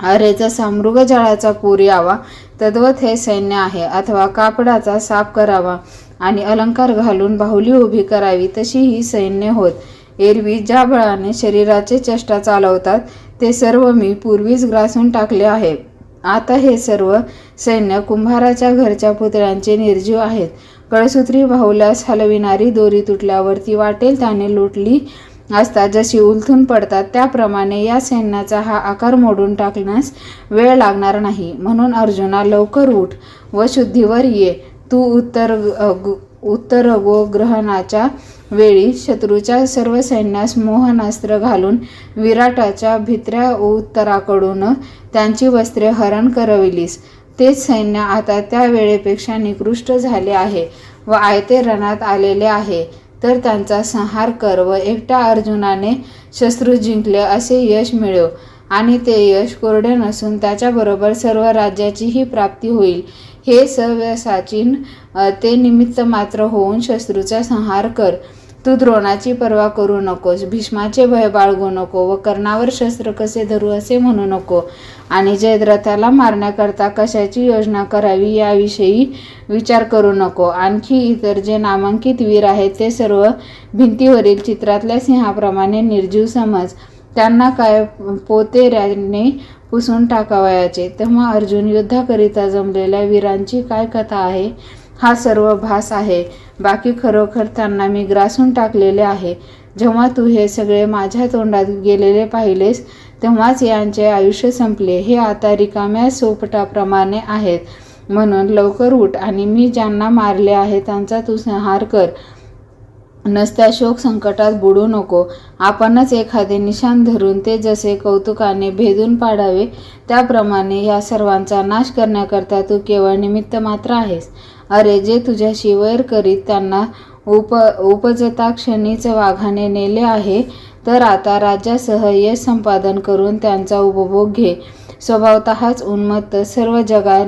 अरे, जसा मृगजळाचा पूर यावा तद्वत हे सैन्य आहे. अथवा कापडाचा साप करावा आणि अलंकार घालून बाहुली उभी करावी, तशी ही सैन्य होत. एरवी ज्या बळाने शरीराचे चेष्टा चालवतात ते सर्व मी पूर्वीच ग्रासून टाकले आहे. आता हे सर्व सैन्य कुंभाराच्या घरच्या पुतळ्यांचे निर्जीव आहेत. कळसूत्री बाहुल्यास हलविणारी दोरी तुटल्यावर ती वाटेल त्याने लुटली असता जशी उलथून पडतात, त्याप्रमाणे या सैन्याचा हा आकार मोडून टाकण्यास वेळ लागणार नाही. म्हणून अर्जुना, लवकर उठ व शुद्धीवर ये. तू उत्तरगो ग्रहणाच्या वेळी शत्रूच्या सर्व सैन्यास मोहनास्त्र घालून विराटाच्या भित्र्या उत्तराकडून त्यांची वस्त्रे हरण करविलीस. तेच सैन्य आता त्या वेळेपेक्षा निकृष्ट झाले आहे व आयते रणात आलेले आहे. तर त्यांचा संहार कर व एकट्या अर्जुनाने शस्त्र जिंकले असे यश मिळव. आणि ते यश कोरडे नसून त्याच्याबरोबर सर्व राज्याचीही प्राप्ती होईल. हे सव्यसाचीन ते निमित्त मात्र होऊन शत्रूचा संहार कर. तू द्रोणाची पर्वा करू नकोस, भीष्माचे भय बाळगू नको व कर्णावर शस्त्र कसे धरू असे म्हणू नको. आणि जयद्रथाला मारण्याकरता कशाची योजना करावी याविषयी विचार करू नको. आणखी इतर जे नामांकित वीर आहेत ते सर्व भिंतीवरील चित्रातल्या सिंहाप्रमाणे निर्जीव समज. त्यांना काय पोतेऱ्याने पुसून टाकावयाचे. तेव्हा अर्जुन, युद्धाकरिता जमलेल्या वीरांची काय कथा आहे? हा सर्व भास आहे. बाकी खरोखर त्यांना मी ग्रासून टाकलेले आहे. जेव्हा तू हे सगळे माझ्या तोंडात गेलेले पाहिलेस तेव्हाच यांचे आयुष्य संपले. हे आता रिकाम्या सोपटाप्रमाणे आहेत. म्हणून लवकर उठ आणि मी ज्यांना मारले आहे त्यांचा तू संहार कर. नसत्या शोक संकटात बुडू नको. आपणच एखादे निशाण धरून ते जसे कौतुकाने भेदून पाडावे, त्याप्रमाणे या सर्वांचा नाश करण्याकरता तू केवळ निमित्त मात्र आहेस. अरे, जे तुझ्याशी वैर करीत त्यांना उपजता क्षणीच वाघाने नेले आहे, तर आता राज्यासह यश संपादन करून त्यांचा उपभोग घे. स्वभावतःच उन्मत्त, सर्व जगात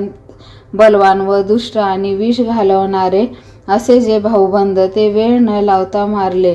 बलवान व दुष्ट आणि विष घालवणारे असे जे भाऊबंद ते वेळ न लावता मारले.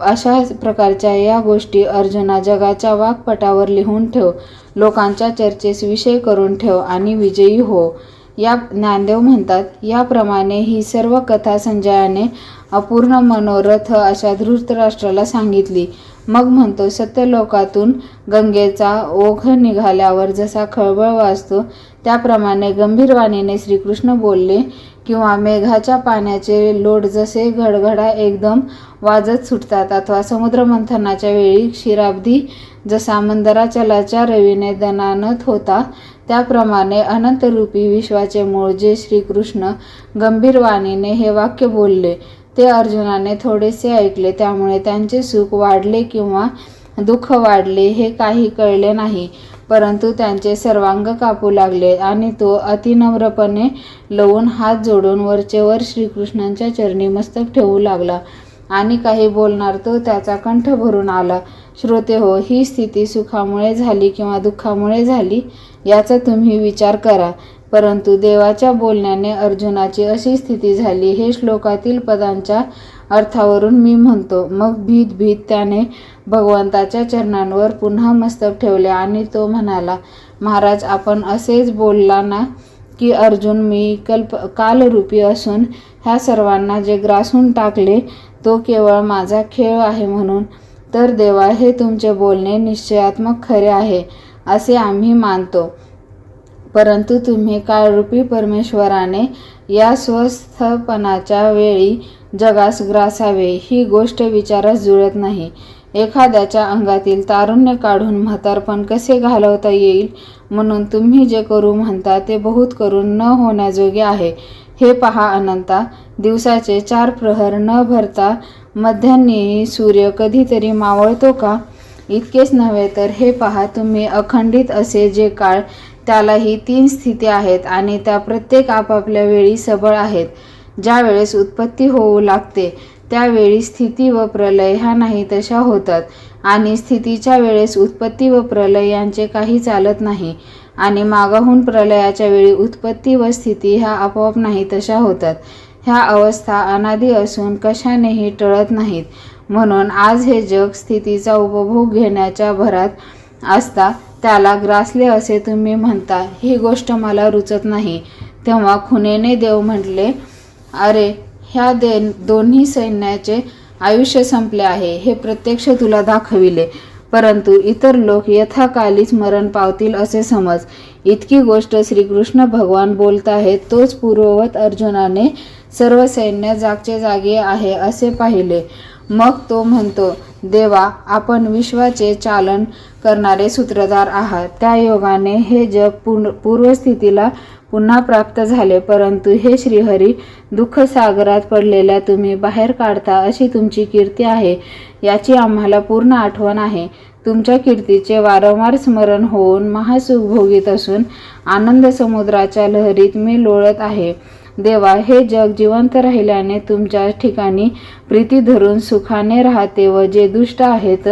अशा प्रकारच्या या गोष्टी अर्जुना जगाच्या वाकपटावर लिहून ठेव. लोकांच्या चर्चेस विषय करून ठेव आणि विजयी हो. या ज्ञानदेव म्हणतात, याप्रमाणे ही सर्व कथा संजयाने अपूर्ण मनोरथ अशा धृतराष्ट्राला सांगितली. मग म्हणतो, सत्यलोकातून गंगेचा ओघ निघाल्यावर जसा खळबळ वाजतो त्याप्रमाणे गंभीरवाणीने श्रीकृष्ण बोलले, किंवा मेघाच्या पाण्याचे लोट जसे घडघडा एकदम वाजत सुटतात, अथवा समुद्रमंथनाच्या वेळी क्षीराब्धी जसा मंदराचलाच्या रवीने दणाणत होता त्याप्रमाणे अनंतरूपी विश्वाचे मूळ जे श्रीकृष्ण गंभीर वाणीने हे वाक्य बोलले ते अर्जुनाने थोडेसे ऐकले. त्यामुळे त्यांचे सुख वाढले किंवा दुःख वाढले हे काही कळले नाही, परंतु त्यांचे सर्वांग कापू लागले आणि तो अतिनम्रपणे लवून हात जोडून वरचेवर श्रीकृष्णांच्या चरणी मस्तक ठेवू लागला आणि काही बोलणार तो त्याचा कंठ भरून आला. श्रोते हो, ही स्थिती सुखामुळे झाली किंवा दुःखामुळे झाली याचा तुम्ही विचार करा. परंतु देवाच्या बोलण्याने अर्जुनाची अशी स्थिती झाली हे श्लोकातील पदांच्या अर्थावरून मी म्हणतो. मग भीत भीत त्याने भगवंताच्या चरणांवर पुन्हा मस्तक ठेवले आणि तो म्हणाला, महाराज, आपण असेच बोलला ना की अर्जुन, मी कालरूपी असून ह्या सर्वांना जे ग्रासून टाकले तो केवळ माझा खेळ आहे म्हणून. तर देवा, हे तुमचे बोलणे निश्चयात्मक खरे आहे असे आम्ही मानतो, परंतु तुम्ही कालरूपी परमेश्वराने या स्वस्थपणाच्या वेळी जगास ग्रासावे ही गोष्ट विचारास जुळत नाही. एखाद्याच्या अंगातील तारुण्य काढून म्हातारपण कसे घालवता येईल, म्हणून तुम्ही जे करू म्हणता ते बहुत करून न होण्याजोगे आहे. हे पहा अनंता, दिवसाचे 4 प्रहर न भरता मध्यान्ही सूर्य कधीतरी मावळतो का? इतकेच नव्हे तर हे पहा, तुम्ही अखंडित असे जे काळ, त्यालाही 3 स्थिती आहेत आणि त्या प्रत्येक आपापल्या वेळी सबळ आहेत. ज्या वेळेस उत्पत्ती होऊ लागते त्यावेळी स्थिती व प्रलय ह्या नाही तशा होतात आणि स्थितीच्या वेळेस उत्पत्ती व प्रलय यांचे काही चालत नाही आणि मागाहून प्रलयाच्या वेळी उत्पत्ती व स्थिती ह्या आपोआप नाही तशा होतात. ह्या अवस्था अनादी असून कशानेही टळत नाहीत. म्हणून आज हे जग स्थितीचा उपभोग घेण्याच्या भरात असता त्याला ग्रासले असे तुम्ही म्हणता, ही गोष्ट मला रुचत नाही. तेव्हा खुनेने देव म्हटले, अरे, ह्या दोन्ही सैन्याचे आयुष्य संपले आहे हे प्रत्यक्ष तुला दाखविले, परंतु इतर लोक यथाकालीच मरण पावतील असे समज. इतकी गोष्ट श्रीकृष्ण भगवान बोलत आहेत. तोच पूर्ववत अर्जुनाने सर्व सैन्य जागचे जागे आहे असे पाहिले. मग तो म्हणतो, देवा, आपण विश्वाचे चालन करणारे सूत्रधार आहात. त्या योगाने हे जग पूर्वस्थितीला पुन्हा प्राप्त झाले, परंतु हे श्रीहरी, दुःख सागरात पडलेल्या तुम्ही बाहेर काढता अशी तुमची कीर्ती आहे याची आम्हाला पूर्ण आठवण आहे. तुमच्या कीर्तीचे वारंवार स्मरण होऊन महासुख भोगीत असून आनंद समुद्राच्या लहरीत मी लोळत आहे. देवा, हे जग जिवंत राहिल्याने तुमच्या ठिकाणी प्रीती धरून सुखाने राहते व जे दुष्ट आहेत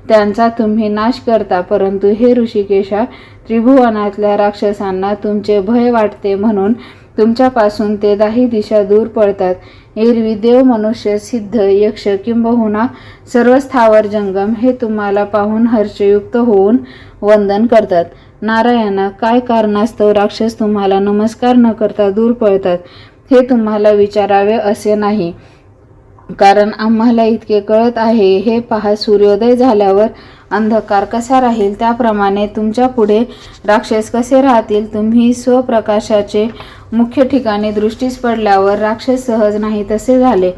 त्यांचा तुम्ही नाश करता, परंतु हे ऋषिकेशा, त्रिभुवनातल्या राक्षसांना तुमचे भय वाटते म्हणून तुमच्यापासून ते 10 दिशा दूर पळतात. एरवी देव, मनुष्य, सिद्ध, यक्ष किंबहुना सर्व स्थावर जंगम हे तुम्हाला पाहून हर्षयुक्त होऊन वंदन करतात. नारायणा, काय कारणास्तव राक्षस तुम्हाला नमस्कार न करता दूर पळतात हे तुम्हाला विचारावे असे नाही, कारण आम्हाला इतके कळत आहे. हे पहा, सूर्योदय झाल्यावर अंधकार कसा राहील त्याप्रमाणे तुमच्या पुढे राक्षस कसे राहतील. तुम्ही स्वप्रकाशाचे मुख्य ठिकाणी दृष्टीस पडल्यावर राक्षस सहज नाही तसे झाले.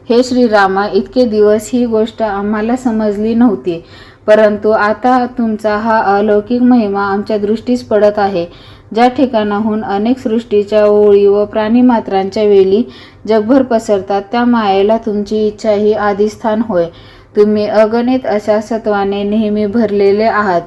हे श्रीरामा, इतके दिवस ही गोष्ट आम्हाला समजली नव्हती, परंतु आता तुमचा हा अलौकिक महिमा आमच्या दृष्टीस पडत आहे. ज्या ठिकाणाहून अनेक सृष्टीच्या ओळी व प्राणीमात्रांच्या वेली जगभर पसरतात त्या मायेला तुमची इच्छा ही आदिस्थान होय. तुम्ही अगणित अशा सत्वाने नेहमी भरलेले आहात.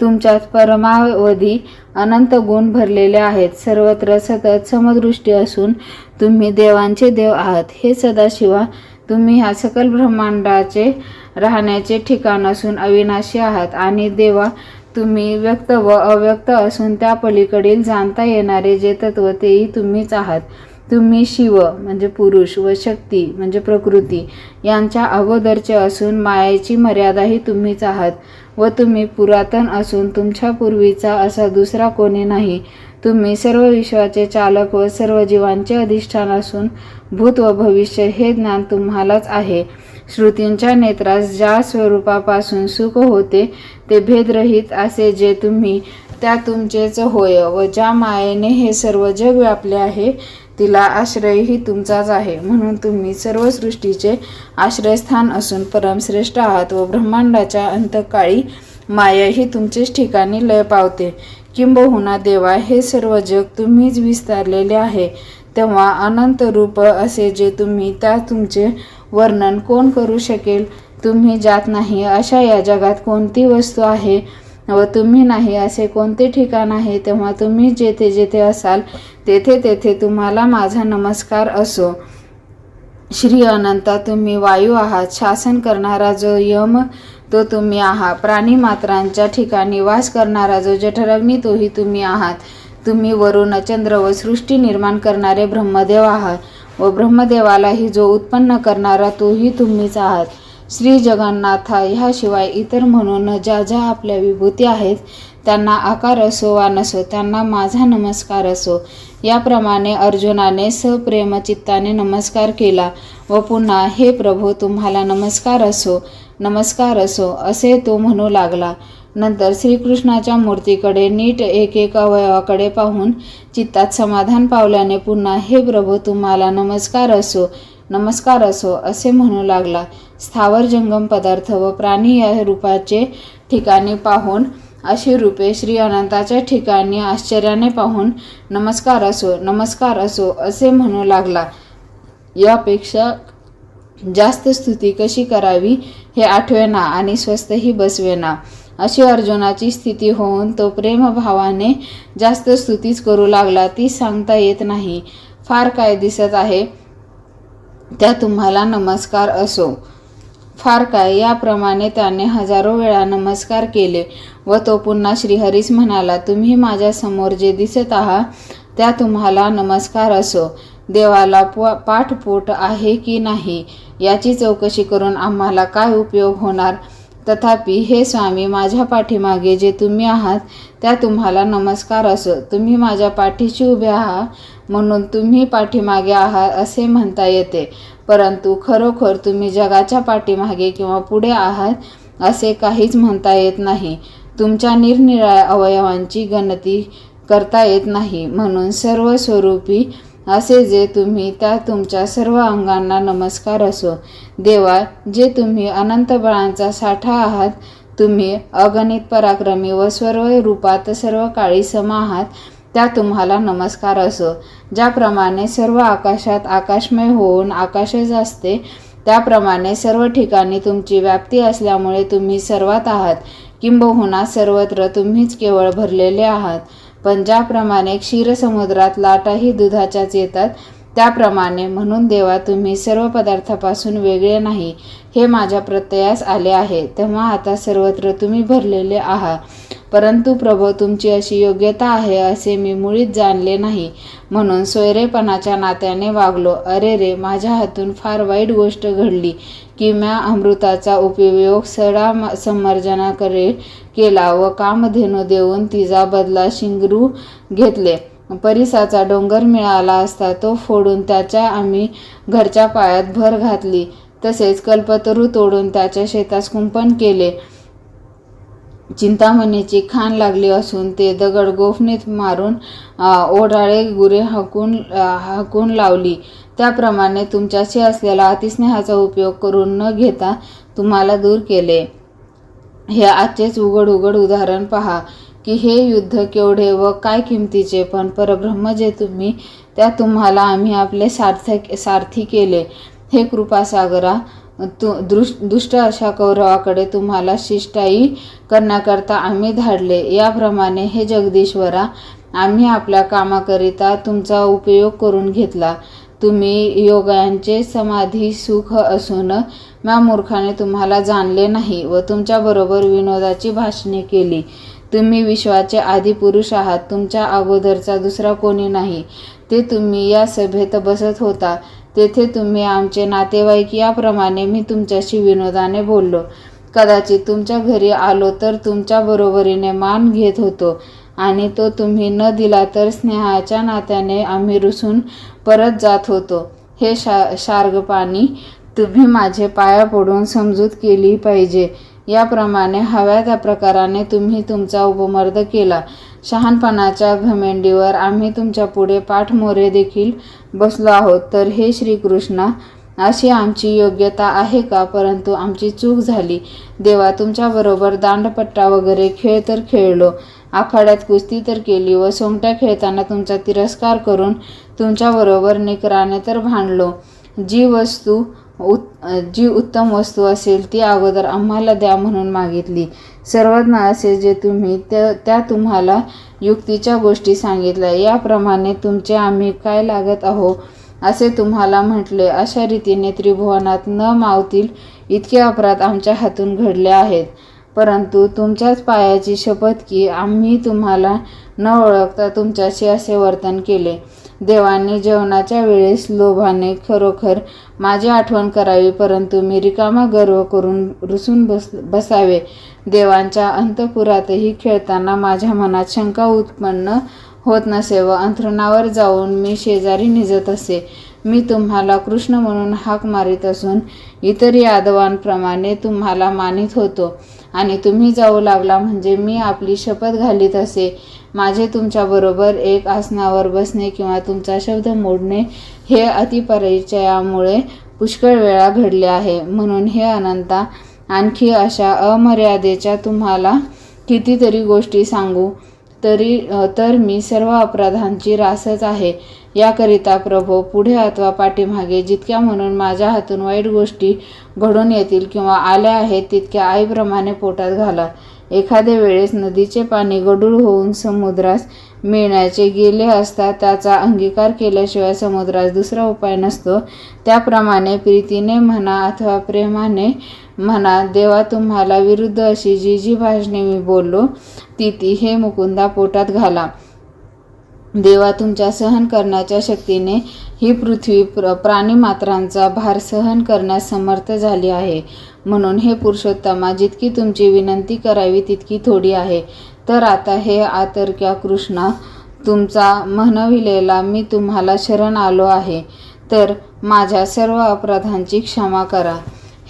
तुमच्यात परमावधी अनंत गुण भरलेले आहेत. सर्वत्र सतत समदृष्टी असून तुम्ही देवांचे देव आहात. हे सदाशिवा, तुम्ही ह्या सकल ब्रह्मांडाचे राहण्याचे ठिकाण असून अविनाशी आहात. आणि देवा, तुम्ही व्यक्त व अव्यक्त असून त्या पलीकडील जाणता येणारे जे तत्व तेही तुम्हीच आहात. तुम्ही शिव म्हणजे पुरुष व शक्ती म्हणजे प्रकृती यांच्या अगोदरचे असून मायेची मर्यादाही तुम्हीच आहात व तुम्ही पुरातन असून तुमच्या पूर्वीचा असा दुसरा कोणी नाही. तुम्ही सर्व विश्वाचे चालक व सर्व जीवांचे अधिष्ठान असून भूत व भविष्य हे ज्ञान तुम्हालाच आहे. श्रुतींच्या नेत्रास ज्या स्वरूपापासून सुख होते ते भेदरहित असे जे तुम्ही त्या तुमचेच होय व ज्या मायेने हे सर्व जग व्यापले आहे तिला आश्रयही तुमचाच आहे. म्हणून तुम्ही सर्व सृष्टीचे आश्रयस्थान असून परमश्रेष्ठ आहात व ब्रह्मांडाच्या अंतकाळी माया ही तुमचेच ठिकाणी लय पावते. किंबहुना देवा, हे सर्व जग तुम्हीच विस्तारलेले आहे, तेव्हा अनंत रूप असे जे तुम्ही, त्या तुमचे वर्णन कोण करू शकेल? तुम्ही जात नाही अशा या जगात कोणती वस्तू आहे व तुम्ही नाही असे कोणते ठिकाण आहे? तेव्हा तुम्ही जेथे जेथे असाल तेथे तेथे तुम्हाला माझा नमस्कार असो. श्री अनंता, तुम्ही वायू आहात. शासन करणारा जो यम तो तुम्ही आहात. प्राणी मात्रांच्या ठिकाणी वास करणारा जो जठराग्नी तोही तुम्ही आहात. तुम्ही वरुण, चंद्र व सृष्टी निर्माण करणारे ब्रह्मदेव आहात व ब्रह्मदेवालाही जो उत्पन्न करणारा तोही तुम्हीच आहात. श्री जगन्नाथा, ह्याशिवाय इतर म्हणून ज्या ज्या आपल्या विभूती आहेत त्यांना आकार असो वा नसो, त्यांना माझा नमस्कार असो. याप्रमाणे अर्जुनाने सप्रेम चित्ताने नमस्कार केला व पुन्हा, हे प्रभो, तुम्हाला नमस्कार असो, नमस्कार असो, असे तो म्हणू लागला. नंतर श्रीकृष्णाच्या मूर्तीकडे नीट एक एक अवयवाकडे पाहून चित्तात समाधान पावल्याने पुन्हा, हे प्रभो, तुम्हाला नमस्कार असो, नमस्कार असो, असे म्हणू लागला. स्थावर जंगम पदार्थ व प्राणी या रूपाचे ठिकाणी पाहून, अशी रूपे श्री अनंताच्या ठिकाणी आश्चर्याने पाहून, नमस्कार असो, नमस्कार असो, असे म्हणू लागला. यापेक्षा जास्त स्तुती कशी करावी हे आठवेना आणि स्वस्थही बसवेना. अशी अर्जुनाची स्थिती होऊन तो प्रेमभावाने जास्त स्तुतीच करू लागला. ती सांगता येत नाही. फार काय दिसत आहे, त्या तुम्हाला नमस्कार असो. फार काय, याप्रमाणे त्याने हजारो वेळा नमस्कार केले व तो पुन्हा श्रीहरीस म्हणाला, तुम्ही माझ्या समोर जे दिसत आहात त्या तुम्हाला नमस्कार असो. देवाला पाठपोट आहे की नाही याची चौकशी करून आम्हाला काय उपयोग होणार? तथापि हे स्वामी, माझ्या पाठीमागे जे तुम्ही आहात त्या तुम्हाला नमस्कार असो. तुम्ही माझ्या पाठीशी उभे आहात म्हणून तुम्ही पाठीमागे आहात असे म्हणता येते, परंतु खरोखर तुम्ही जगाच्या पाठीमागे किंवा पुढे आहात असे काहीच म्हणता येत नाही. तुमच्या निरनिराळ्या अवयवांची गणती करता येत नाही. म्हणून सर्व स्वरूपी असे जे तुम्ही, त्या तुमच्या सर्व अंगांना नमस्कार असो. देवा, जे तुम्ही अनंत बळांचा साठा आहात, तुम्ही अगणित पराक्रमी व सर्व रूपात सर्व काळी सम आहात, त्या तुम्हाला नमस्कार असो. ज्याप्रमाणे सर्व आकाशात आकाशमय होऊन आकाशच असते, त्याप्रमाणे सर्व ठिकाणी तुमची व्याप्ती असल्यामुळे तुम्ही सर्वात आहात. किंबहुना सर्वत्र तुम्हीच केवळ भरलेले आहात. पण ज्याप्रमाणे क्षीरसमुद्रात लाटाही दुधाच्याच येतात, त्याप्रमाणे म्हणून देवा, तुम्ही सर्व पदार्थापासून वेगळे नाही हे माझ्या प्रत्ययास आले आहे. तेव्हा आता सर्वत्र तुम्ही भरलेले आहात. परंतु प्रभो, तुमची अशी योग्यता आहे असे मी मुळीच जाणले नाही, म्हणून सोयरेपणाच्या नात्याने वागलो. अरे रे, माझ्या हातून फार वाईट गोष्ट घडली की म्या अमृताचा उपयोग सडा समर्जनाकडे केला व कामधेनू देऊन तिचा बदला शिंगरू घेतले. परिसाचा डोंगर मिळाला असता तो फोडून त्याच्या आम्ही घरच्या पायात भर घातली. तसेच कल्पतरू तोडून त्याच्या शेतास कुंपण केले. चिंतामणीची खाण लागली असून ते दगड गोफणीत मारून ओढाळे गुरे हाकून लावली. त्याप्रमाणे तुमच्याशी असलेला अतिस्नेहाचा उपयोग करून न घेता तुम्हाला दूर केले. हे आजचेच उघड उदाहरण पहा की हे युद्ध केवढे व काय किमतीचे, पण परब्रह्म जे तुम्ही, त्या तुम्हाला आम्ही आपले सारथी केले. हे कृपासागरा, दुष्ट अशा कौरवाकडे तुम्हाला शिष्टाई करण्याकरता आम्ही धाडले. याप्रमाणे हे जगदीश्वरा, आम्ही आपल्या कामाकरिता तुमचा उपयोग करून घेतला. तुम्ही योगांचे समाधी सुख असून म्या मूर्खाने तुम्हाला जाणले नाही व तुमच्याबरोबर विनोदाची भाषणे केली. तुम्ही विश्वाचे आदिपुरुष आहात. तुमच्या अगोदरचा दुसरा कोणी नाही. ते तुम्ही या सभेत बसत होता तेथे तुम्ही आमचे नातेवाईक, याप्रमाणे मी तुमच्याशी विनोदाने बोललो. कदाचित तुमच्या घरी आलो तर तुमच्या बरोबरीने मान घेत होतो आणि तो तुम्ही न दिला तर स्नेहाच्या नात्याने आम्ही रुसून परत जात होतो. हे शार्गपाणी, तुम्ही माझे पाया पडून समजूत केली पाहिजे. याप्रमाणे हव्या त्या प्रकाराने तुम्ही तुमचा उपमर्द केला. शहाणपणाच्या घमेंडीवर आम्ही तुमच्या पुढे पाठमोरे देखील बसलो आहोत. तर हे श्रीकृष्णा, अशी आमची योग्यता आहे का? परंतु आमची चूक झाली. देवा, तुमच्याबरोबर दांडपट्टा वगैरे खेळ तर खेळलो, आखाड्यात कुस्ती तर केली व सोंगट्या खेळताना तुमचा तिरस्कार करून तुमच्याबरोबर निकराने तर भांडलो. जी उत्तम वस्तू असेल ती अगोदर आम्हाला द्या म्हणून मागितली. सर्वज्ञ असे जे तुम्ही त्या तुम्हाला युक्तीच्या गोष्टी सांगितल्या, याप्रमाणे तुमचे आम्ही काय लागत आहो असे तुम्हाला म्हटले. अशा रीतीने त्रिभुवनात न मावतील इतके अपराध आमच्या हातून घडले आहेत. परंतु तुमच्याच पायाची शपथ की आम्ही तुम्हाला न ओळखता तुमच्याशी असे वर्तन केले. देवांनी जेवणाच्या वेळेस लोभाने खरोखर माझी आठवण करावी, परंतु मी रिकामा गर्व करून रुसून बसावे. देवांच्या अंतपुरातही खेळताना माझ्या मनात शंका उत्पन्न होत नसे व अंथरुणावर जाऊन मी शेजारी निजत असे. मी तुम्हाला कृष्ण म्हणून हाक मारित असून इतर यादवांप्रमाणे तुम्हाला मानित होतो आणि तुम्ही जाऊ लागला म्हणजे मी आपली शपथ घालीत असे. माझे तुमच्याबरोबर एक आसनावर बसणे किंवा तुमचा शब्द मोडणे हे अतिपरिचयामुळे पुष्कळ वेळा घडले आहे. म्हणून हे अनंता, आणखी अशा अमर्यादेच्या तुम्हाला कितीतरी गोष्टी सांगू तर मी सर्व अपराधांची रासच आहे. याकरिता प्रभो, पुढे अथवा पाठीमागे जितक्या म्हणून माझ्या हातून वाईट गोष्टी घडून येतील किंवा आल्या आहेत तितक्या आईप्रमाणे पोटात घाला. एखाद्या वेळेस नदीचे पाणी गढूळ होऊन समुद्रास मिळण्याचे गेले असता त्याचा अंगीकार केल्याशिवाय समुद्रास दुसरा उपाय नसतो, त्याप्रमाणे प्रीतीने म्हणा अथवा प्रेमाने म्हणा, देवा तुम्हाला विरुद्ध अशी जी भाषणे मी बोललो ती हे मुकुंदा पोटात घाला. देवा, तुमच्या सहन करण्याच्या शक्तीने ही पृथ्वी प्राणीमात्रांचा भार सहन करण्यास समर्थ झाली आहे. म्हणून हे पुरुषोत्तमा, जितकी तुमची विनंती करावी तितकी थोडी आहे. तर आता हे आतर्क्या कृष्णा, तुमचा म्हणविलेला मी तुम्हाला शरण आलो आहे, तर माझ्या सर्व अपराधांची क्षमा करा.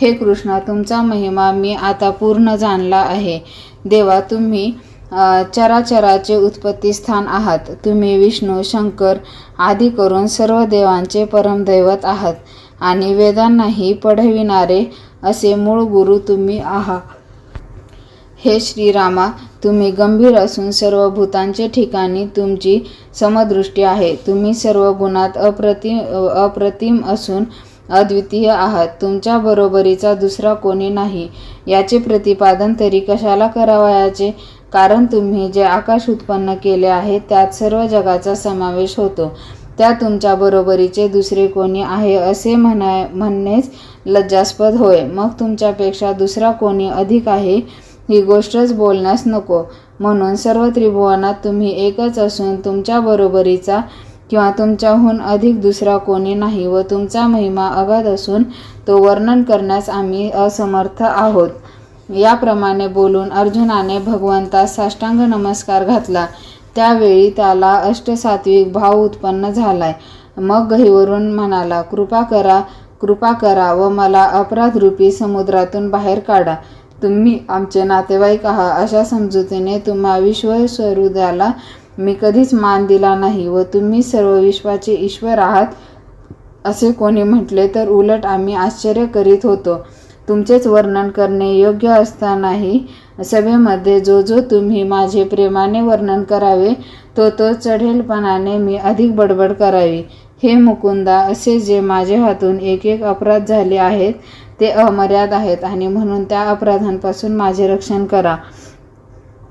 हे कृष्णा, तुमचा महिमा मी आता पूर्ण जाणला आहे. देवा, तुम्ही चराचराचे उत्पत्तीस्थान आहात. तुम्ही विष्णू, शंकर आदी करून सर्व देवांचे परमदैवत आहात आणि वेदांनाही पढविणारे असे मूळ गुरु तुम्ही आहात. हे श्रीरामा, तुम्ही गंभीर असून सर्व भूतांचे ठिकाणी तुमची समदृष्टी आहे. तुम्ही सर्व गुणात अप्रतिम असून अद्वितीय आहात. तुमच्या बरोबरीचा दुसरा कोणी नाही. याचे प्रतिपादन तरी कशाला करावयाचे? कारण तुम्ही जे आकाश उत्पन्न केले आहे त्यात सर्व जगाचा समावेश होतो. त्या तुमच्या बरोबरीचे दुसरे कोणी आहे असे म्हणणेच लज्जास्पद होय. मग तुमच्यापेक्षा दुसरा कोणी अधिक आहे ही गोष्टच बोलण्यास नको. म्हणून सर्व त्रिभुवनात तुम्ही एकच असून तुमच्या बरोबरीचा किंवा तुमच्याहून अधिक दुसरा कोणी नाही व तुमचा महिमा अगाध असून तो वर्णन करण्यास आम्ही असमर्थ आहोत. याप्रमाणे बोलून अर्जुनाने भगवंतास साष्टांग नमस्कार घातला. त्यावेळी त्याला अष्टसात्विक भाव उत्पन्न झालाय. मग गहिवरून म्हणाला, कृपा करा व मला अपराधरूपी समुद्रातून बाहेर काढा. तुम्ही आमचे नातेवाईक आहात अशा समजुतीने तुम्हा विश्वस्वरूपाला मी कधीच मान दिला नाही व तुम्ही सर्व विश्वाचे ईश्वर आहात असे कोणी म्हटले तर उलट आम्ही आश्चर्य करीत होतो. तुमचेच वर्णन करणे योग्य असतानाही सभेमध्ये जो तुम्ही माझे प्रेमाने वर्णन करावे तो चढेलपणाने मी अधिक बडबड करावी. हे मुकुंदा, असे जे माझे हातून एक अपराध झाले आहेत ते अमर्याद आहेत आणि म्हणून त्या अपराधांपासून माझे रक्षण करा.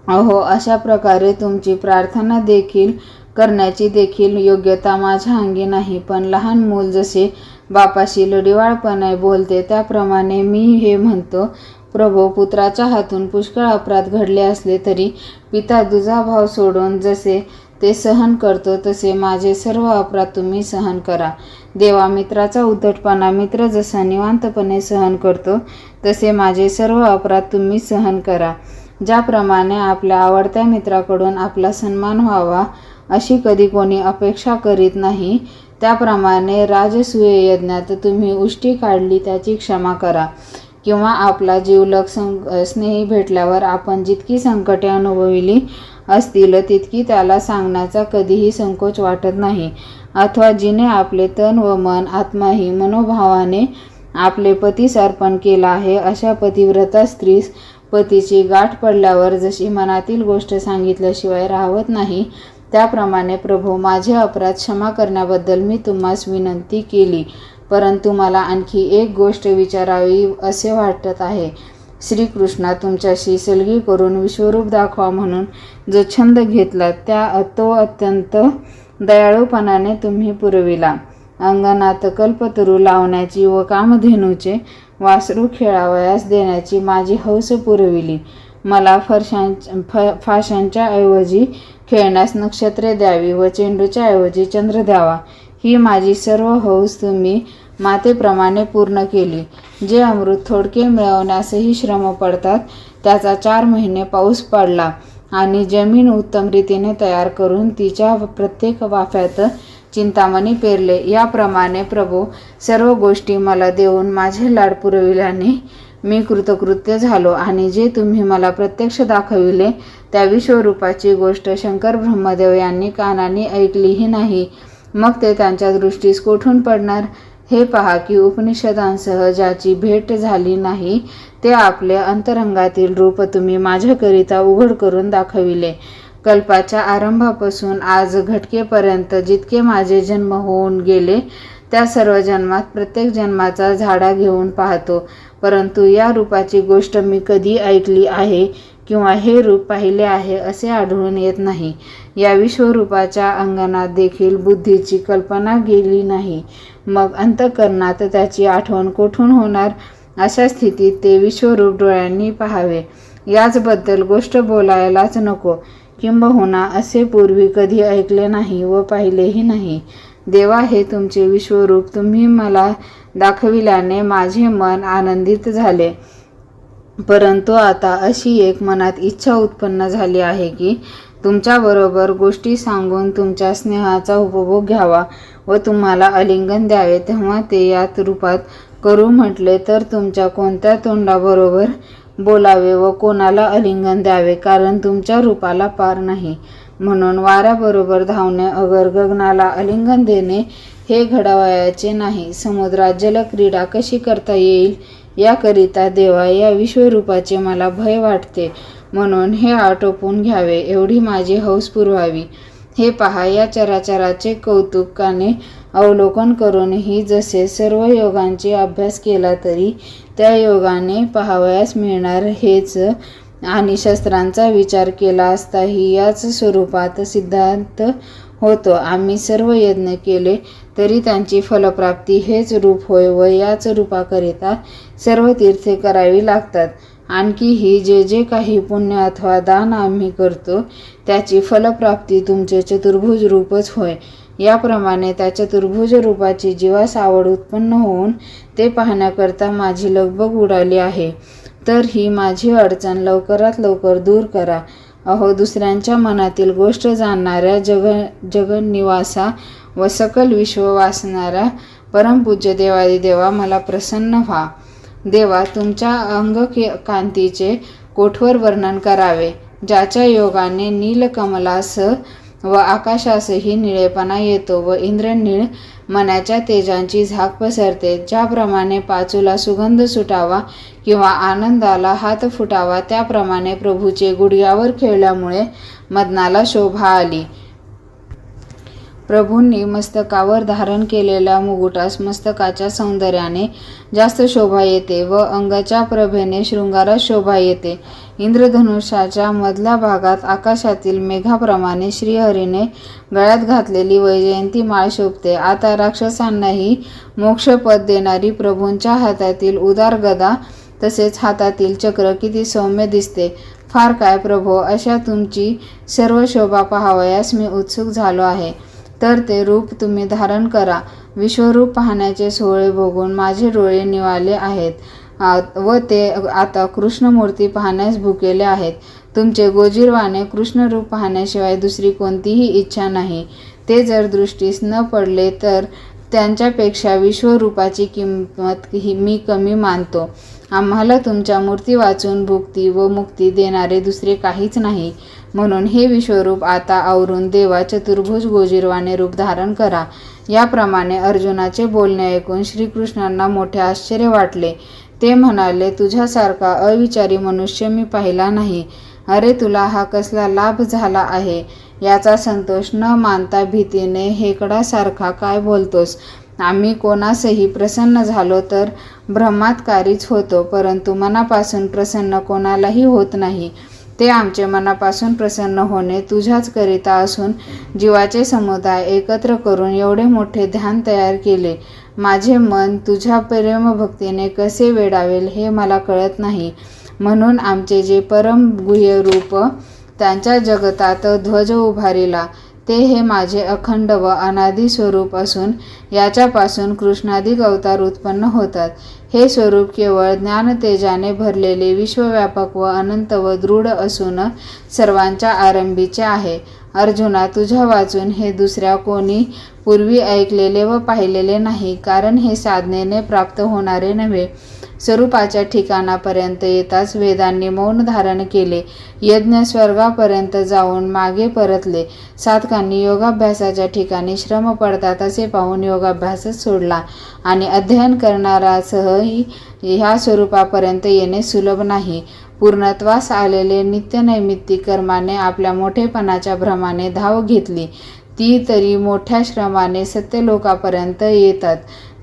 अहो, अशा प्रकारे तुमची प्रार्थना देखील करण्याची देखील योग्यता माझ्या अंगी नाही. पण लहान मूल जसे बापाशी लढीवाळपणे बोलते त्याप्रमाणे मी हे म्हणतो, प्रभो, पुत्राच्या हातून पुष्कळ अपराध घडले असले तरी पिता दुजाभाव सोडून जसे ते सहन करतो तसे माझे सर्व अपराध तुम्ही सहन करा. देवा, मित्राचा उद्धटपणा मित्र जसा निवांतपणे सहन करतो तसे माझे सर्व अपराध तुम्ही सहन करा. ज्याप्रमाणे आपल्या आवडत्या मित्राकडून आपला सन्मान व्हावा अशी कधी कोणी अपेक्षा करीत नाही, त्याप्रमाणे राजसूय यज्ञात तुम्ही उष्टी काढली त्याची क्षमा करा. किंवा आपला जिवलग स्नेही भेटल्यावर आपण जितकी संकटे अनुभवली असतील तितकी त्याला सांगण्याचा कधीही संकोच वाटत नाही. अथवा जिने आपले तन व मन आत्माही मनोभावाने आपले पतीस अर्पण केला आहे, अशा पतिव्रता स्त्रीस पतीची गाठ पडल्यावर जशी मनातील गोष्ट सांगितल्याशिवाय राहत नाही, त्याप्रमाणे प्रभो, माझे अपराध क्षमा करण्याबद्दल मी तुम्हास विनंती केली. परंतु मला आणखी एक गोष्ट विचारावी असे वाटत आहे. श्रीकृष्णा, तुमच्याशी सलगी करून विश्वरूप दाखवा म्हणून जो छंद घेतला तो अत्यंत दयाळूपणाने तुम्ही पुरविला. अंगणात कल्पतरू लावण्याची व कामधेनूचे वासरू खेळावयास देण्याची माझी हौस पुरविली. मला फाशांच्या ऐवजी खेळण्यास नक्षत्रे द्यावी व चेंडूच्या ऐवजी चंद्र द्यावा, ही माझी सर्व हौस तुम्ही मातेप्रमाणे पूर्ण केली. जे अमृत थोडके मिळवण्यासही श्रम पडतात, त्याचा 4 महिने पाऊस पडला आणि जमीन उत्तम रीतीने तयार करून तिच्या प्रत्येक वाफ्यात चिंतामणी पेरले. याप्रमाणे प्रभो, सर्व गोष्टी मला देऊन माझे लाड पुरविल्याने मी कृतकृत्य झालो आणि जे तुम्ही मला प्रत्यक्ष दाखविले त्या विश्वरूपाची गोष्ट शंकर ब्रह्मदेव यांनी कानाने ऐकलीही नाही, मग ते त्यांच्या दृष्टीस कोठून पडणार? हे पहा की उपनिषदांसह ज्याची भेट झाली नाही ते आपले अंतरंगातील रूप तुम्ही माझ्याकरिता उघड करून दाखविले. कल्पाच्या आरंभापासून आज घटकेपर्यंत जितके माझे जन्म होऊन गेले त्या सर्व जन्मात प्रत्येक जन्माचा झाडा घेऊन पाहतो, परंतु या रूपाची गोष्ट मी कधी ऐकली आहे किंवा हे रूप पाहिले आहे असे आढळून येत नाही. या विश्वरूपाच्या अंगणात देखील बुद्धीची कल्पना गेली नाही, मग अंतःकरणात त्याची आठवण कोठून होणार? अशा स्थितीत ते विश्वरूप डोळ्यांनी पाहावे याचबद्दल गोष्ट बोलायलाच नको. किंबहुना असे पूर्वी कधी ऐकले नाही व पाहिलेही नाही. देवा, हे तुमचे विश्वरूप तुम्ही मला दाखविल्याने माझे मन आनंदित झाले. परंतु आता अशी एक मनात इच्छा उत्पन्न झाली आहे की तुमच्याबरोबर गोष्टी सांगून तुमच्या स्नेहाचा उपभोग घ्यावा व तुम्हाला आलिंगन द्यावे. तेव्हा ते यात रूपात करू म्हटले तर तुमच्या कोणत्या तोंडाबरोबर बोलावे व कोणाला आलिंगन द्यावे, कारण तुमच्या रूपाला पार नाही. म्हणून वाऱ्याबरोबर धावणे अगर गगनाला आलिंगन देणे हे घडावयाचे नाही. समुद्रात जलक्रीडा कशी करता येईल याकरिता देवा, या विश्वरूपाचे मला भय वाटते, म्हणून हे आटोपून घ्यावे एवढी माझी हौस पुरवावी. हे पहा, या चराचराचे कौतुकाने अवलोकन करूनही जसे सर्व योगांचे अभ्यास केला तरी त्या योगाने पाहावयास मिळणार हेच, आणि शस्त्रांचा विचार केला असताही याच स्वरूपात सिद्धांत होतो. आम्ही सर्व यज्ञ केले तरी त्यांची फलप्राप्ती हेच रूप होय व याच रूपाकरिता सर्व तीर्थे करावी लागतात. आणखीही जे काही पुण्य अथवा दान आम्ही करतो त्याची फलप्राप्ती तुमचे चतुर्भुज रूपच होय. याप्रमाणे त्या चतुर्भुज रूपाची जीवास आवड उत्पन्न होऊन ते पाहण्याकरता माझी लगबग उडाली आहे. तर ही माझी अडचण लवकरात लवकर दूर करा. अहो, दुसऱ्यांच्या मनातील गोष्ट जाणणाऱ्या जगन्निवासा व सकल विश्व वासणाऱ्या परमपूज्य देवादिदेवा, मला प्रसन्न व्हा. देवा, तुमच्या अंगकांतीचे कोठवर वर्णन करावे, ज्याच्या योगाने नीलकमलास व आकाशासही निळेपणा येतो व इंद्रनीळ मनाच्या तेजांची झाक पसरते. ज्याप्रमाणे पाचूला सुगंध सुटावा किंवा आनंदाला हात फुटावा, त्याप्रमाणे प्रभूचे गुडघ्यावर खेळल्यामुळे मदनाला शोभा आली. प्रभूंनी मस्तकावर धारण केलेल्या मुकुटास मस्तकाच्या सौंदर्याने जास्त शोभा येते व अंगाच्या प्रभेने शृंगारात शोभा येते. इंद्रधनुष्याच्या मधल्या भागात आकाशातील मेघाप्रमाणे श्रीहरीने गळ्यात घातलेली वैजयंती माळ शोभते. आता राक्षसांनाही मोक्षपद देणारी प्रभूंच्या हातातील उदार गदा तसेच हातातील चक्र किती सौम्य दिसते. फार काय प्रभो, अशा तुमची सर्व शोभा पाहावयास मी उत्सुक झालो आहे. तर ते रूप तुम्ही धारण करा. विश्वरूप पाहण्याचे सोहळे बघून माझे डोळे निवाले आहेत व ते आता कृष्णमूर्ती पाहण्यास भुकेले आहेत. तुमचे गोजीरवाणे कृष्णरूप पाहण्याशिवाय दुसरी कोणतीही इच्छा नाही. ते जर दृष्टीस न पडले तर त्यांच्यापेक्षा विश्वरूपाची किंमत ही मी कमी मानतो. आम्हाला तुमच्या मूर्ती वाचून भुक्ती व मुक्ती देणारे दुसरे काहीच नाही. म्हणून हे विश्वरूप आता आवरून देवा चतुर्भुज गोजीरवाणे रूप धारण करा. याप्रमाणे अर्जुनाचे बोलणे ऐकून श्रीकृष्णांना मोठे आश्चर्य वाटले. ते म्हणाले, तुझ्यासारखा अविचारी मनुष्य मी पाहिला नाही. अरे, तुला हा कसला लाभ झाला आहे? याचा संतोष न मानता भीतीने हेकडासारखा काय बोलतोस? आम्ही कोणासही प्रसन्न झालो तर ब्रह्मात्कारीच होतो, परंतु मनापासून प्रसन्न कोणालाही होत नाही. ते आमचे मनापासून प्रसन्न होणे तुझ्याच करिता असून जीवाचे समुदाय एकत्र करून एवढे मोठे ध्यान तयार केले. माझे मन तुझ्या प्रेमभक्तीने कसे वेडावेल हे मला कळत नाही. म्हणून आमचे जे परम गुह्य रूप त्यांच्या जगतात ध्वज उभारिला ते हे माझे अखंड व अनादि स्वरूप असून याच्यापासून कृष्णादिक अवतार उत्पन्न होतात. हे स्वरूप केवळ ज्ञानतेजाने भरलेले विश्वव्यापक व अनंत व दृढ असून सर्वांच्या आरंभीचे आहे. अर्जुना, तुझ्या वाचून हे दुसऱ्या कोणी पूर्वी ऐकलेले व पाहिलेले नाही, कारण हे साधनेने प्राप्त होणारे नव्हे. स्वरूपाच्या ठिकाणापर्यंत येताच वेदांनी मौन धारण केले. यज्ञ स्वर्गापर्यंत जाऊन मागे परतले. साधकांनी योगाभ्यासाच्या ठिकाणी श्रम पडतात असे पाहून योगाभ्यासच सोडला आणि अध्ययन करणारासही ह्या स्वरूपापर्यंत येणे सुलभ नाही. पूर्णत्वास आलेले नित्यनैमित्तिक कर्माने आपल्या मोठेपणाच्या भ्रमाने धाव घेतली. ती तरी मोठ्या श्रमाने सत्यलोकापर्यंत येतात.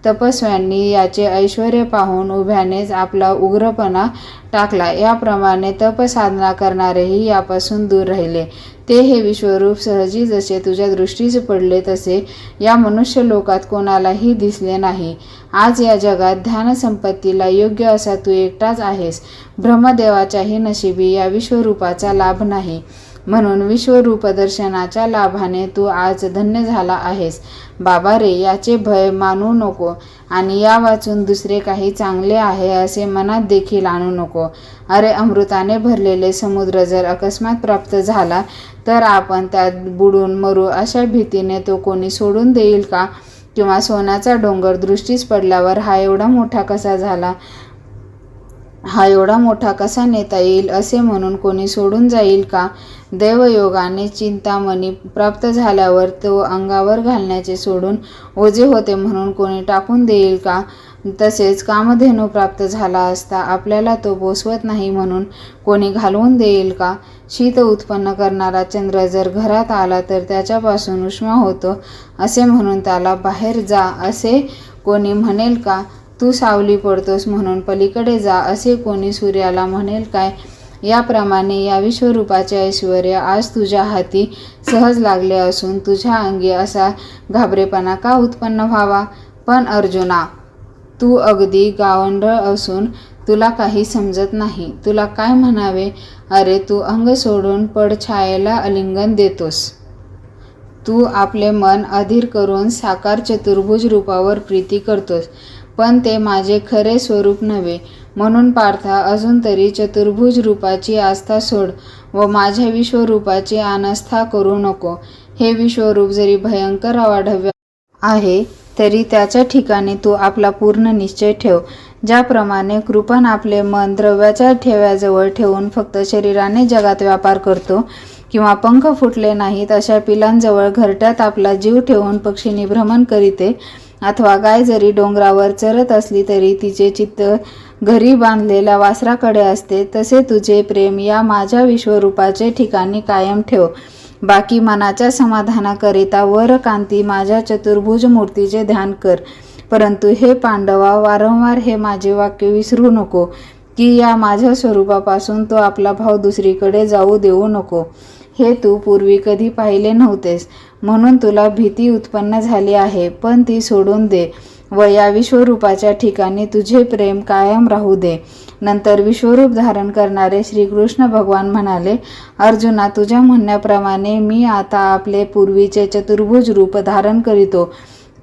तपस्व्यांनी याचे ऐश्वर्य पाहून उभ्यानेच आपला उग्रपणा टाकला. याप्रमाणे तपसाधना करणारेही यापासून दूर राहिले. ते हे विश्वरूप सहजी जसे तुझ्या दृष्टीस पडले तसे या मनुष्य लोकात कोणालाही दिसले नाही. आज या जगात ध्यानसंपत्तीला योग्य असा तू एकटाच आहेस. ब्रह्मदेवाच्याही नशिबी या विश्वरूपाचा लाभ नाही. म्हणून विश्वरूप दर्शनाच्या लाभाने तू आज धन्य झाला आहेस. बाबा रे, याचे भय मानू नको आणि या वाचून दुसरे काही चांगले आहे असे मनात देखील आणू नको. अरे, अमृताने भरलेले समुद्र जर अकस्मात प्राप्त झाला तर आपण त्यात बुडून मरू अशा भीतीने तो कोणी सोडून देईल का? किंवा सोन्याचा डोंगर दृष्टीस पडल्यावर हा एवढा मोठा कसा नेता येईल असे म्हणून कोणी सोडून जाईल का? दैवयोगाने चिंतामणी प्राप्त झाल्यावर तो अंगावर घालण्याचे सोडून ओझे होते म्हणून कोणी टाकून देईल का? तसेच कामधेनू प्राप्त झाला असता आपल्याला तो पोसवत नाही म्हणून कोणी घालवून देईल का? शीत उत्पन्न करणारा चंद्र जर घरात आला तर त्याच्यापासून उष्मा होतो असे म्हणून त्याला बाहेर जा असे कोणी म्हणेल का? तू सावली पडतोस म्हणून पलीकडे जा असे कोणी सूर्याला म्हणेल काय? याप्रमाणे या विश्वरूपाचे ऐश्वर्य आज तुझ्या हाती सहज लागले असून तुझ्या अंगी असा घाबरेपणा का उत्पन्न व्हावा? पण अर्जुना, तू अगदी गावंढळ असून तुला काही समजत नाही. तुला काय म्हणावे? अरे, तू अंग सोडून पडछायेला आलिंगन देतोस. तू आपले मन अधीर करून साकार चतुर्भुज रूपावर प्रीती करतोस, पण ते माझे खरे स्वरूप नव्हे. म्हणून पार्था, अजून तरी चतुर्भुज रूपाची आस्था सोड व माझ्या विश्वरूपाची अनास्था करू नको. हे विश्वरूप जरी भयंकर अवाढव्य आहे तरी त्याच्या ठिकाणी तू आपला पूर्ण निश्चय ठेव. ज्याप्रमाणे कृपण आपले मन द्रव्याच्या ठेव्याजवळ ठेवून फक्त शरीराने जगात व्यापार करतो किंवा पंख फुटले नाहीत अशा पिलांजवळ घरट्यात आपला जीव ठेवून पक्षिणी भ्रमण करीते, अथवा गाय जरी डोंगरावर चरत असली तरी तिचे चित्त घरी बांधलेल्या वासराकडे असते, तसे तुझे प्रेम या माझ्या विश्वरूपाचे ठिकाणी कायम ठेव. बाकी मनाच्या समाधानाकरिता वरकांती माझ्या चतुर्भुज मूर्तीचे ध्यान कर. परंतु हे पांडवा, वारंवार हे माझे वाक्य विसरू नको की या माझ्या स्वरूपापासून तो आपला भाव दुसरीकडे जाऊ देऊ नको. हे तू पूर्वी कधी पाहिले नव्हतेस म्हणून तुला भीती उत्पन्न झाली आहे, पण ती सोडून दे व या विश्वरूपाच्या ठिकाणी तुझे प्रेम कायम राहू दे. नंतर विश्वरूप धारण करणारे श्रीकृष्ण भगवान म्हणाले, अर्जुना, तुझ्या म्हणण्याप्रमाणे मी आता आपले पूर्वीचे चतुर्भुज रूप धारण करीतो,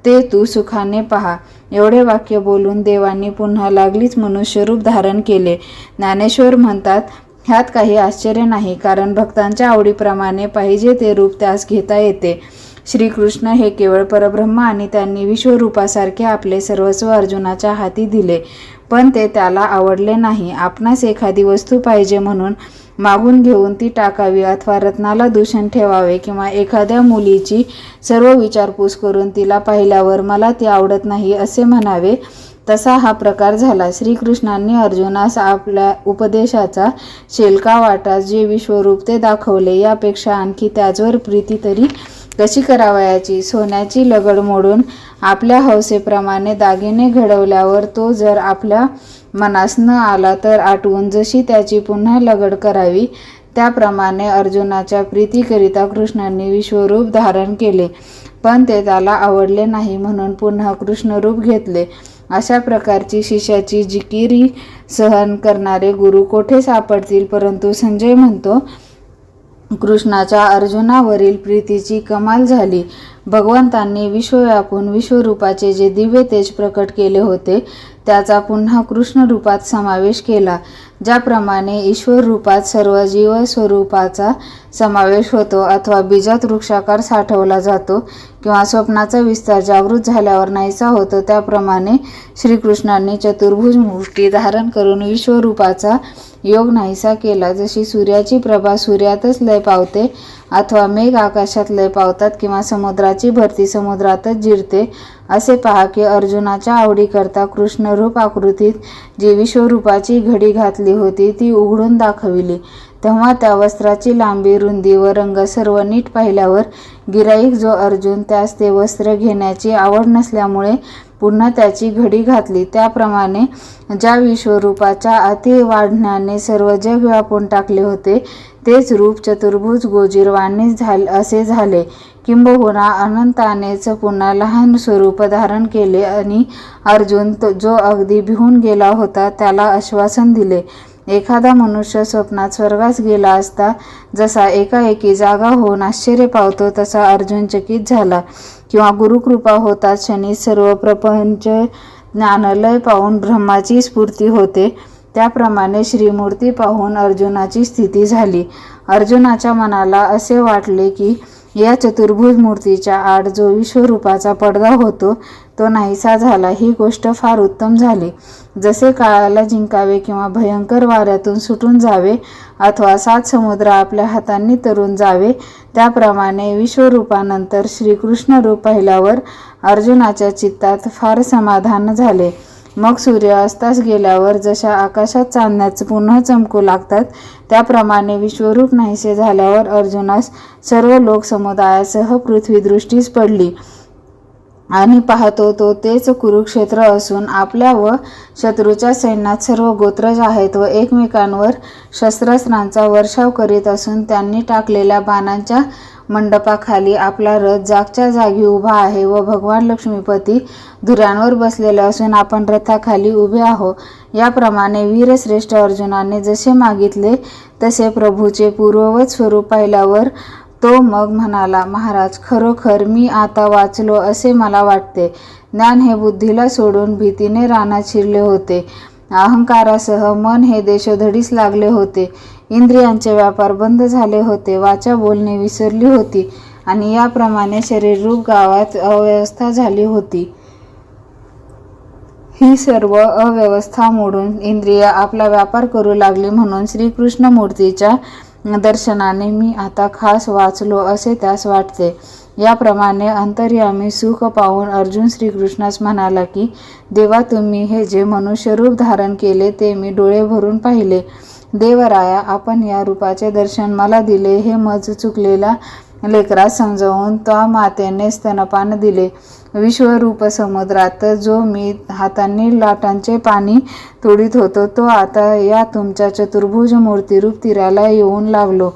ते तू सुखाने पहा. एवढे वाक्य बोलून देवांनी पुन्हा लागलीच मनुष्यरूप धारण केले. ज्ञानेश्वर म्हणतात, ह्यात काही आश्चर्य नाही, कारण भक्तांच्या आवडीप्रमाणे पाहिजे ते रूप त्यास घेता येते. श्रीकृष्ण हे केवळ परब्रह्म आणि त्यांनी विश्वरूपासारखे आपले सर्वस्व अर्जुनाच्या हाती दिले, पण ते त्याला आवडले नाही. आपणास एखादी वस्तू पाहिजे म्हणून मागून घेऊन ती टाकावी, अथवा रत्नाला दूषण ठेवावे, किंवा एखाद्या मुलीची सर्व विचारपूस करून तिला पाहिल्यावर मला ती आवडत नाही असे म्हणावे, तसा हा प्रकार झाला. श्रीकृष्णांनी अर्जुनास आपल्या उपदेशाचा शेलका वाटा जे विश्वरूप ते दाखवले, यापेक्षा आणखी त्याचवर प्रीती तरी कशी करावयाची. सोन्याची लगड मोडून आपल्या हौसेप्रमाणे दागिने घडवल्यावर तो जर आपल्या मनास न आला तर आठवून जशी त्याची पुन्हा लगड करावी, त्याप्रमाणे अर्जुनाच्या प्रीतीकरिता कृष्णांनी विश्वरूप धारण केले, पण ते त्याला आवडले नाही म्हणून पुन्हा कृष्णरूप घेतले. अशा प्रकारची शिष्याची जिकिरी सहन करणारे गुरु कोठे सापडतील. परंतु संजय म्हणतो, कृष्णाच्या अर्जुनावरील प्रीतीची कमाल झाली. भगवंतांनी विश्वव्यापून विश्वरूपाचे जे दिव्य तेज प्रकट केले होते त्याचा पुन्हा कृष्ण रूपात समावेश केला. ज्याप्रमाणे ईश्वर रूपात सर्व जीवस्वरूपाचा समावेश होतो, अथवा बीजात वृक्षाकार साठवला जातो, किंवा स्वप्नाचा विस्तार जागृत झाल्यावर नाहीसा होतो, त्याप्रमाणे श्रीकृष्णांनी चतुर्भुज मुष्टी धारण करून विश्वरूपाचा योग नाहीसा केला. जशी सूर्याची प्रभा सूर्यातच लय पावते, अथवा मेघ आकाशात लय पावतात, किंवा समुद्राची भरती समुद्रातच जिरते, असे पहा की अर्जुनाच्या आवडीकरता कृष्णरूप आकृतीत जी विश्वरूपाची घडी घातली होती ती उघडून दाखविली. तेव्हा त्या वस्त्राची लांबी, रुंदी व रंग सर्व नीट पाहिल्यावर गिराईक जो अर्जुन त्यास ते वस्त्र घेण्याची आवड नसल्यामुळे पुन्हा त्याची घडी घातली, त्याप्रमाणे ज्या विश्वरूपाच्या अति वाढण्याने सर्व जग व्यापून टाकले होते तेच रूप चतुर्भुज गोजीरवाणी असे झाले. किंबहुना अनंतानेच पुन्हा लहान स्वरूप धारण केले आणि अर्जुन जो अगदी भिवून गेला होता त्याला आश्वासन दिले. एखादा मनुष्य स्वप्नात स्वर्गास गेला असता जसा एकाएकी जागा होऊन आश्चर्य पावतो, तसा अर्जुन चकित झाला. किंवा गुरुकृपा होताच क्षणी सर्व प्रपंच ज्ञानलय पाहून ब्रह्माची स्फूर्ती होते, त्याप्रमाणे श्रीमूर्ती पाहून अर्जुनाची स्थिती झाली. अर्जुनाच्या मनाला असे वाटले की या चतुर्भुज मूर्तीच्या आड जो विश्वरूपाचा पडदा होतो तो नाहीसा झाला. ही गोष्ट फार उत्तम झाली. जसे काळाला जिंकावे किंवा भयंकर वाऱ्यातून सुटून जावे, अथवा 7 समुद्र आपल्या हातांनी तरून जावे, त्याप्रमाणे विश्वरूपानंतर श्रीकृष्ण रूप पाहिल्यावर अर्जुनाच्या चित्तात फार समाधान झाले. मग सूर्य अस्तास गेल्यावर जशा आकाशात चांदण्याच पुन्हा चमकू लागतात, त्याप्रमाणे विश्वरूप नाहीसे झाल्यावर अर्जुनास सर्व लोक समुदायासह पृथ्वी दृष्टीस पडली आणि पाहतो तो तेच कुरुक्षेत्र असून आपल्या व शत्रूच्या सैन्यात सर्व गोत्रज आहेत व एकमेकांवर शस्त्रास्त्रांचा वर्षाव करीत असून त्यांनी टाकलेल्या बाणांच्या मंडपाखाली आपला रथ जागच्या जागी उभा आहे व भगवान लक्ष्मीपती धुऱ्यांवर बसलेले असून आपण रथाखाली उभे आहो. याप्रमाणे वीरश्रेष्ठ अर्जुनाने जसे मागितले तसे प्रभूचे पूर्ववत स्वरूप पाहिल्यावर तो मग म्हणाला, महाराज, खरोखर मी आता वाचलो असे मला वाटते. ज्ञान हे बुद्धीला सोडून भीतीने रानात शिरले होते. अहंकारासह मन हे देशोधडीस लागले होते. इंद्रियांचे व्यापार बंद झाले होते. वाचा बोलणे विसरली होती आणि याप्रमाणे शरीररूप गावात अव्यवस्था झाली होती. ही सर्व अव्यवस्था मोडून इंद्रिय आपला व्यापार करू लागली. म्हणून श्रीकृष्ण मूर्तीच्या दर्शनाने मी आता खास वाचलो असे त्यास वाटते. याप्रमाणे अंतर्यामी सुख पाहून अर्जुन श्रीकृष्णास म्हणाला की, देवा, तुम्ही हे जे मनुष्य रूप धारण केले ते मी डोळे भरून पाहिले. देवराया, आपण या रूपाचे दर्शन मला दिले हे मज चुकलेला लेकरास समजावून त्या मातेने स्तनपान दिले. विश्वरूप समुद्रात जो मी हातांनी लाटांचे पाणी तोडीत होतो तो आता या तुमच्या चतुर्भुज मूर्तिरूप तीराला येऊन लागलो.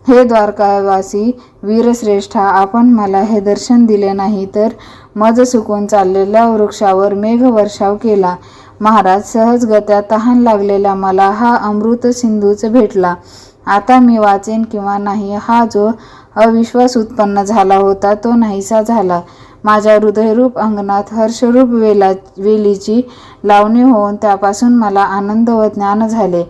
हे द्वारकावासी वीरश्रेष्ठा, आपण मला हे दर्शन दिले नाही तर मज सुकून चाललेल्या वृक्षावर मेघवर्षाव केला. महाराज, सहजगत्या तहान लागलेल्या मला हा अमृत सिंधूच भेटला. आता मी वाचेन किंवा नाही हा जो अविश्वास उत्पन्न झाला होता तो नाहीसा झाला. माझ्या हृदयरूप अंगणात हर्षरूप वेलीची लावणी होऊन त्यापासून मला आनंद व ज्ञान झाले.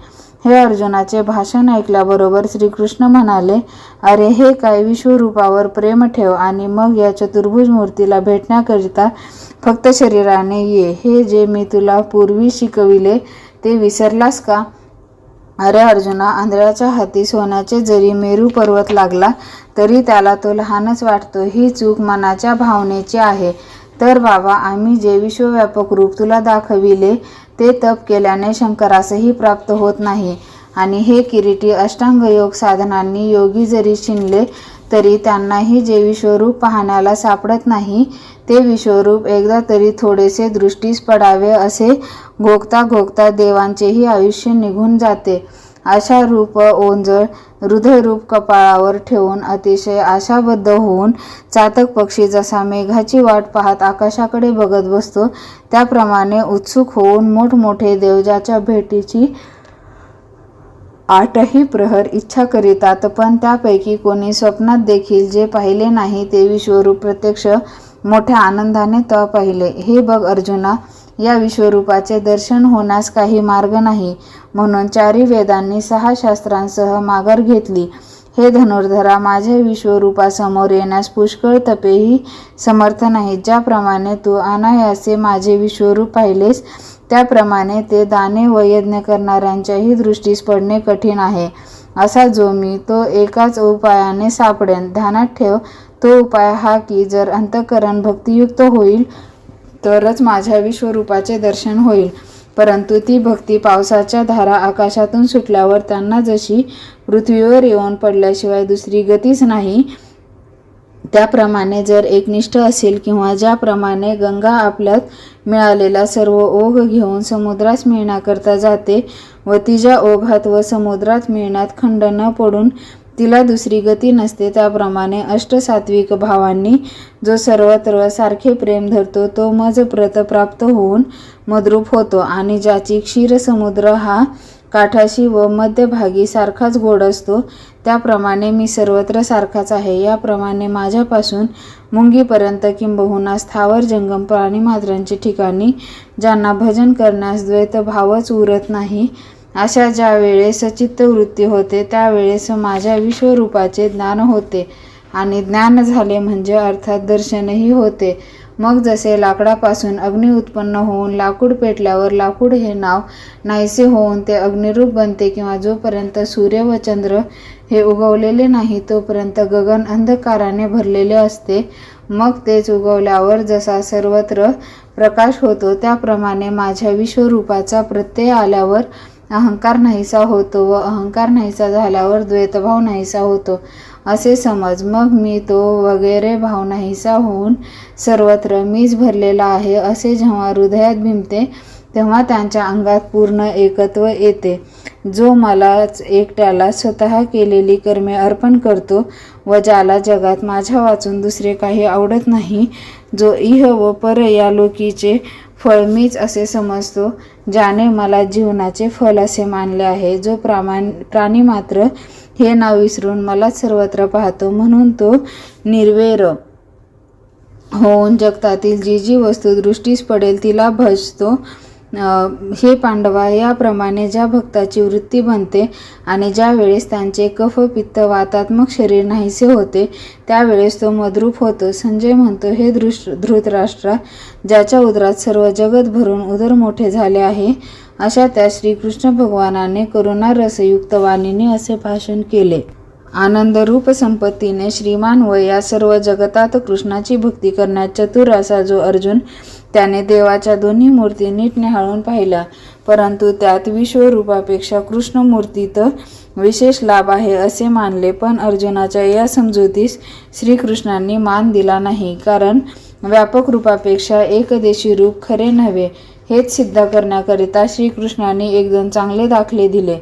हे अर्जुनाचे भाषण ऐकल्याबरोबर श्रीकृष्ण म्हणाले, अरे हे काय, विश्वरूपावर प्रेम ठेव आणि मग या चतुर्भुज मूर्तीला भेटण्याकरिता फक्त शरीराने ये. हे जे मी तुला पूर्वी शिकविले ते विसरलास का? अरे अर्जुना, आंधळ्याच्या हाती सोन्याचे जरी मेरू पर्वत लागला तरी त्याला तो लहानच वाटतो. ही चूक मनाच्या भावनेची आहे. तर बाबा, आम्ही जे विश्वव्यापक रूप तुला दाखविले ते तप केल्याने शंकरासही प्राप्त होत नाही. आणि हे किरीटी, अष्टांग योग साधनांनी योगी जरी शिनले तरी त्यांनाही जे विश्वरूप पाहण्याला सापडत नाही ते विश्वरूप एकदा तरी थोडेसे दृष्टीस पडावे असे घोकता घोकता देवांचेही आयुष्य निघून जाते. अशा रूप ओंजळ हृदयरूप कपाळावर ठेवून अतिशय आशाबद्ध होऊन चातक पक्षी जसा मेघाची वाट पाहत आकाशाकडे बघत बसतो त्याप्रमाणे उत्सुक होऊन मोठमोठे देव ज्याच्या भेटीची 8ही प्रहर इच्छा करीतात, पण त्यापैकी कोणी स्वप्नात देखील जे पाहिले नाही ते विश्वरूप प्रत्यक्ष मोठ्या आनंदाने पाहिले. हे बघ अर्जुना, या विश्वरूपाचे दर्शन होण्यास काही मार्ग नाही, म्हणून 4 वेदांनी 6 शास्त्रांसह माघार घेतली. हे धनुर्धरा, माझ्या विश्वरूपासमोर येण्यास पुष्कळ तपेही समर्थ नाहीत. ज्याप्रमाणे तू अनायासे माझे विश्वरूप पाहिलेस त्याप्रमाणे ते दाने व यज्ञ करणाऱ्यांच्याही दृष्टीस पडणे कठीण आहे. असा जो मी तो एकाच उपायाने सापडेन. ध्यानात ठेव, तो उपाय हा की जर अंतःकरण भक्तियुक्त होईल तरच माझ्या विश्वरूपाचे दर्शन होईल. परंतु ती भक्ती पावसाच्या धारा आकाशातून सुटल्यावर त्यांना जशी पृथ्वीवर येऊन पडल्याशिवाय दुसरी गतीच नाही त्याप्रमाणे जर एकनिष्ठ असेल, किंवा ज्याप्रमाणे गंगा आपल्यात मिळालेला सर्व ओघ घेऊन समुद्रास मिळण्याकरता जाते व तिच्या ओघात व समुद्रात मिळण्यात खंड न पडून तिला दुसरी गती नसते, त्याप्रमाणे अष्टसात्विक भावांनी जो सर्वत्र सारखे प्रेम धरतो तो मजप्रत प्राप्त होऊन मद्रूप होतो. आणि ज्याची क्षीरसमुद्र हा काठाशी व मध्यभागी सारखाच गोड असतो त्याप्रमाणे मी सर्वत्र सारखाच आहे. याप्रमाणे माझ्यापासून मुंगीपर्यंत किंबहुना स्थावर जंगम प्राणीमात्रांच्या ठिकाणी ज्यांना भजन करण्यास द्वैतभावच उरत नाही, अशा ज्या वेळेस चित्तवृत्ती होते त्यावेळेस माझ्या विश्वरूपाचे ज्ञान होते. आणि ज्ञान झाले म्हणजे अर्थात दर्शनही होते. मग जसे लाकडापासून अग्नी उत्पन्न होऊन लाकूड पेटल्यावर लाकूड हे नाव नाहीसे होऊन ते अग्निरूप बनते, किंवा जोपर्यंत सूर्य व चंद्र हे उगवलेले नाही तोपर्यंत गगन अंधकाराने भरलेले असते, मग तेच उगवल्यावर जसा सर्वत्र प्रकाश होतो त्याप्रमाणे माझ्या विश्वरूपाचा प्रत्यय आल्यावर अहंकार नाहीसा होतो व अहंकार नाहीसा झाल्यावर द्वैतभाव नाहीसा होतो असे समज. मग मी तो वगैरे भाव नाहीसा होऊन सर्वत्र मीच भरलेला आहे असे जेव्हा हृदयात भिमते तेव्हा त्यांच्या अंगात पूर्ण एकत्व येते. जो मलाच एकट्याला स्वतः केलेली कर्मे अर्पण करतो व ज्याला जगात माझ्या वाचून दुसरे काही आवडत नाही, जो इह व पर या लोकीचे फळ मीच असे समजतो, ज्याने मला जीवनाचे फल असे मानले आहे, जो प्राणी मात्र हे नाव विसरून मलाच सर्वत्र पाहतो, म्हणून तो निर्वैर होऊन जगतातील जी जी वस्तू दृष्टीस पडेल तिला भजतो. हे पांडवा, याप्रमाणे ज्या भक्ताची वृत्ती बनते आणि ज्या वेळेस त्यांचे कफ पित्त वातात्मक शरीर नाहीसे होते त्यावेळेस तो मद्रूप होतो. संजय म्हणतो, हे धृतराष्ट्रा, ज्याच्या उदरात सर्व जगत भरून उदर मोठे झाले आहे अशा त्या श्रीकृष्ण भगवानाने करुणारसयुक्त वाणीने असे भाषण केले. आनंदरूप संपत्तीने श्रीमान व या सर्व जगतात कृष्णाची भक्ती करण्यात चतुर असा जो अर्जुन, त्याने देवाच्या दोन्ही मूर्ती नीट निहाळून पाहिल्या, परंतु त्यात विश्वरूपापेक्षा कृष्णमूर्तीत विशेष लाभ आहे असे मानले. पण अर्जुनाच्या या समजुतीस श्रीकृष्णांनी मान दिला नाही, कारण व्यापक रूपापेक्षा एकदेशी रूप खरे नव्हे हेच सिद्ध करण्याकरिता श्रीकृष्णांनी 1-2 चांगले दाखले दिले.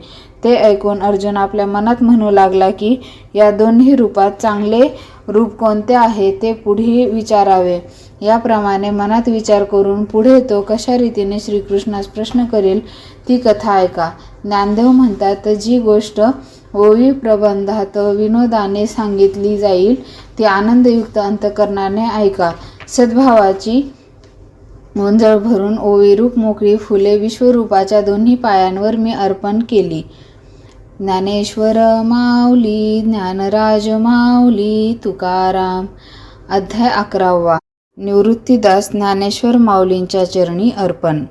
ते ऐकून अर्जुन आपल्या मनात म्हणू लागला की या दोन्ही रूपात चांगले रूप कोणते आहे ते पुढे विचारावे. याप्रमाणे मनात विचार करून पुढे तो कशा रीतीने श्रीकृष्णास प्रश्न करेल ती कथा ऐका. ज्ञानदेव म्हणतात, जी गोष्ट ओवी प्रबंधात विनोदाने सांगितली जाईल ती आनंदयुक्त अंतकरणाने ऐका. सद्भावाची गोंधळ भरून ओवीरूप मोकळी फुले विश्वरूपाच्या दोन्ही पायांवर मी अर्पण केली. ज्ञानेश्वर माऊली, ज्ञानराज माऊली, तुकाराम. अध्याय 11. निवृत्तीदास ज्ञानेश्वर माऊलींच्या चरणी अर्पण.